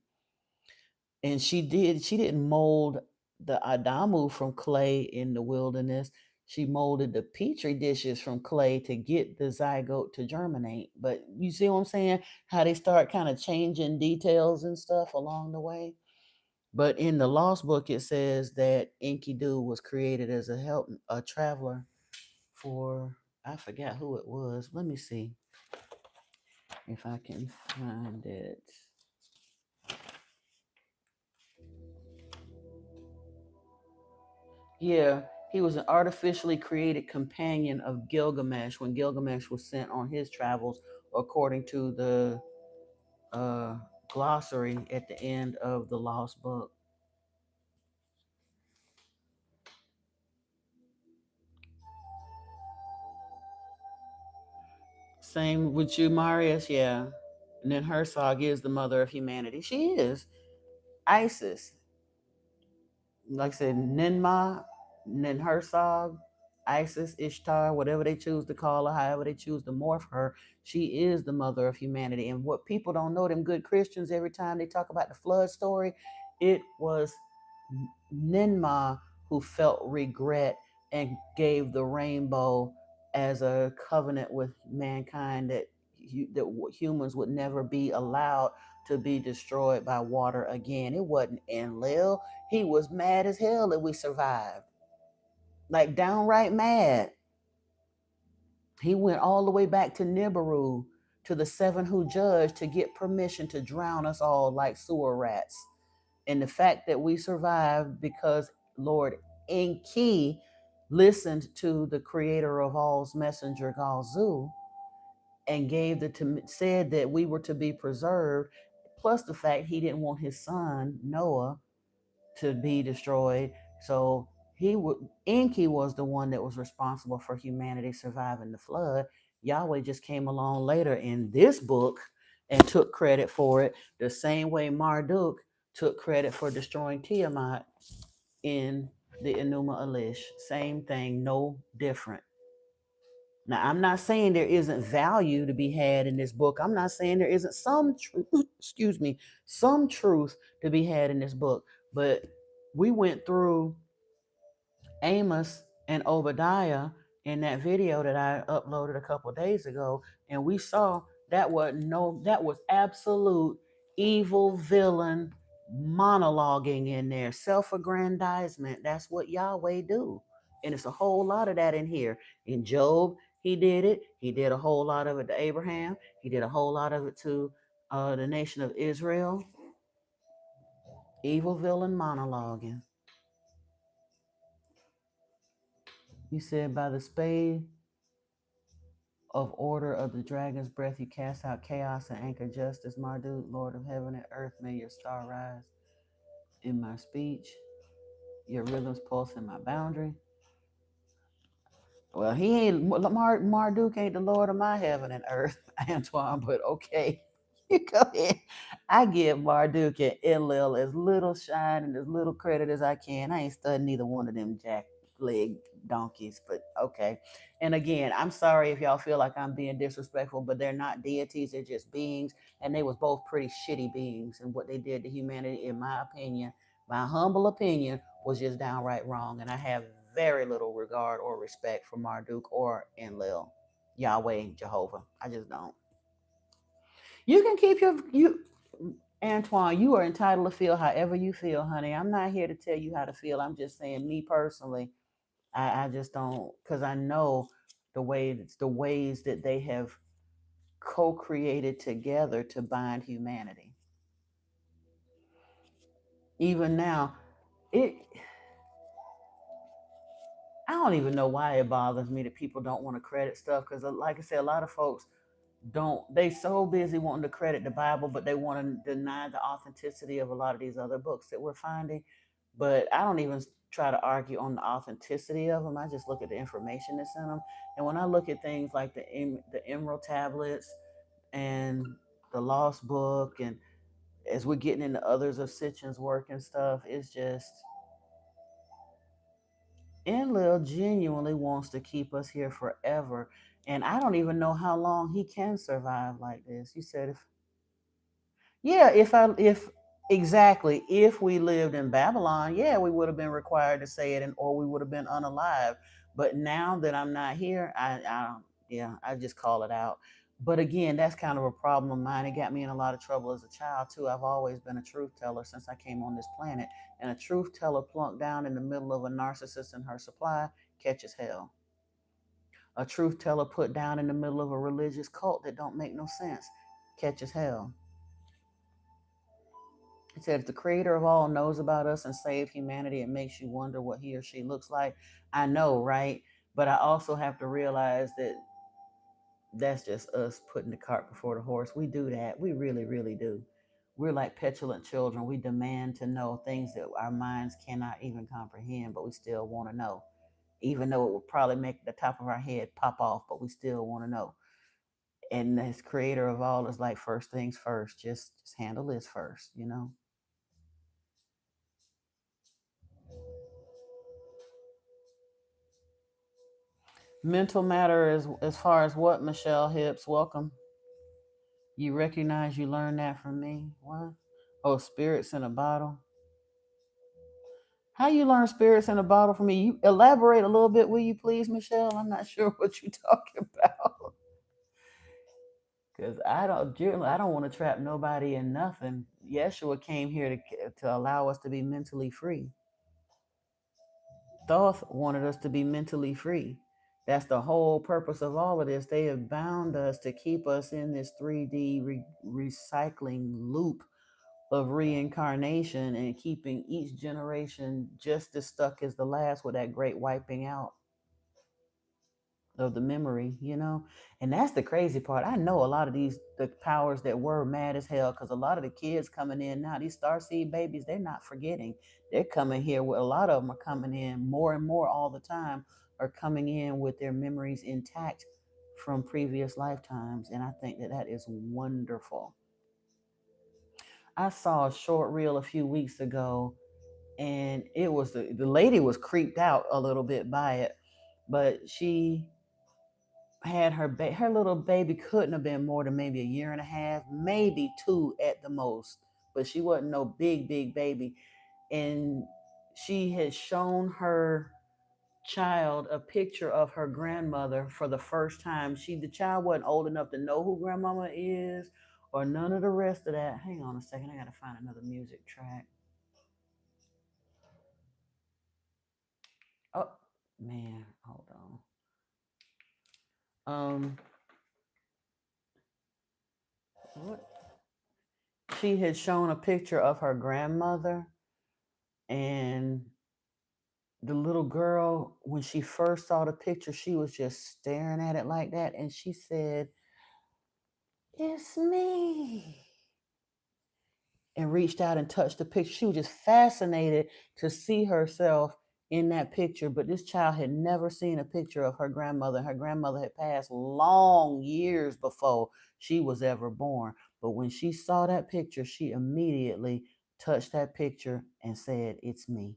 [SPEAKER 1] And she didn't mold the Adamu from clay in the wilderness. She molded the petri dishes from clay to get the zygote to germinate. But you see what I'm saying? How they start kind of changing details and stuff along the way. But in the Lost Book, it says that Enkidu was created as a traveler for, I forgot who it was. Let me see if I can find it. Yeah, he was an artificially created companion of Gilgamesh when Gilgamesh was sent on his travels, according to the uh, glossary at the end of the Lost Book. Same with you, Marius. Yeah. And then Herzog is the mother of humanity. She is. Isis, like I said, Ninma, Ninhursag, Isis, Ishtar, whatever they choose to call her, however they choose to morph her, she is the mother of humanity. And what people don't know, them good Christians, every time they talk about the flood story, it was Ninma who felt regret and gave the rainbow as a covenant with mankind that humans would never be allowed to be destroyed by water again. It wasn't Enlil. He was mad as hell that we survived. Like downright mad. He went all the way back to Nibiru, to the seven who judged, to get permission to drown us all like sewer rats. And the fact that we survived because Lord Enki listened to the creator of all's messenger, Galzu, and said that we were to be preserved, plus the fact he didn't want his son, Noah, to be destroyed. So Enki was the one that was responsible for humanity surviving the flood. Yahweh just came along later in this book and took credit for it, the same way Marduk took credit for destroying Tiamat in the Enuma Elish. Same thing, no different. Now, I'm not saying there isn't value to be had in this book. I'm not saying there isn't some truth, excuse me, some truth to be had in this book. But we went through Amos and Obadiah in that video that I uploaded a couple of days ago, and we saw that was absolute evil villain monologuing in there, self-aggrandizement. That's what Yahweh do. And it's a whole lot of that in here. In Job, he did it. He did a whole lot of it to Abraham. He did a whole lot of it to the nation of Israel. Evil villain monologuing. You said by the spade of order of the dragon's breath, you cast out chaos and anchor justice. Marduk, Lord of heaven and earth, may your star rise in my speech. Your rhythms pulse in my boundary. Well, he ain't Marduk ain't the Lord of my heaven and earth, Antoine. But okay, you go ahead. I give Marduk and Enlil as little shine and as little credit as I can. I ain't studying neither one of them jack leg donkeys, but okay. And again, I'm sorry if y'all feel like I'm being disrespectful, but they're not deities; they're just beings, and they was both pretty shitty beings. And what they did to humanity, in my opinion, my humble opinion, was just downright wrong. And I have very little regard or respect for Marduk or Enlil, Yahweh, Jehovah. I just don't. You can keep you Antoine, you are entitled to feel however you feel, honey. I'm not here to tell you how to feel. I'm just saying, me personally, I just don't, because I know the ways that they have co-created together to bind humanity. Even now, it I don't even know why it bothers me that people don't want to credit stuff, because like I said, a lot of folks don't, they so busy wanting to credit the Bible, but they want to deny the authenticity of a lot of these other books that we're finding. But I don't even try to argue on the authenticity of them. I just look at the information that's in them. And when I look at things like the Emerald tablets and the Lost Book, and as we're getting into others of Sitchin's work and stuff, it's just Enlil genuinely wants to keep us here forever. And I don't even know how long he can survive like this. You said if yeah, if exactly, if we lived in Babylon, yeah, we would have been required to say it, and or we would have been unalive. But now that I'm not here, yeah, I just call it out. But again, that's kind of a problem of mine. It got me in a lot of trouble as a child too. I've always been a truth teller since I came on this planet, and a truth teller plunked down in the middle of a narcissist and her supply catches hell. A truth teller put down in the middle of a religious cult that don't make no sense catches hell. It said, if the creator of all knows about us and saved humanity, it makes you wonder what he or she looks like. I know, right? But I also have to realize that that's just us putting the cart before the horse. We do that. We really, really do. We're like petulant children. We demand to know things that our minds cannot even comprehend, but we still want to know. Even though it would probably make the top of our head pop off, but we still want to know. And this creator of all is like, first things first. Just handle this first, you know? Mental matter is as far as what, Michelle Hips? Welcome. You recognize you learned that from me? What? Oh, spirits in a bottle. How you learn spirits in a bottle from me? You elaborate a little bit, will you please, Michelle? I'm not sure what you're talking about. Cause I don't want to trap nobody in nothing. Yeshua came here to allow us to be mentally free. Thoth wanted us to be mentally free. That's the whole purpose of all of this. They have bound us to keep us in this 3D recycling loop of reincarnation and keeping each generation just as stuck as the last with that great wiping out of the memory, you know? And that's the crazy part. I know a lot of the powers that were mad as hell, because a lot of the kids coming in now, these starseed babies, they're not forgetting. They're coming here with, a lot of them are coming in more and more all the time, are coming in with their memories intact from previous lifetimes. And I think that that is wonderful. I saw a short reel a few weeks ago, and it was the lady was creeped out a little bit by it, but she had her little baby, couldn't have been more than maybe a year and a half, maybe two at the most, but she wasn't no big baby. And she had shown her child a picture of her grandmother for the first time. The child wasn't old enough to know who grandmama is or none of the rest of that. Hang on a second, I gotta find another music track. Oh man, hold on. What? She had shown a picture of her grandmother, and the little girl, when she first saw the picture, she was just staring at it like that, and she said, "It's me," and reached out and touched the picture. She was just fascinated to see herself in that picture. But this child had never seen a picture of her grandmother. Her grandmother had passed long years before she was ever born. But when she saw that picture, she immediately touched that picture and said, "It's me."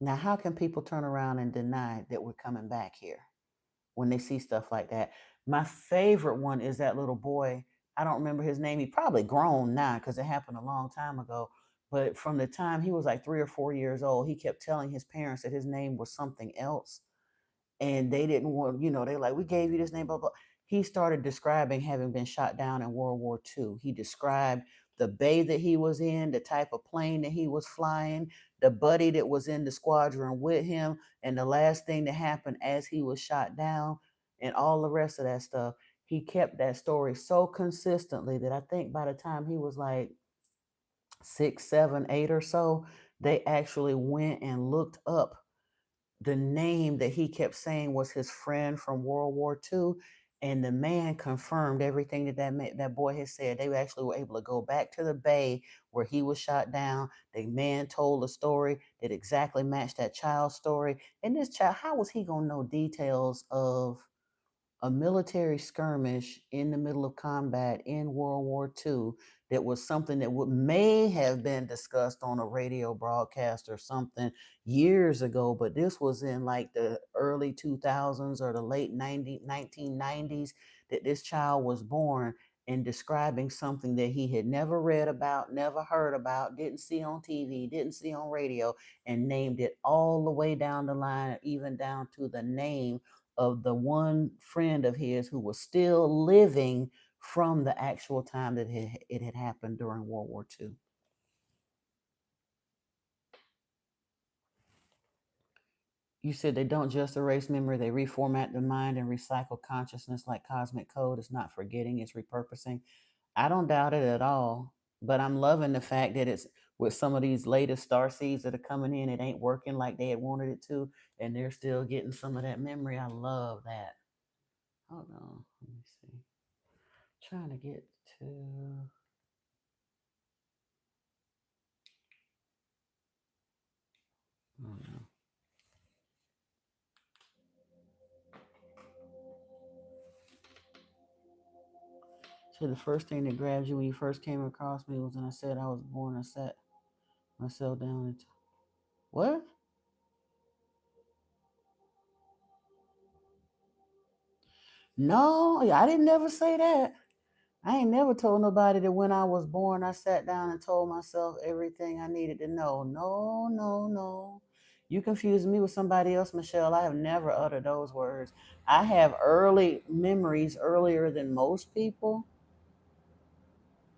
[SPEAKER 1] Now, how can people turn around and deny that we're coming back here when they see stuff like that? My favorite one is that little boy. I don't remember his name. He probably grown now because it happened a long time ago. But from the time he was like 3 or 4 years old, he kept telling his parents that his name was something else, and they didn't want, they're like, "We gave you this name, blah blah." He started describing having been shot down in World War II. He described the bay that he was in, the type of plane that he was flying, the buddy that was in the squadron with him, and the last thing that happened as he was shot down, and all the rest of that stuff. He kept that story so consistently that I think by the time he was like 6, 7, 8 or so, they actually went and looked up the name that he kept saying was his friend from World War II, and the man confirmed everything that boy had said. They actually were able to go back to the bay where he was shot down. The man told a story that exactly matched that child's story. And this child, how was he gonna know details of a military skirmish in the middle of combat in World War II that was something that may have been discussed on a radio broadcast or something years ago, but this was in like the early 2000s or the late 1990s that this child was born, and describing something that he had never read about, never heard about, didn't see on TV, didn't see on radio, and named it all the way down the line, even down to the name of the one friend of his who was still living from the actual time that it had happened during World War II. You said they don't just erase memory, they reformat the mind and recycle consciousness like cosmic code. It's not forgetting, it's repurposing. I don't doubt it at all, but I'm loving the fact that it's with some of these latest star seeds that are coming in, it ain't working like they had wanted it to, and they're still getting some of that memory. I love that. Hold on, let me see. Trying to get to. Oh no. So the first thing that grabs you when you first came across me was when I said I was born. I sat myself down and what? No, I didn't never say that. I ain't never told nobody that when I was born I sat down and told myself everything I needed to know. No, no, no. You confused me with somebody else, Michelle. I have never uttered those words. I have early memories earlier than most people,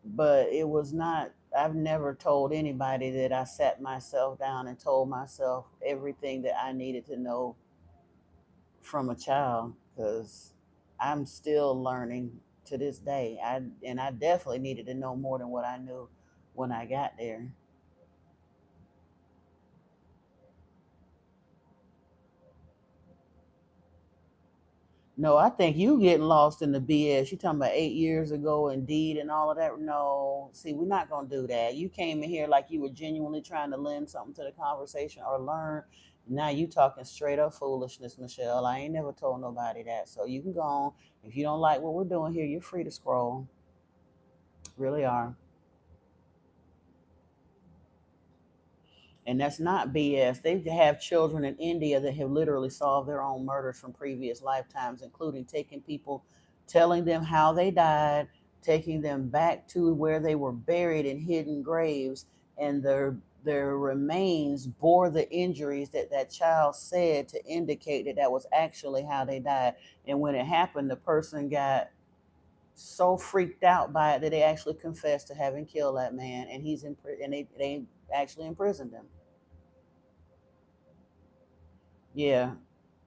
[SPEAKER 1] but it was not, I've never told anybody that I sat myself down and told myself everything that I needed to know from a child, because I'm still learning to this day. I definitely needed to know more than what I knew when I got there. No, I think you getting lost in the BS. You talking about 8 years ago, indeed, and all of that. No, see, we're not gonna do that. You came in here like you were genuinely trying to lend something to the conversation or learn. Now you talking straight up foolishness, Michelle. I ain't never told nobody that. So you can go on. If you don't like what we're doing here, you're free to scroll. Really are. And that's not BS. They have children in India that have literally solved their own murders from previous lifetimes, including taking people, telling them how they died, taking them back to where they were buried in hidden graves, and their remains bore the injuries that that child said to indicate that that was actually how they died. And when it happened, the person got so freaked out by it that they actually confessed to having killed that man, and he's in and they actually imprisoned him. Yeah,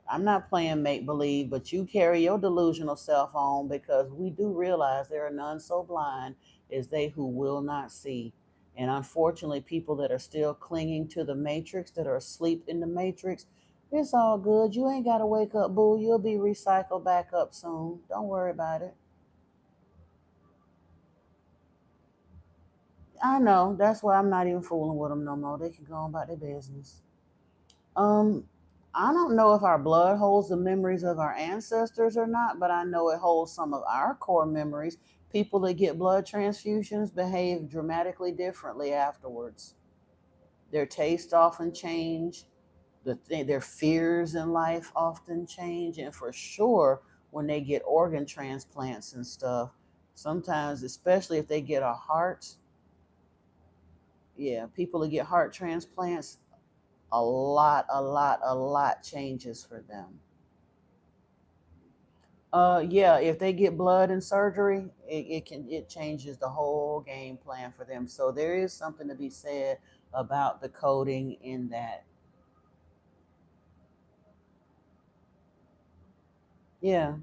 [SPEAKER 1] I'm not playing make believe, but you carry your delusional self on, because we do realize there are none so blind as they who will not see. And unfortunately, people that are still clinging to the matrix, that are asleep in the matrix, it's all good. You ain't got to wake up, boo. You'll be recycled back up soon. Don't worry about it. I know. That's why I'm not even fooling with them no more. They can go on about their business. Um, I don't know if our blood holds the memories of our ancestors or not, but I know it holds some of our core memories. People that get blood transfusions behave dramatically differently afterwards. Their taste often change. Their fears in life often change, and for sure, when they get organ transplants and stuff, sometimes, especially if they get a heart, yeah, people that get heart transplants, a lot changes for them. Yeah, if they get blood in surgery, it changes the whole game plan for them. So there is something to be said about the coding in that. Yeah,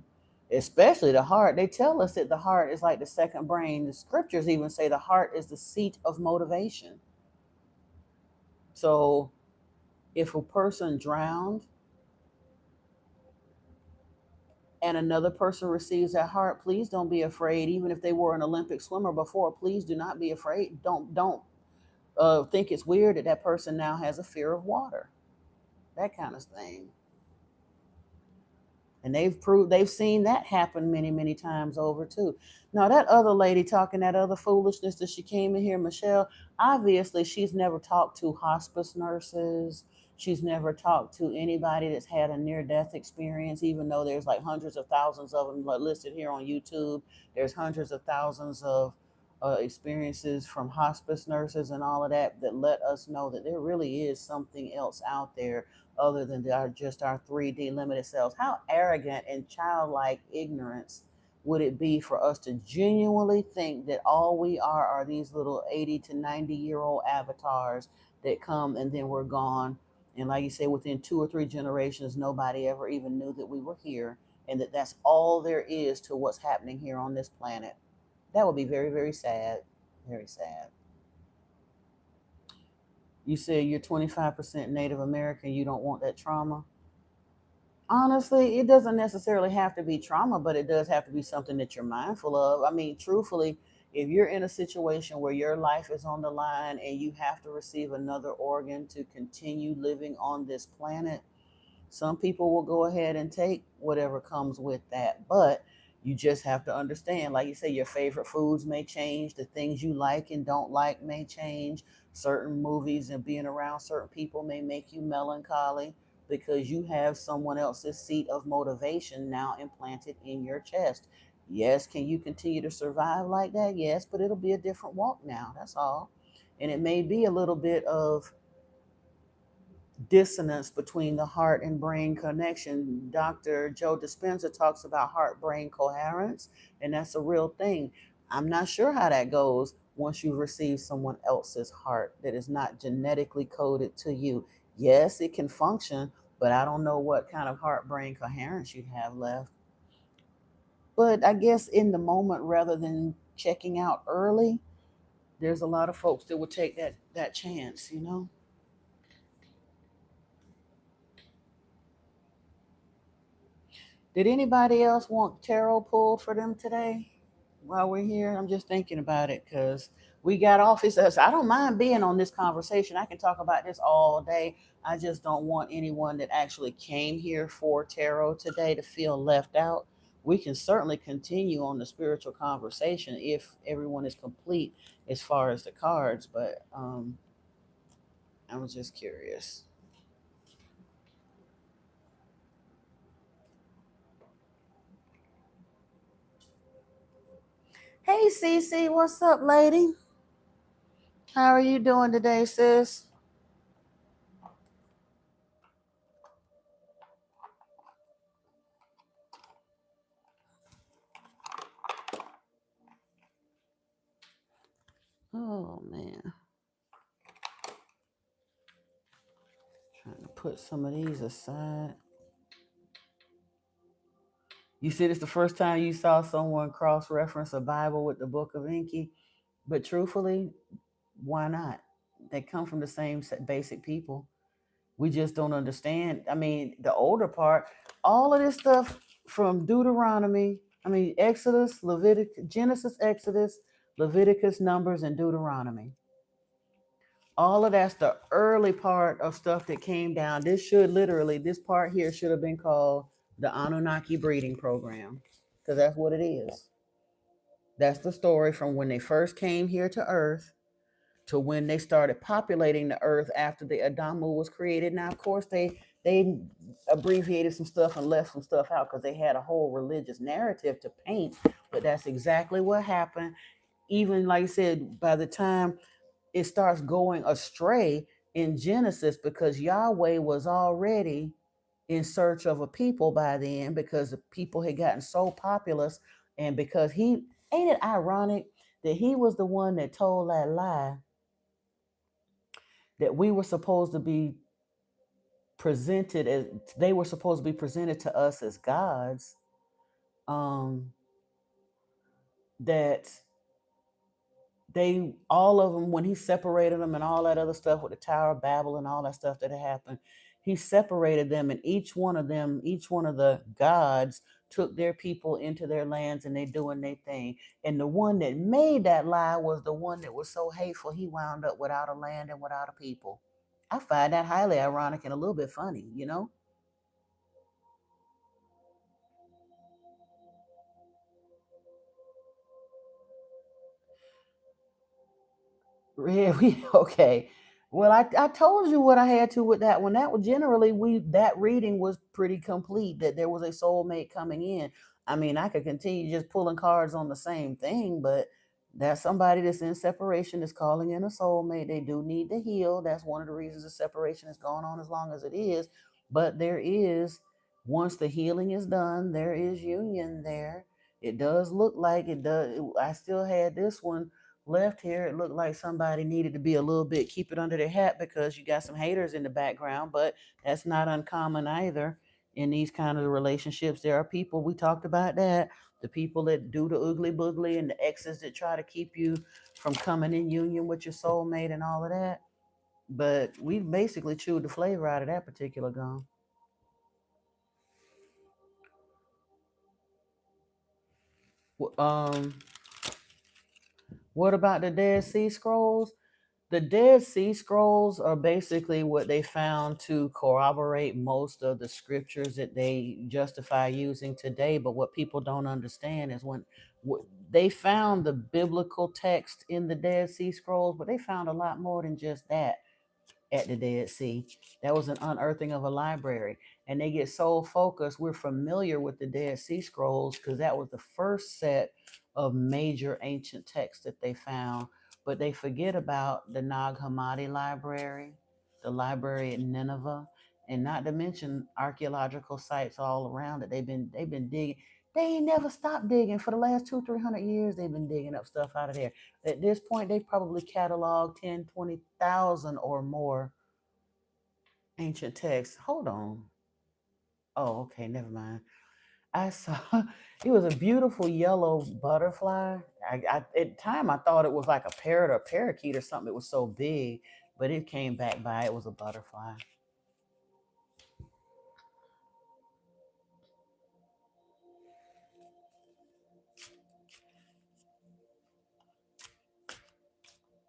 [SPEAKER 1] especially the heart. They tell us that the heart is like the second brain. The scriptures even say the heart is the seat of motivation. So if a person drowned and another person receives that heart, please don't be afraid. Even if they were an Olympic swimmer before, please do not be afraid. Don't think it's weird that that person now has a fear of water. That kind of thing. And they've seen that happen many times over too. Now that other lady talking that other foolishness that she came in here, Michelle, obviously she's never talked to hospice nurses. She's never talked to anybody that's had a near death experience, even though there's like hundreds of thousands of them listed here on YouTube. There's hundreds of thousands of experiences from hospice nurses and all of that that let us know that there really is something else out there other than just our 3D limited selves. How arrogant and childlike ignorance would it be for us to genuinely think that all we are these little 80 to 90-year-old avatars that come and then we're gone? And like you say, within 2 or 3 generations, nobody ever even knew that we were here, and that that's all there is to what's happening here on this planet. That would be very sad. Very sad. You say you're 25% Native American, you don't want that trauma. Honestly, it doesn't necessarily have to be trauma, but it does have to be something that you're mindful of. I mean, truthfully, if you're in a situation where your life is on the line and you have to receive another organ to continue living on this planet, some people will go ahead and take whatever comes with that. But you just have to understand, like you say, your favorite foods may change, the things you like and don't like may change. Certain movies and being around certain people may make you melancholy because you have someone else's seat of motivation now implanted in your chest. Yes, can you continue to survive like that? Yes, but it'll be a different walk now. That's all. And it may be a little bit of dissonance between the heart and brain connection. Dr. Joe Dispenza talks about heart brain coherence, and that's a real thing. I'm not sure how that goes once you receive someone else's heart that is not genetically coded to you. Yes, it can function, but I don't know what kind of heart brain coherence you'd have left. But I guess in the moment, rather than checking out early, there's a lot of folks that would take that chance, you know. Did anybody else want tarot pulled for them today while we're here? I'm just thinking about it because we got off. I don't mind being on this conversation. I can talk about this all day. I just don't want anyone that actually came here for tarot today to feel left out. We can certainly continue on the spiritual conversation if everyone is complete as far as the cards, but I was just curious. Hey, Cece, what's up, lady? How are you doing today, sis? Oh man, trying to put some of these aside. You said it's the first time you saw someone cross-reference a Bible with the Book of Enki, but truthfully, why not? They come from the same basic people. We just don't understand. I mean, the older part, all of this stuff from Deuteronomy, Exodus, Leviticus, Genesis, Exodus, Leviticus, Numbers, and Deuteronomy. All of that's the early part of stuff that came down. This part here should have been called the Anunnaki breeding program, because that's what it is. That's the story from when they first came here to Earth to when they started populating the Earth after the Adamu was created. Now, of course, they abbreviated some stuff and left some stuff out because they had a whole religious narrative to paint, but that's exactly what happened. Even like I said, by the time it starts going astray in Genesis, because Yahweh was already in search of a people by then, because the people had gotten so populous, and because he ain't it ironic that he was the one that told that lie that we were supposed to be presented as they were supposed to be presented to us as gods, that they all of them, when he separated them and all that other stuff with the Tower of Babel and all that stuff that had happened, he separated them, and each one of the gods took their people into their lands, and they doing their thing. And the one that made that lie was the one that was so hateful, he wound up without a land and without a people. I find that highly ironic and a little bit funny, you know? Really? Okay. Well, I told you what I had to with that one. That was generally that reading was pretty complete, that there was a soulmate coming in. I mean, I could continue just pulling cards on the same thing, but that's somebody that's in separation is calling in a soulmate. They do need to heal. That's one of the reasons the separation is going on as long as it is. But there is, once the healing is done, there is union there. It does look like it does. I still had this one left here. It looked like somebody needed to be a little bit, keep it under their hat, because you got some haters in the background, but that's not uncommon either in these kind of relationships. There are people, we talked about that, the people that do the oogly boogly and the exes that try to keep you from coming in union with your soulmate and all of that. But we basically chewed the flavor out of that particular gum. um what about the Dead Sea Scrolls? The Dead Sea Scrolls are basically what they found to corroborate most of the scriptures that they justify using today. But what people don't understand is they found the biblical text in the Dead Sea Scrolls, but they found a lot more than just that at the Dead Sea. That was an unearthing of a library. And they get so focused. We're familiar with the Dead Sea Scrolls because that was the first set of major ancient texts that they found. But they forget about the Nag Hammadi library, the library at Nineveh, and not to mention archaeological sites all around it. They've been digging. They ain't never stopped digging for the last 200-300 years. They've been digging up stuff out of there. At this point, they've probably cataloged 10, 20,000 or more ancient texts. Hold on. Oh, okay, never mind. I saw it was a beautiful yellow butterfly. At the time I thought it was like a parrot or a parakeet or something. It was so big, but it came back by. It was a butterfly.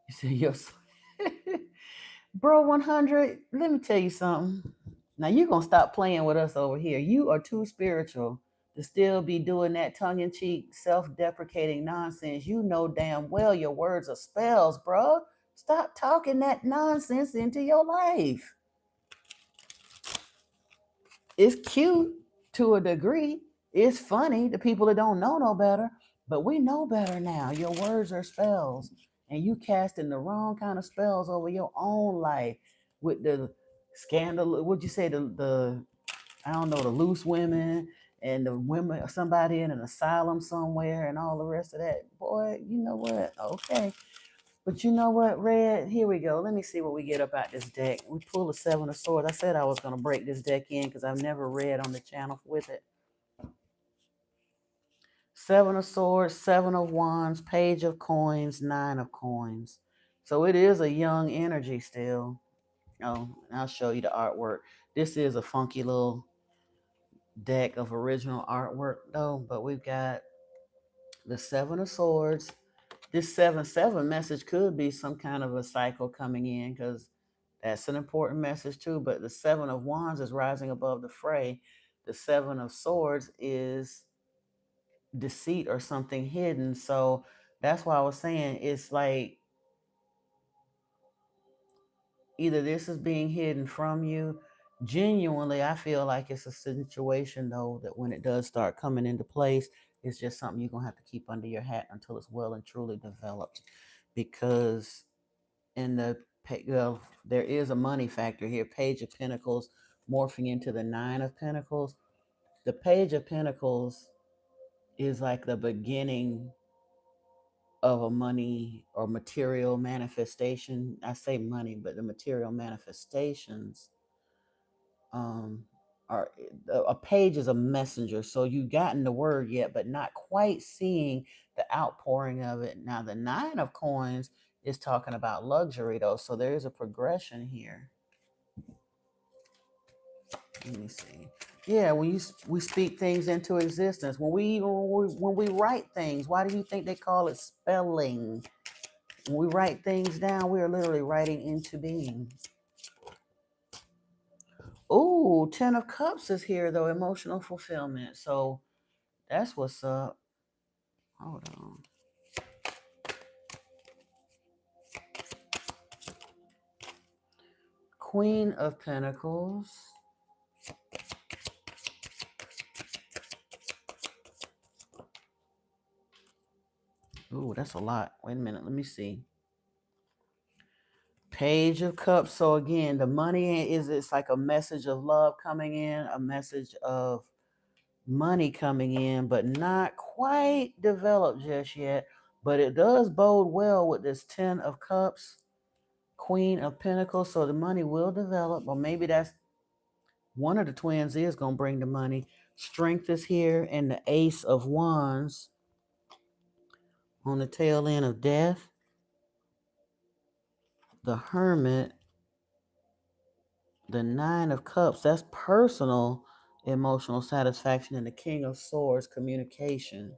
[SPEAKER 1] You said yes, bro. 100. Let me tell you something. Now you're gonna stop playing with us over here. You are too spiritual to still be doing that tongue-in-cheek, self-deprecating nonsense. You know damn well your words are spells, bro. Stop talking that nonsense into your life. It's cute to a degree. It's funny to people that don't know no better, but we know better now. Your words are spells, and you casting the wrong kind of spells over your own life with the scandal. What'd you say? The I don't know, the loose women and the women, somebody in an asylum somewhere, and all the rest of that. Boy, you know what? Okay. But you know what, Red? Here we go. Let me see what we get up out this deck. We pull the Seven of Swords. I said I was going to break this deck in because I've never read on the channel with it. Seven of Swords, Seven of Wands, Page of Coins, Nine of Coins. So it is a young energy still. Oh, I'll show you the artwork. This is a funky little deck of original artwork though, but we've got the Seven of Swords. This 7-7 message could be some kind of a cycle coming in because that's an important message too. But the Seven of Wands is rising above the fray. The Seven of Swords is deceit or something hidden. So that's why I was saying it's like either this is being hidden from you. Genuinely, I feel like it's a situation though that when it does start coming into place, it's just something you're gonna have to keep under your hat until it's well and truly developed. Because in the well, there is a money factor here. Page of Pentacles morphing into the Nine of Pentacles. The Page of Pentacles is like the beginning of a money or material manifestation. I say money, but the material manifestations are a page is a messenger. So you've gotten the word yet, but not quite seeing the outpouring of it. Now the Nine of Coins is talking about luxury though. So there is a progression here. Let me see. Yeah, we speak things into existence. When we write things, why do you think they call it spelling? When we write things down, we are literally writing into being. Oh, Ten of Cups is here though, emotional fulfillment. So that's what's up. Hold on. Queen of Pentacles. Ooh, that's a lot. Wait a minute, let me see. Page of Cups. So again, the money is it's like a message of love coming in, a message of money coming in, but not quite developed just yet. But it does bode well with this Ten of Cups, Queen of Pentacles. So the money will develop, or maybe that's one of the twins is going to bring the money. Strength is here, and the Ace of Wands on the tail end of Death. The Hermit, the Nine of Cups, that's personal emotional satisfaction, and the King of Swords, communication.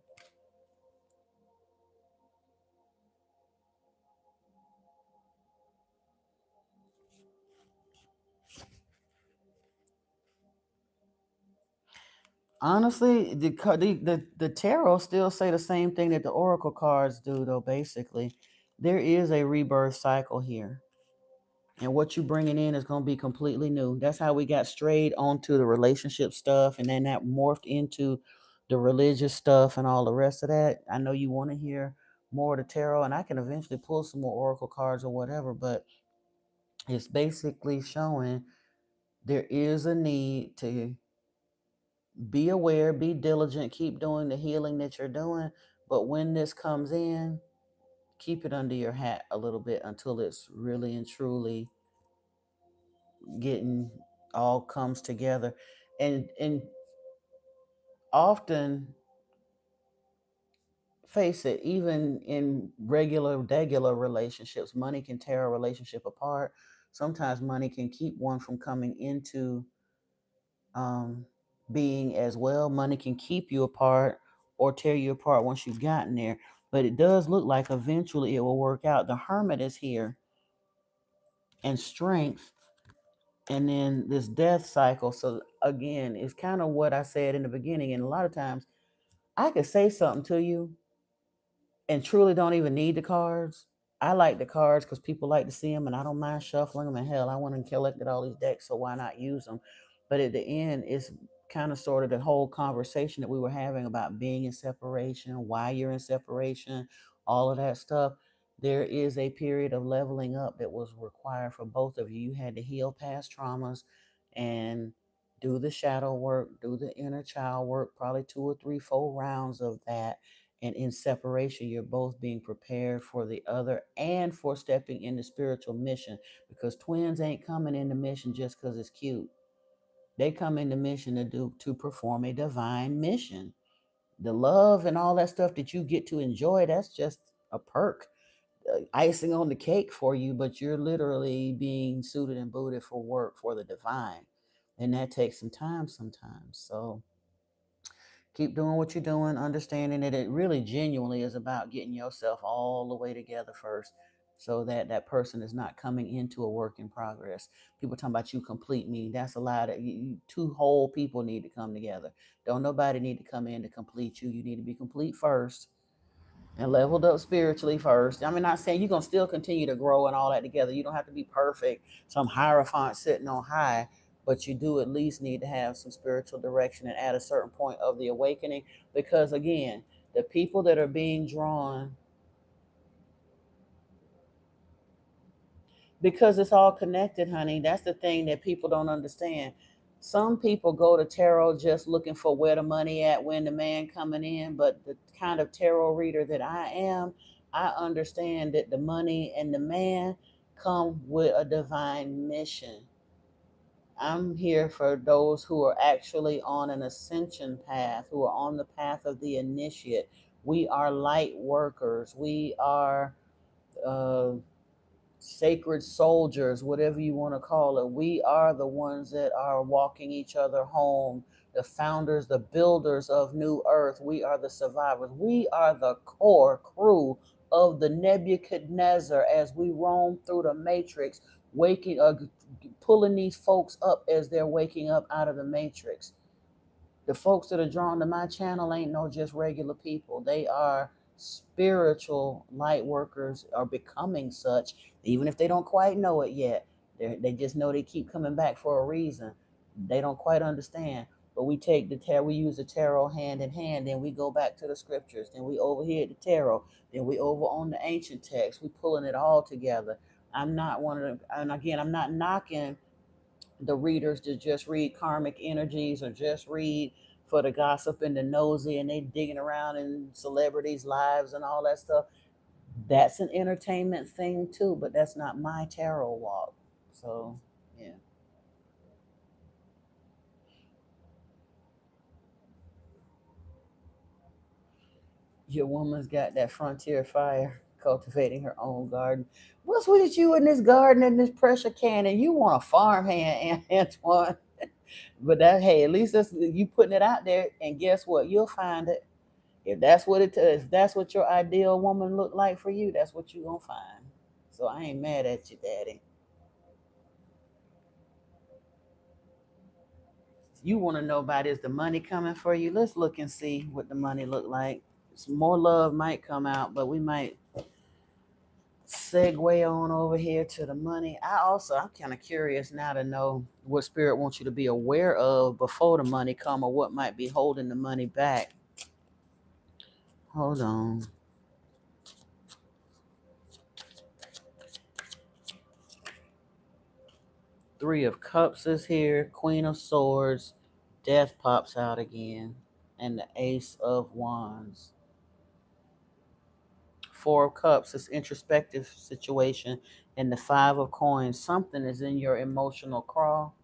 [SPEAKER 1] Honestly, the tarot still say the same thing that the oracle cards do, though. Basically, there is a rebirth cycle here, and what you bringing in is going to be completely new. That's how we got strayed onto the relationship stuff, and then that morphed into the religious stuff and all the rest of that. I know you want to hear more of the tarot, and I can eventually pull some more oracle cards or whatever, but it's basically showing there is a need to be aware, be diligent, keep doing the healing that you're doing. But when this comes in, keep it under your hat a little bit until it's really and truly getting all comes together. And often, face it, even in regular relationships, money can tear a relationship apart. Sometimes money can keep one from coming into um, being as well. Money can keep you apart or tear you apart once you've gotten there. But it does look like eventually it will work out. The Hermit is here, and Strength, and then this death cycle. So again, it's kind of what I said in the beginning. And a lot of times I could say something to you and truly don't even need the cards. I like the cards because people like to see them, and I don't mind shuffling them. And hell, I went and collected all these decks, so why not use them? But at the end, it's kind of sort of the whole conversation that we were having about being in separation, why you're in separation, all of that stuff. There is a period of leveling up that was required for both of you. You had to heal past traumas and do the shadow work, do the inner child work, probably 2 or 3, 4 rounds of that, And in separation, you're both being prepared for the other and for stepping into spiritual mission, because twins ain't coming into mission just because it's cute. They come into mission to perform a divine mission. The love and all that stuff that you get to enjoy, that's just a perk, icing on the cake for you, but you're literally being suited and booted for work for the divine. And that takes some time sometimes. So keep doing what you're doing, understanding that it really genuinely is about getting yourself all the way together first, so that that person is not coming into a work in progress. People talking about you complete me. That's a lie. That two whole people need to come together. Don't nobody need to come in to complete you. You need to be complete first and leveled up spiritually first. I mean, not saying you're gonna still continue to grow and all that together. You don't have to be perfect, some hierophant sitting on high, but you do at least need to have some spiritual direction and at a certain point of the awakening. Because again, the people that are being drawn, because it's all connected, honey. That's the thing that people don't understand. Some people go to tarot just looking for where the money at, when the man coming in. But the kind of tarot reader that I am, I understand that the money and the man come with a divine mission. I'm here for those who are actually on an ascension path, who are on the path of the initiate. We are light workers. We are uh, sacred soldiers, whatever you want to call it. We are the ones that are walking each other home, the founders, the builders of New Earth. We are the survivors. We are the core crew of the Nebuchadnezzar as we roam through the matrix, waking, pulling these folks up as they're waking up out of the matrix. The folks that are drawn to my channel ain't no just regular people. They are spiritual light workers, are becoming such, even if they don't quite know it yet. They just know they keep coming back for a reason. They don't quite understand. But we take the tarot, we use the tarot hand in hand, then we go back to the scriptures, then we over here at the tarot, then we over on the ancient text. We pulling it all together. I'm not one of them, and again, I'm not knocking the readers to just read karmic energies or just read for the gossip and the nosy and they digging around in celebrities' lives and all that stuff. That's an entertainment thing too, but that's not my tarot walk. So yeah. Your woman's got that frontier fire, cultivating her own garden. What's with you in this garden and this pressure cannon? You want a farmhand, Antoine. But that, hey, at least that's you putting it out there, and guess what? You'll find it. If that's what it is, if that's what your ideal woman look like for you, that's what you gonna find. So I ain't mad at you, daddy. You want to know about, is the money coming for you? Let's look and see what the money look like. Some more love might come out, but we might segue on over here to the money. I'm kind of curious now to know what spirit wants you to be aware of before the money come, or what might be holding the money back. Hold on. Three of Cups is here. Queen of Swords. Death pops out again. And the Ace of Wands. Four of Cups is introspective situation. And the Five of Coins. Something is in your emotional crawl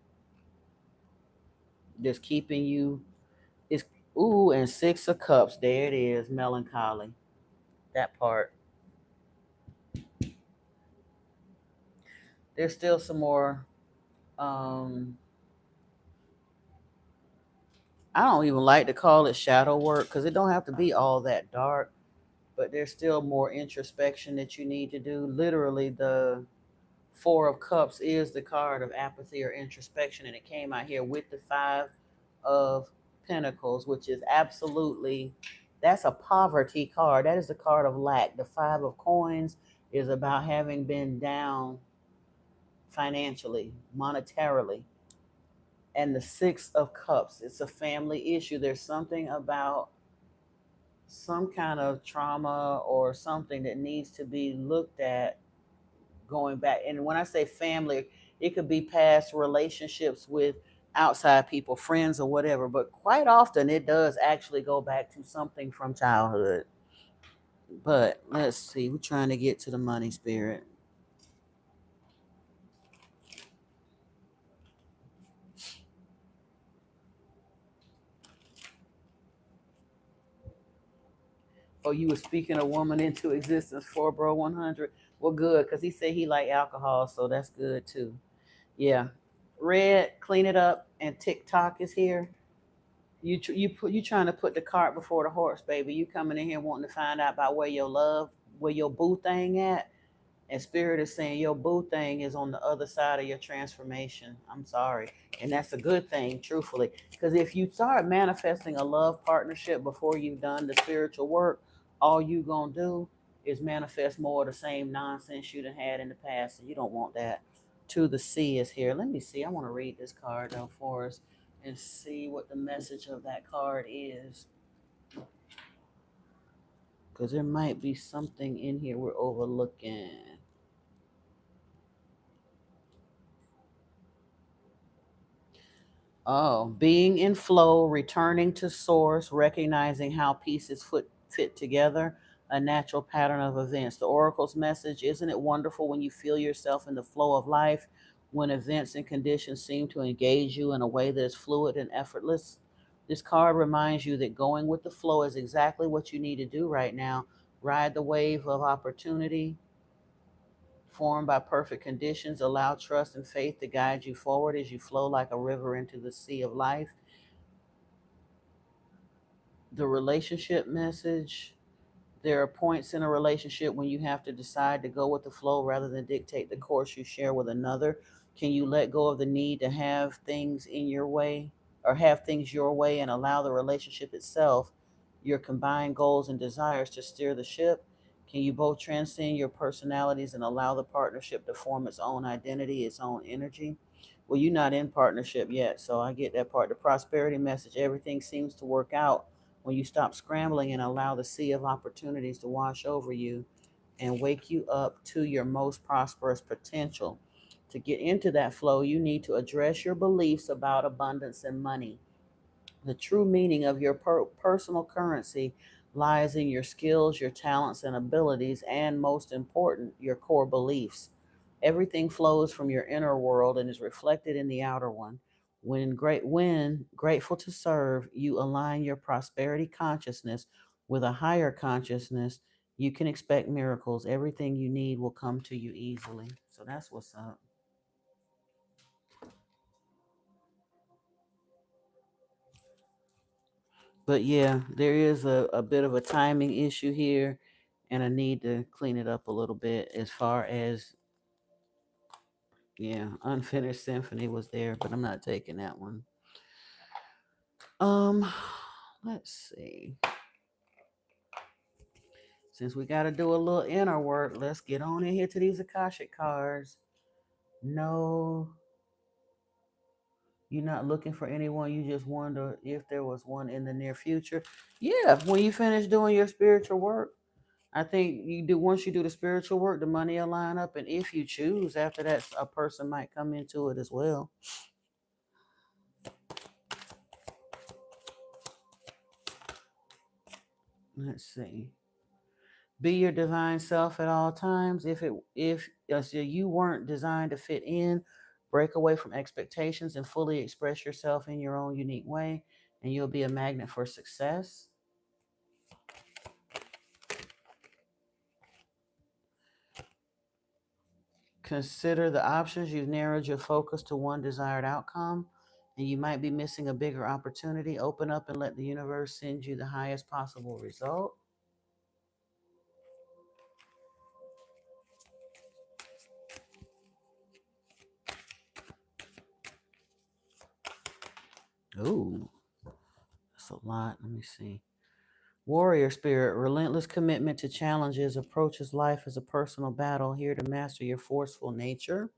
[SPEAKER 1] that's keeping you. It's ooh, and Six of Cups. There it is. Melancholy. That part. There's still some more. Um, I don't even like to call it shadow work because it don't have to be all that dark, but there's still more introspection that you need to do. Literally, the Four of Cups is the card of apathy or introspection, and it came out here with the Five of Pentacles, which is absolutely, that's a poverty card. That is the card of lack. The Five of Coins is about having been down financially, monetarily. And the Six of Cups, it's a family issue. There's something about some kind of trauma or something that needs to be looked at going back. And when I say family, it could be past relationships with outside people, friends or whatever, but quite often it does actually go back to something from childhood. But let's see. We're trying to get to the money, Spirit. Oh, you were speaking a woman into existence for bro 100. Well, good, because he said he like alcohol, so that's good too. Yeah. Red, clean it up, and TikTok is here. You trying to put the cart before the horse, baby. You coming in here wanting to find out about where your love, where your boo thing at, and Spirit is saying your boo thing is on the other side of your transformation. I'm sorry. And that's a good thing, truthfully. Because if you start manifesting a love partnership before you've done the spiritual work, all you going to do is manifest more of the same nonsense you done had in the past. And you don't want that. To the sea is here. Let me see. I want to read this card though for us and see what the message of that card is. Because there might be something in here we're overlooking. Oh, being in flow, returning to source, recognizing how pieces fit together, a natural pattern of events. The oracle's message: isn't it wonderful when you feel yourself in the flow of life, when events and conditions seem to engage you in a way that is fluid and effortless? This card reminds you that going with the flow is exactly what you need to do right now. Ride the wave of opportunity formed by perfect conditions. Allow trust and faith to guide you forward as you flow like a river into the sea of life. The relationship message: there are points in a relationship when you have to decide to go with the flow rather than dictate the course you share with another. Can you let go of the need to have things in your way or have things your way and allow the relationship itself, your combined goals and desires, to steer the ship? Can you both transcend your personalities and allow the partnership to form its own identity, its own energy? Well, you're not in partnership yet, so I get that part. The prosperity message: everything seems to work out when you stop scrambling and allow the sea of opportunities to wash over you and wake you up to your most prosperous potential. To get into that flow, you need to address your beliefs about abundance and money. The true meaning of your personal currency lies in your skills, your talents, and abilities, and most important, your core beliefs. Everything flows from your inner world and is reflected in the outer one. When grateful to serve, you align your prosperity consciousness with a higher consciousness. You can expect miracles. Everything you need will come to you easily. So that's what's up. But yeah, there is a bit of a timing issue here, and I need to clean it up a little bit as far as, yeah, Unfinished Symphony was there, but I'm not taking that one. Um, let's see. Since we got to do a little inner work, let's get on in here to these Akashic cards. No, you're not looking for anyone. You just wonder if there was one in the near future. Yeah, when you finish doing your spiritual work, I think you do. Once you do the spiritual work, the money will line up, and if you choose, after that, a person might come into it as well. Let's see. Be your divine self at all times. If so you weren't designed to fit in, break away from expectations and fully express yourself in your own unique way, and you'll be a magnet for success. Consider the options. You've narrowed your focus to one desired outcome, and you might be missing a bigger opportunity. Open up and let the universe send you the highest possible result. Ooh, that's a lot. Let me see. Warrior spirit: relentless commitment to challenges, approaches life as a personal battle, here to master your forceful nature.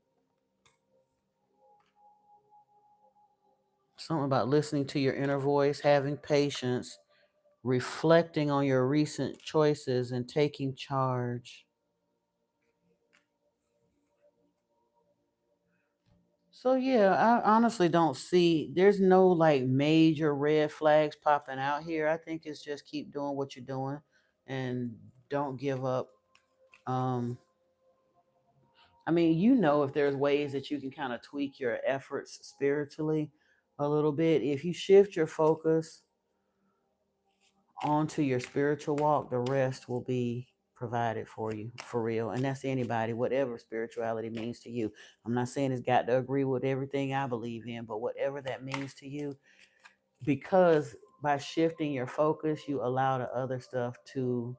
[SPEAKER 1] Something about listening to your inner voice, having patience, reflecting on your recent choices, and taking charge. So yeah, I honestly don't see, there's no like major red flags popping out here. I think it's just keep doing what you're doing and don't give up. Um, I mean, you know, if there's ways that you can kind of tweak your efforts spiritually a little bit, if you shift your focus onto your spiritual walk, the rest will be provided for you for real. And that's anybody, whatever spirituality means to you. I'm not saying it's got to agree with everything I believe in, but whatever that means to you, because by shifting your focus, you allow the other stuff to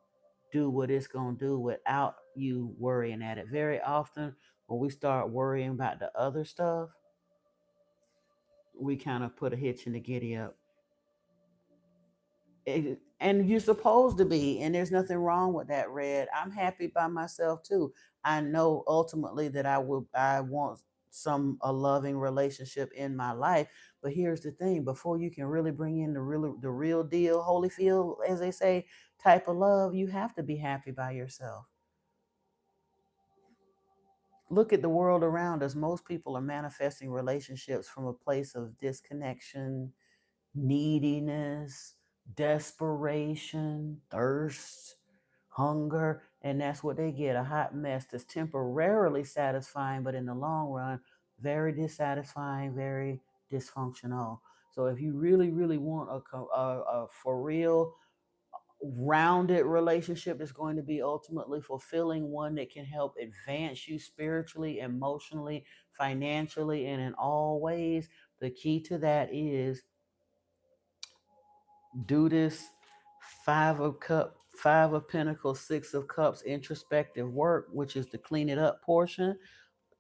[SPEAKER 1] do what it's going to do without you worrying at it. Very often, when we start worrying about the other stuff, we kind of put a hitch in the giddy up. And you're supposed to be, and there's nothing wrong with that. Red, I'm happy by myself too. I know ultimately that I want some a loving relationship in my life, but here's the thing: before you can really bring in the real deal Holyfield, as they say, type of love, you have to be happy by yourself. Look at the world around us. Most people are manifesting relationships from a place of disconnection, neediness, desperation, thirst, hunger, and that's what they get, a hot mess that's temporarily satisfying, but in the long run, very dissatisfying, very dysfunctional. So if you really, really want a for real rounded relationship that's going to be ultimately fulfilling, one that can help advance you spiritually, emotionally, financially, and in all ways, the key to that is do this five of pentacles, six of cups introspective work, which is the clean it up portion.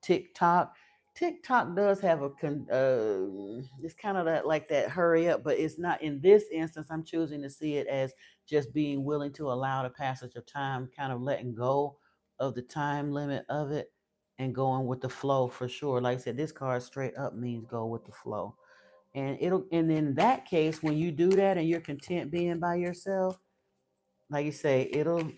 [SPEAKER 1] TikTok. TikTok does have it's kind of that like that hurry up, but it's not in this instance. I'm choosing to see it as just being willing to allow the passage of time, kind of letting go of the time limit of it and going with the flow for sure. Like I said, this card straight up means go with the flow. And in that case, when you do that and you're content being by yourself, like you say, it'll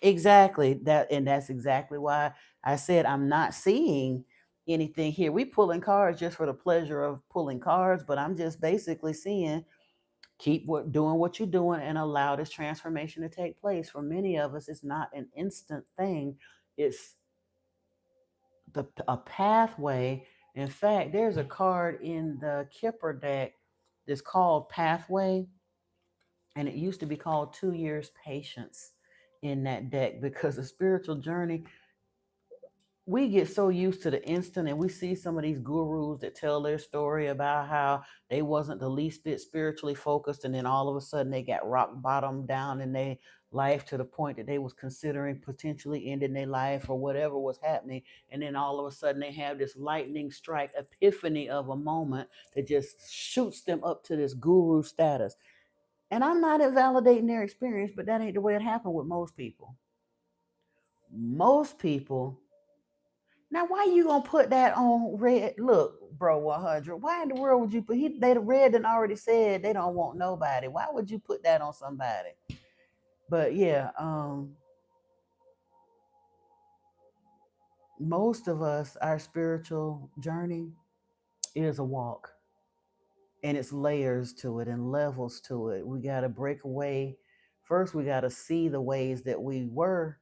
[SPEAKER 1] exactly that, and that's exactly why I said I'm not seeing anything here. We pulling cards just for the pleasure of pulling cards, but I'm just basically seeing doing what you're doing and allow this transformation to take place. For many of us, it's not an instant thing. It's a pathway. In fact, there's a card in the Kipper deck that's called Pathway, and it used to be called 2 years patience in that deck, because the spiritual journey, we get so used to the instant, and we see some of these gurus that tell their story about how they wasn't the least bit spiritually focused, and then all of a sudden they got rock bottom down in their life to the point that they was considering potentially ending their life or whatever was happening, and then all of a sudden they have this lightning strike epiphany of a moment that just shoots them up to this guru status. And I'm not invalidating their experience, but that ain't the way it happened with most people. Most people. Now, why you gonna put that on red? Look, bro, 100. Why in the world would you put? They the red and already said they don't want nobody. Why would you put that on somebody? But yeah, most of us, our spiritual journey is a walk, and it's layers to it and levels to it. We got to break away. First, we got to see the ways that we were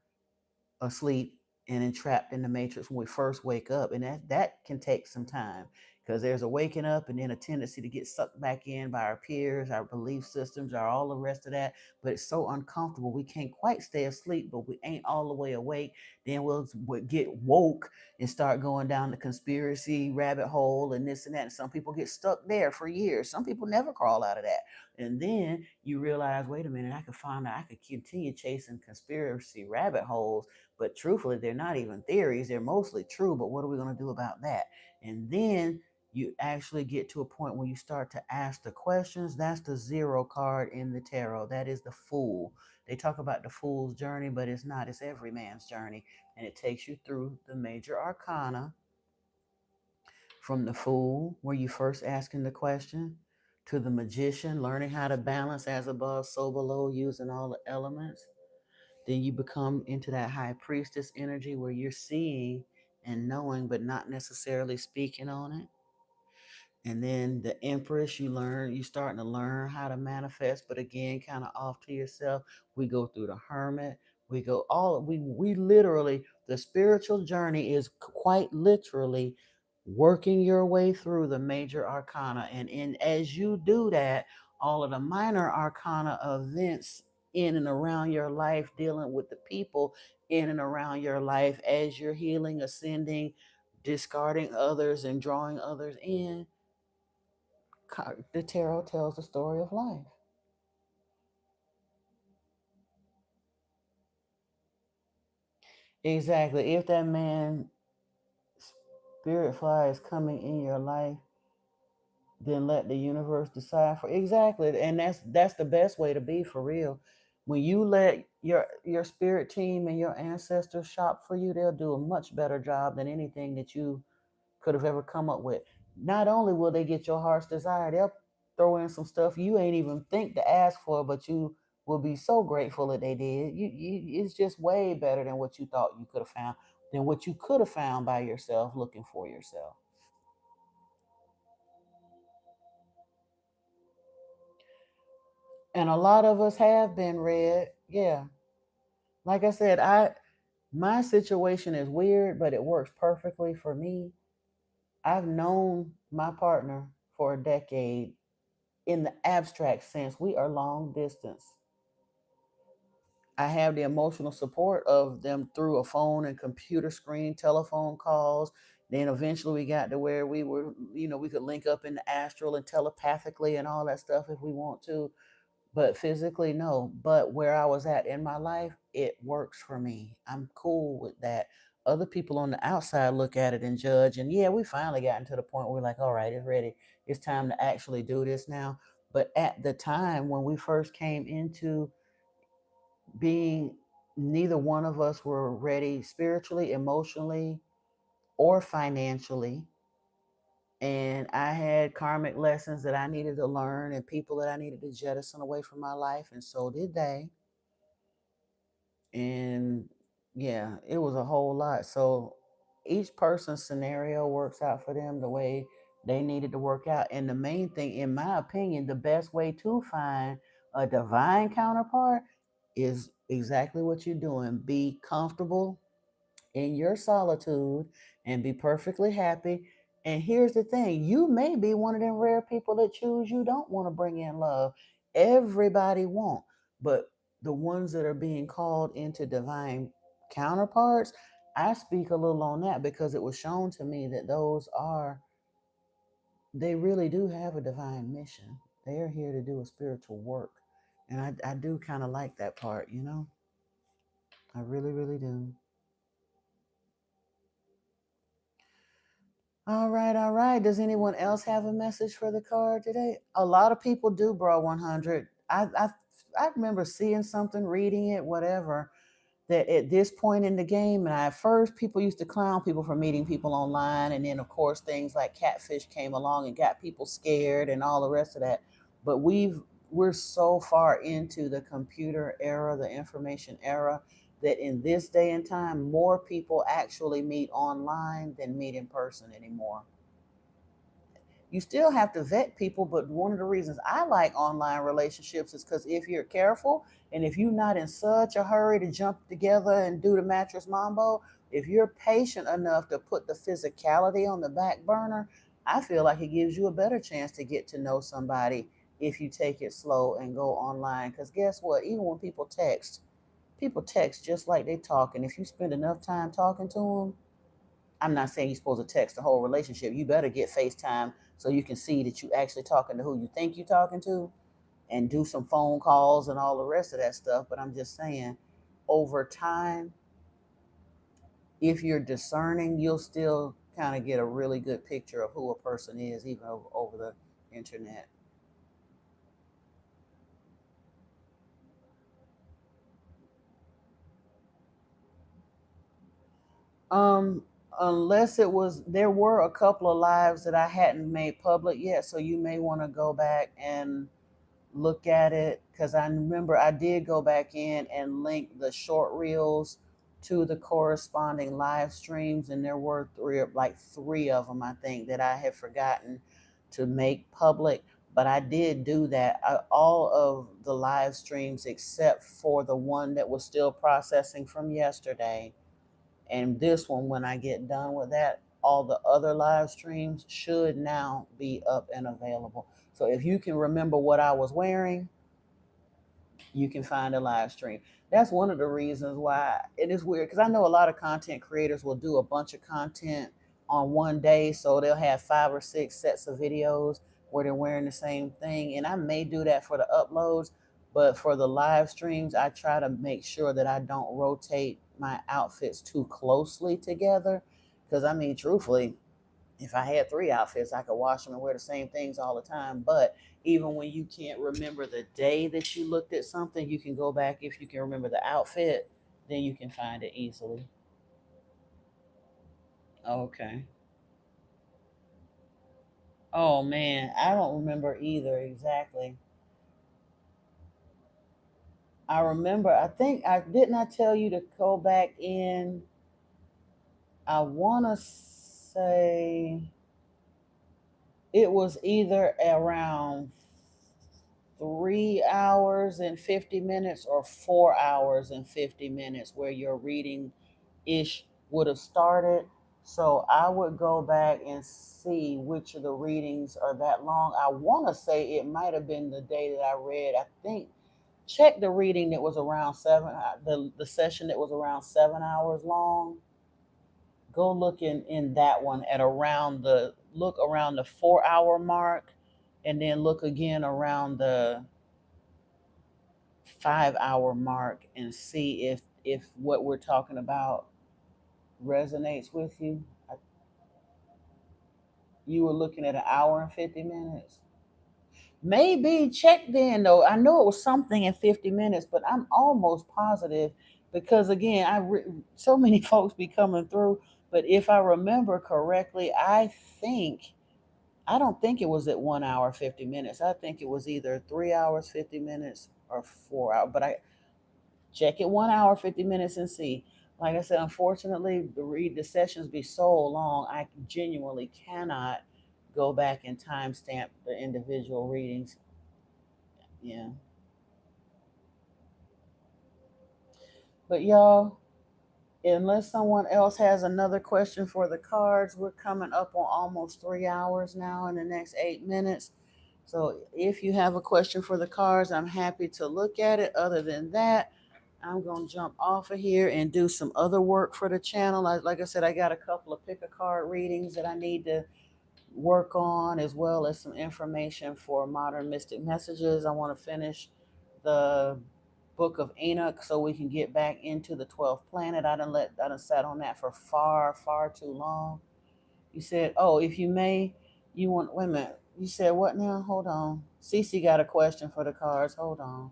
[SPEAKER 1] asleep and entrapped in the matrix when we first wake up, and that can take some time, because there's a waking up and then a tendency to get sucked back in by our peers, our belief systems, our all the rest of that. But it's so uncomfortable, we can't quite stay asleep, but we ain't all the way awake. Then we'll get woke and start going down the conspiracy rabbit hole and this and that, and some people get stuck there for years. Some people never crawl out of that, and then you realize, wait a minute, I could continue chasing conspiracy rabbit holes, but truthfully, they're not even theories. They're mostly true. But what are we going to do about that? And then you actually get to a point where you start to ask the questions. That's the zero card in the tarot. That is the Fool. They talk about the fool's journey, but it's not. It's every man's journey. And it takes you through the major arcana, from the Fool, where you first asking the question, to the Magician, learning how to balance as above, so below, using all the elements. Then you become into that High Priestess energy, where you're seeing and knowing but not necessarily speaking on it. And then the Empress, you starting to learn how to manifest, but again, kind of off to yourself. We go through the Hermit, We go all we literally, the spiritual journey is quite literally working your way through the major arcana. And as you do that, all of the minor arcana events in and around your life, dealing with the people in and around your life as you're healing, ascending, discarding others and drawing others in, the tarot tells the story of life. Exactly. If that man spirit fly is coming in your life, then let the universe decide for exactly. And that's the best way to be, for real. When you let your spirit team and your ancestors shop for you, they'll do a much better job than anything that you could have ever come up with. Not only will they get your heart's desire, they'll throw in some stuff you ain't even think to ask for, but you will be so grateful that they did. It's just way better than what you thought you could have found, than what you could have found by yourself looking for yourself. And a lot of us have been read. Yeah. Like I said, I my situation is weird, but it works perfectly for me. I've known my partner for a decade. In the abstract sense, we are long distance. I have the emotional support of them through a phone and computer screen, telephone calls. Then eventually we got to where we were, we could link up in the astral and telepathically and all that stuff if we want to. But physically, no. But where I was at in my life, it works for me. I'm cool with that. Other people on the outside look at it and judge. And yeah, we finally gotten to the point where we're like, all right, it's ready. It's time to actually do this now. But at the time when we first came into being, neither one of us were ready spiritually, emotionally, or financially. And I had karmic lessons that I needed to learn and people that I needed to jettison away from my life. And so did they. And yeah, it was a whole lot. So each person's scenario works out for them the way they needed to work out. And the main thing, in my opinion, the best way to find a divine counterpart is exactly what you're doing. Be comfortable in your solitude and be perfectly happy. And here's the thing, you may be one of them rare people that choose you don't want to bring in love. Everybody won't. But the ones that are being called into divine counterparts, I speak a little on that because it was shown to me that they really do have a divine mission. They are here to do a spiritual work. And I do kind of like that part. I really, really do. All right, all right. Does anyone else have a message for the card today? A lot of people do, bro. 100. I remember seeing something, reading it, whatever, that at this point in the game, and at first people used to clown people for meeting people online, and then of course things like catfish came along and got people scared and all the rest of that. But we're so far into the computer era, the information era, that in this day and time, more people actually meet online than meet in person anymore. You still have to vet people, but one of the reasons I like online relationships is because if you're careful and if you're not in such a hurry to jump together and do the mattress mambo, if you're patient enough to put the physicality on the back burner, I feel like it gives you a better chance to get to know somebody if you take it slow and go online. Because guess what? Even when people text just like they talk. And if you spend enough time talking to them, I'm not saying you're supposed to text the whole relationship. You better get FaceTime so you can see that you actually talking to who you think you're talking to, and do some phone calls and all the rest of that stuff. But I'm just saying, over time, if you're discerning, you'll still kind of get a really good picture of who a person is, even over the internet. Um, unless it was, there were a couple of lives that I hadn't made public yet, so you may want to go back and look at it, because I remember I did go back in and link the short reels to the corresponding live streams, and there were three of them, I think, that I had forgotten to make public. But I did do that. All of the live streams except for the one that was still processing from yesterday. And this one, when I get done with that, all the other live streams should now be up and available. So if you can remember what I was wearing, you can find a live stream. That's one of the reasons why it is weird, because I know a lot of content creators will do a bunch of content on one day. So they'll have 5 or 6 sets of videos where they're wearing the same thing. And I may do that for the uploads, but for the live streams, I try to make sure that I don't rotate my outfits too closely together. Because I mean, truthfully, if I had 3 outfits, I could wash them and wear the same things all the time. But even when you can't remember the day that you looked at something, you can go back. If you can remember the outfit, then you can find it easily. Okay. Oh man, I don't remember either exactly. I remember, I think I didn't I tell you to go back in. I want to say it was either around 3 hours and 50 minutes or 4 hours and 50 minutes where your reading ish would have started. So I would go back and see which of the readings are that long. I want to say it might have been the day that I read. I think check the reading that was around the session that was around 7 hours long. Go look in that one at around the look around the 4 hour mark, and then look again around the 5 hour mark and see if what we're talking about resonates with you. You were looking at an hour and 50 minutes. Maybe check then though. I know it was something in 50 minutes, but I'm almost positive because again, so many folks be coming through. But if I remember correctly, I don't think it was at 1 hour 50 minutes. I think it was either 3 hours 50 minutes or 4 hours. But I check it 1 hour 50 minutes and see. Like I said, unfortunately, the sessions be so long, I genuinely cannot go back and timestamp the individual readings. Yeah, but y'all, unless someone else has another question for the cards, we're coming up on almost 3 hours now in the next 8 minutes. So if you have a question for the cards, I'm happy to look at it. Other than that, I'm going to jump off of here and do some other work for the channel. Like I said, I got a couple of pick a card readings that I need to work on, as well as some information for Modern Mystic Messages. I want to finish the book of Enoch so we can get back into the 12th planet. I done sat on that for far too long. You said, oh, if you may, you want, wait a minute. You said what now? Hold on. Cece got a question for the cards. Hold on.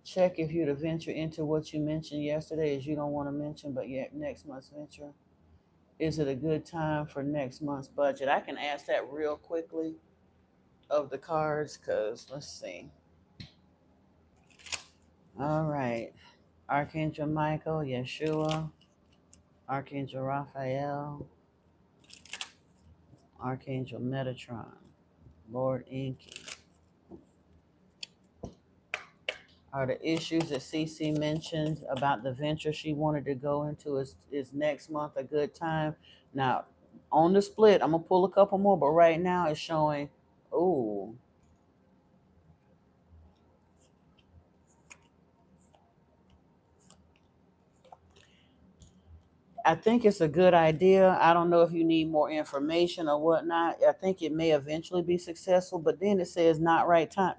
[SPEAKER 1] Check if you'd venture into what you mentioned yesterday as you don't want to mention, but yet next month's venture. Is it a good time for next month's budget? I can ask that real quickly of the cards because let's see. All right. Archangel Michael, Yeshua, Archangel Raphael, Archangel Metatron, Lord Enki. Are the issues that Cece mentioned about the venture she wanted to go into is next month a good time? Now, on the split, I'm gonna pull a couple more, but right now it's showing, ooh, I think it's a good idea. I don't know if you need more information or whatnot. I think it may eventually be successful, but then it says not right time.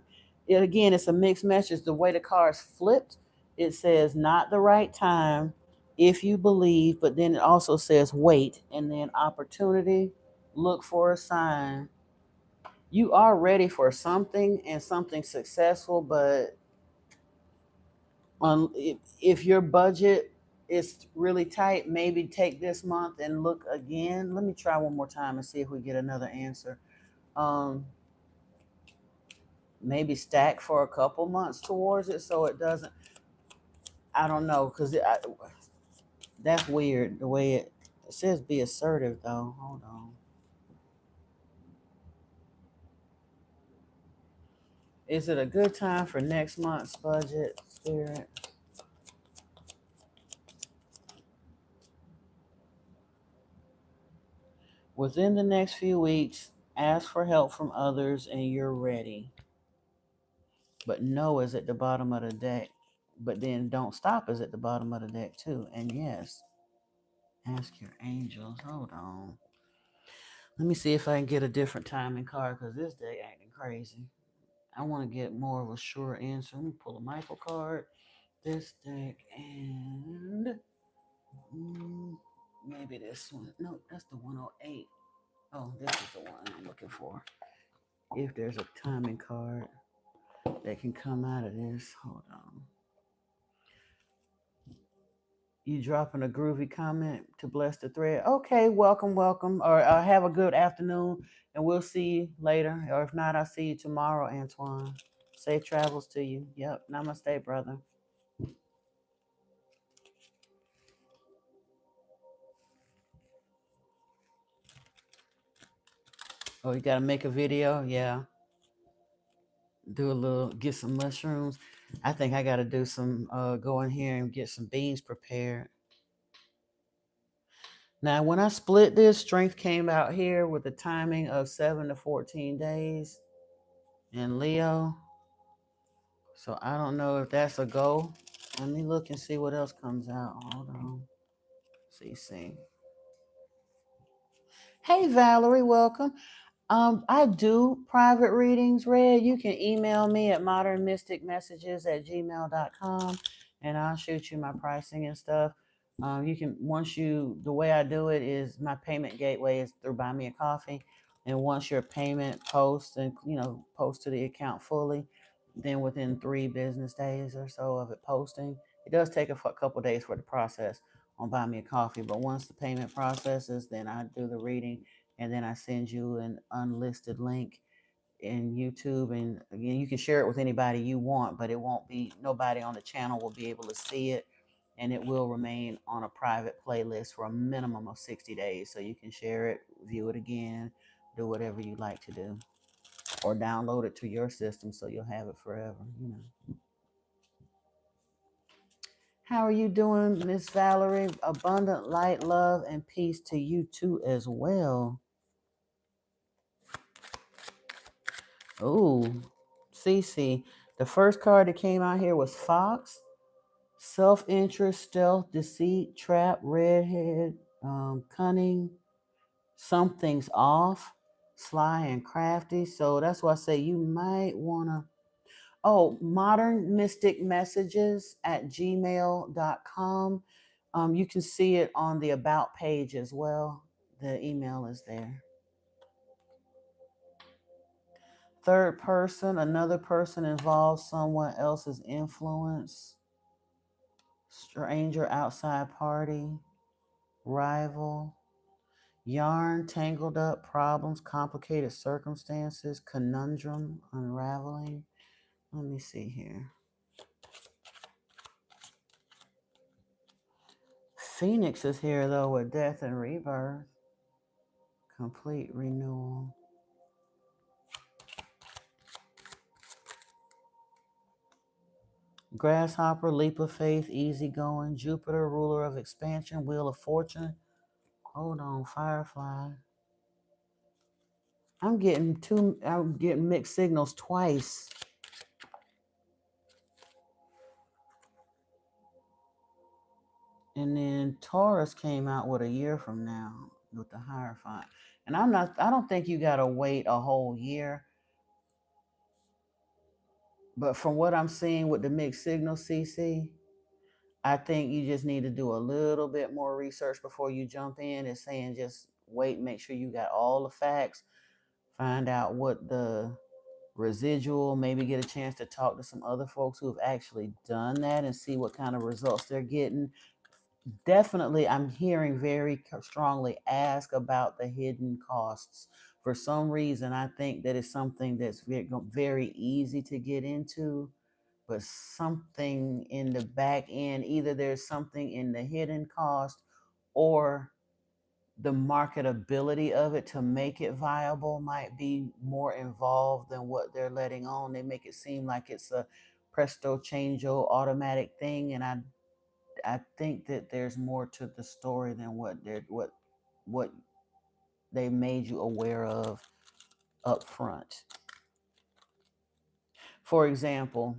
[SPEAKER 1] Again, it's a mixed message. The way the cards flipped, it says not the right time if you believe, but then it also says wait and then opportunity, look for a sign. You are ready for something and something successful, but if your budget is really tight, maybe take this month and look again. Let me try one more time and see if we get another answer. Um, Maybe stack for a couple months towards it so it doesn't. I don't know because that's weird the way it says. Be assertive though. Hold on. Is it a good time for next month's budget, Spirit? Within the next few weeks, ask for help from others and you're ready. But no is at the bottom of the deck. But then don't stop is at the bottom of the deck too. And yes, ask your angels. Hold on. Let me see if I can get a different timing card because this deck acting crazy. I want to get more of a sure answer. Let me pull a Michael card, this deck, and maybe this one. No, that's the 108. Oh, this is the one I'm looking for. If there's a timing card that can come out of this, hold on. You dropping a groovy comment to bless the thread. Okay, welcome, welcome. Or have a good afternoon, and we'll see you later. Or if not, I'll see you tomorrow, Antoine. Safe travels to you. Yep. Namaste, brother. Oh, you got to make a video? Yeah. Do a little, get some mushrooms. I think I got to do some, go in here and get some beans prepared. Now, when I split this, strength came out here with the timing of 7 to 14 days in Leo. So I don't know if that's a go. Let me look and see what else comes out. Hold on. See. Hey, Valerie, welcome. I do private readings, Red. You can email me at modernmysticmessages@gmail.com and I'll shoot you my pricing and stuff. You can, the way I do it is my payment gateway is through Buy Me a Coffee. And once your payment posts and, post to the account fully, then within 3 business days or so of it posting, it does take a couple days for the process on Buy Me a Coffee. But once the payment processes, then I do the reading and then I send you an unlisted link in YouTube. And again, you can share it with anybody you want, but it won't be, nobody on the channel will be able to see it. And it will remain on a private playlist for a minimum of 60 days. So you can share it, view it again, do whatever you like to do, or download it to your system so you'll have it forever. How are you doing, Miss Valerie? Abundant light, love, and peace to you too as well. Oh, Cece. The first card that came out here was Fox, self-interest, stealth, deceit, trap, redhead, cunning, something's off, sly and crafty. So that's why I say you might want to. Oh, modern mystic messages at gmail.com. You can see it on the about page as well. The email is there. Third person, another person involves someone else's influence. Stranger, outside party, rival, yarn, tangled up, problems, complicated circumstances, conundrum, unraveling. Let me see here. Phoenix is here though with death and rebirth. Complete renewal. Grasshopper, leap of faith, easygoing. Jupiter, ruler of expansion, wheel of fortune. Hold on, Firefly. I'm getting mixed signals twice. And then Taurus came out with a year from now with the Hierophant. And I don't think you gotta wait a whole year. But from what I'm seeing with the mixed signal, CC, I think you just need to do a little bit more research before you jump in. It's saying just wait, make sure you got all the facts, find out what the residual, maybe get a chance to talk to some other folks who have actually done that and see what kind of results they're getting. Definitely, I'm hearing very strongly ask about the hidden costs. For some reason, I think that it's something that's very easy to get into, but something in the back end, either there's something in the hidden cost or the marketability of it to make it viable might be more involved than what they're letting on. They make it seem like it's a presto changeo automatic thing, and I think that there's more to the story than what they made you aware of up front. For example,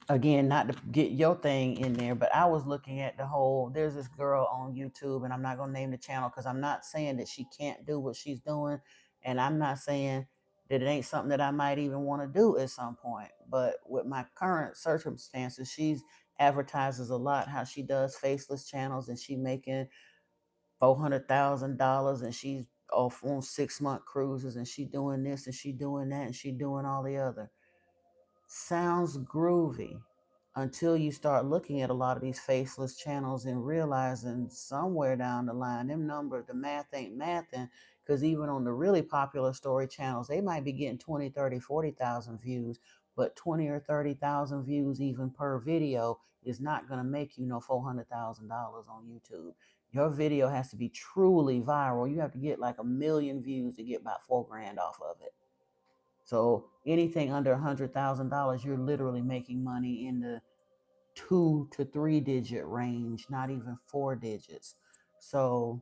[SPEAKER 1] again, not to get your thing in there, but I was looking at the whole, there's this girl on YouTube, and I'm not going to name the channel because I'm not saying that she can't do what she's doing. And I'm not saying that it ain't something that I might even want to do at some point. But with my current circumstances, she's advertises a lot how she does faceless channels, and she making $400,000, and she's off on 6-month cruises, and she doing this and she doing that and she doing all the other. Sounds groovy until you start looking at a lot of these faceless channels and realizing somewhere down the line, them numbers, the math ain't mathing, because even on the really popular story channels, they might be getting 20, 30, 40,000 views, but 20 or 30,000 views even per video is not going to make you no $400,000 on YouTube. Your video has to be truly viral. You have to get like 1 million views to get about $4,000 off of it. So anything under $100,000, you're literally making money in the 2 to 3 digit range, not even 4 digits. So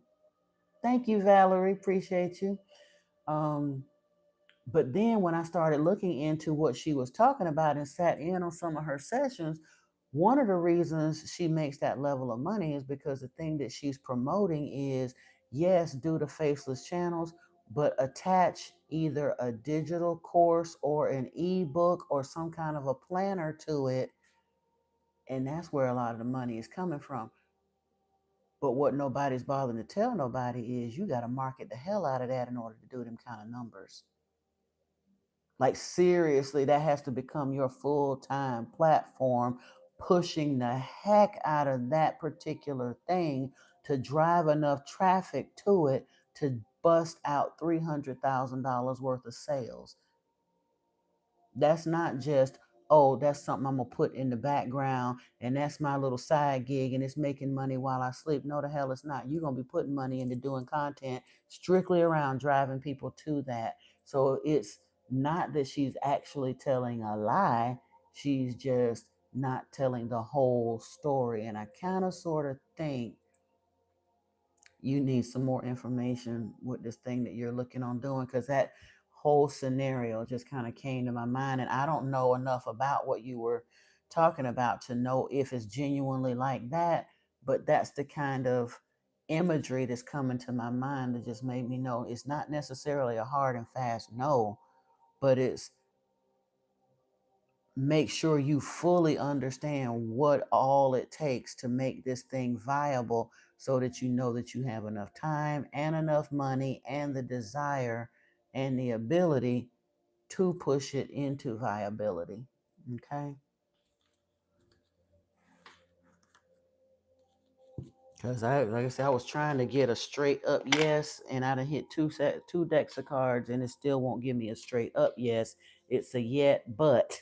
[SPEAKER 1] thank you, Valerie. Appreciate you. But then when I started looking into what she was talking about and sat in on some of her sessions, one of the reasons she makes that level of money is because the thing that she's promoting is, yes, do the faceless channels, but attach either a digital course or an ebook or some kind of a planner to it. And that's where a lot of the money is coming from. But what nobody's bothering to tell nobody is you got to market the hell out of that in order to do them kind of numbers. Like, seriously, that has to become your full-time platform, pushing the heck out of that particular thing to drive enough traffic to it to bust out $300,000 worth of sales. That's not just, oh, that's something I'm gonna put in the background and that's my little side gig and it's making money while I sleep. No, the hell it's not. You're gonna be putting money into doing content strictly around driving people to that. So it's not that she's actually telling a lie, she's just not telling the whole story. And I kind of sort of think you need some more information with this thing that you're looking on doing, because that whole scenario just kind of came to my mind, and I don't know enough about what you were talking about to know if it's genuinely like that, but that's the kind of imagery that's coming to my mind that just made me know it's not necessarily a hard and fast no, but it's make sure you fully understand what all it takes to make this thing viable, so that you know that you have enough time and enough money and the desire and the ability to push it into viability. Okay? Because like I said, I was trying to get a straight up yes, and I done hit two decks of cards, and it still won't give me a straight up yes. It's a yet, but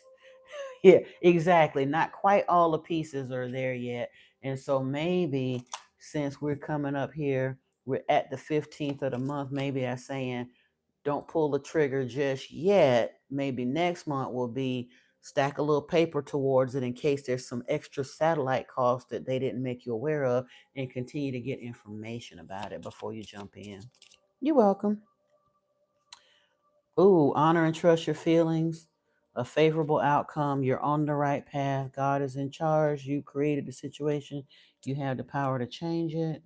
[SPEAKER 1] yeah, exactly. Not quite all the pieces are there yet. And so maybe since we're coming up here, we're at the 15th of the month, maybe I'm saying don't pull the trigger just yet. Maybe next month will be stack a little paper towards it in case there's some extra satellite costs that they didn't make you aware of, and continue to get information about it before you jump in. You're welcome. Ooh, honor and trust your feelings. A favorable outcome. You're on the right path. God is in charge. You created the situation. You have the power to change it.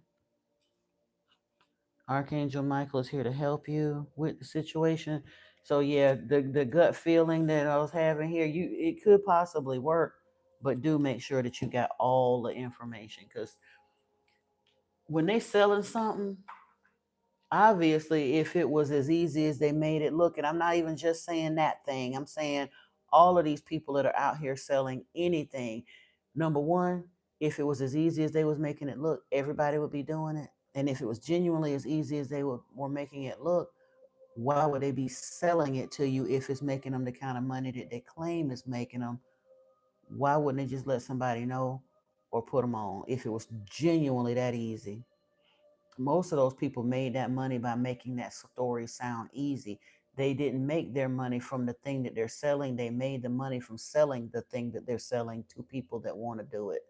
[SPEAKER 1] Archangel Michael is here to help you with the situation. So yeah, the gut feeling that I was having here, it could possibly work, but do make sure that you got all the information, because when they selling something, obviously, if it was as easy as they made it look, and I'm not even just saying that thing, I'm saying all of these people that are out here selling anything. Number one, if it was as easy as they was making it look, everybody would be doing it. And if it was genuinely as easy as they were making it look, why would they be selling it to you if it's making them the kind of money that they claim is making them? Why wouldn't they just let somebody know or put them on if it was genuinely that easy? Most of those people made that money by making that story sound easy. They didn't make their money from the thing that they're selling. They made the money from selling the thing that they're selling to people that want to do it.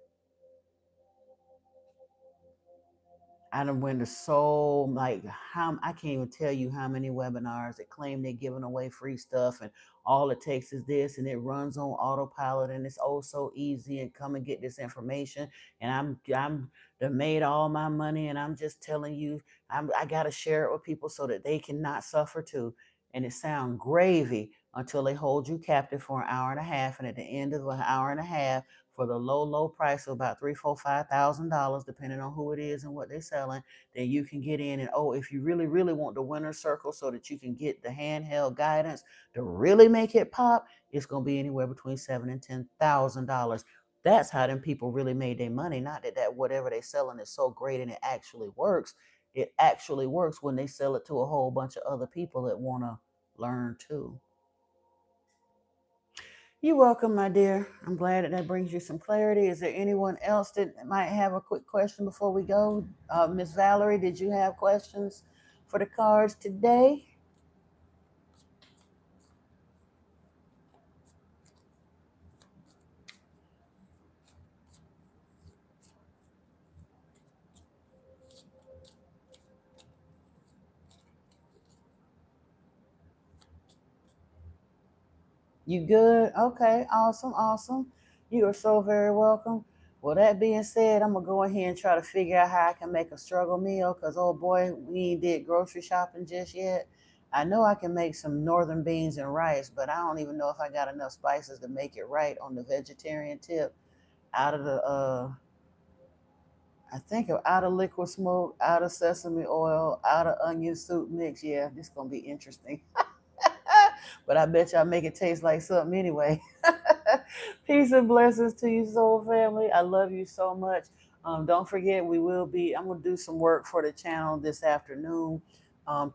[SPEAKER 1] I done went to so like how I can't even tell you how many webinars that claim they're giving away free stuff and all it takes is this and it runs on autopilot and it's oh so easy and come and get this information and I'm done made all my money and I'm just telling you I gotta share it with people so that they cannot suffer too. And it sound gravy until they hold you captive for an hour and a half, and at the end of an hour and a half for the low price of about $3, $4, $5,000, depending on who it is and what they're selling, then you can get in and oh, if you really want the winner circle so that you can get the handheld guidance to really make it pop, it's gonna be anywhere between $7,000 and $10,000. That's how them people really made their money. Not that whatever they're selling is so great and it actually works. It actually works when they sell it to a whole bunch of other people that want to learn too. You're welcome, my dear. I'm glad that brings you some clarity. Is there anyone else that might have a quick question before we go? Miss Valerie, did you have questions for the cards today? You good? Okay, awesome. You are so very welcome. Well, that being said, I'm gonna go ahead and try to figure out how I can make a struggle meal because oh boy, we ain't did grocery shopping just yet. I know I can make some northern beans and rice, but I don't even know if I got enough spices to make it right on the vegetarian tip. Out of the I think of out of liquid smoke, out of sesame oil, out of onion soup mix. Yeah, this gonna be interesting. But I bet y'all make it taste like something anyway. Peace and blessings to you, soul family. I love you so much. Don't forget, I'm going to do some work for the channel this afternoon.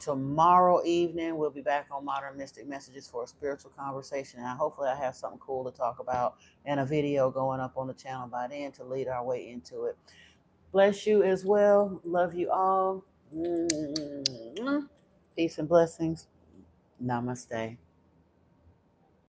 [SPEAKER 1] Tomorrow evening, we'll be back on Modern Mystic Messages for a spiritual conversation. And hopefully, I have something cool to talk about and a video going up on the channel by then to lead our way into it. Bless you as well. Love you all. Peace and blessings. Namaste.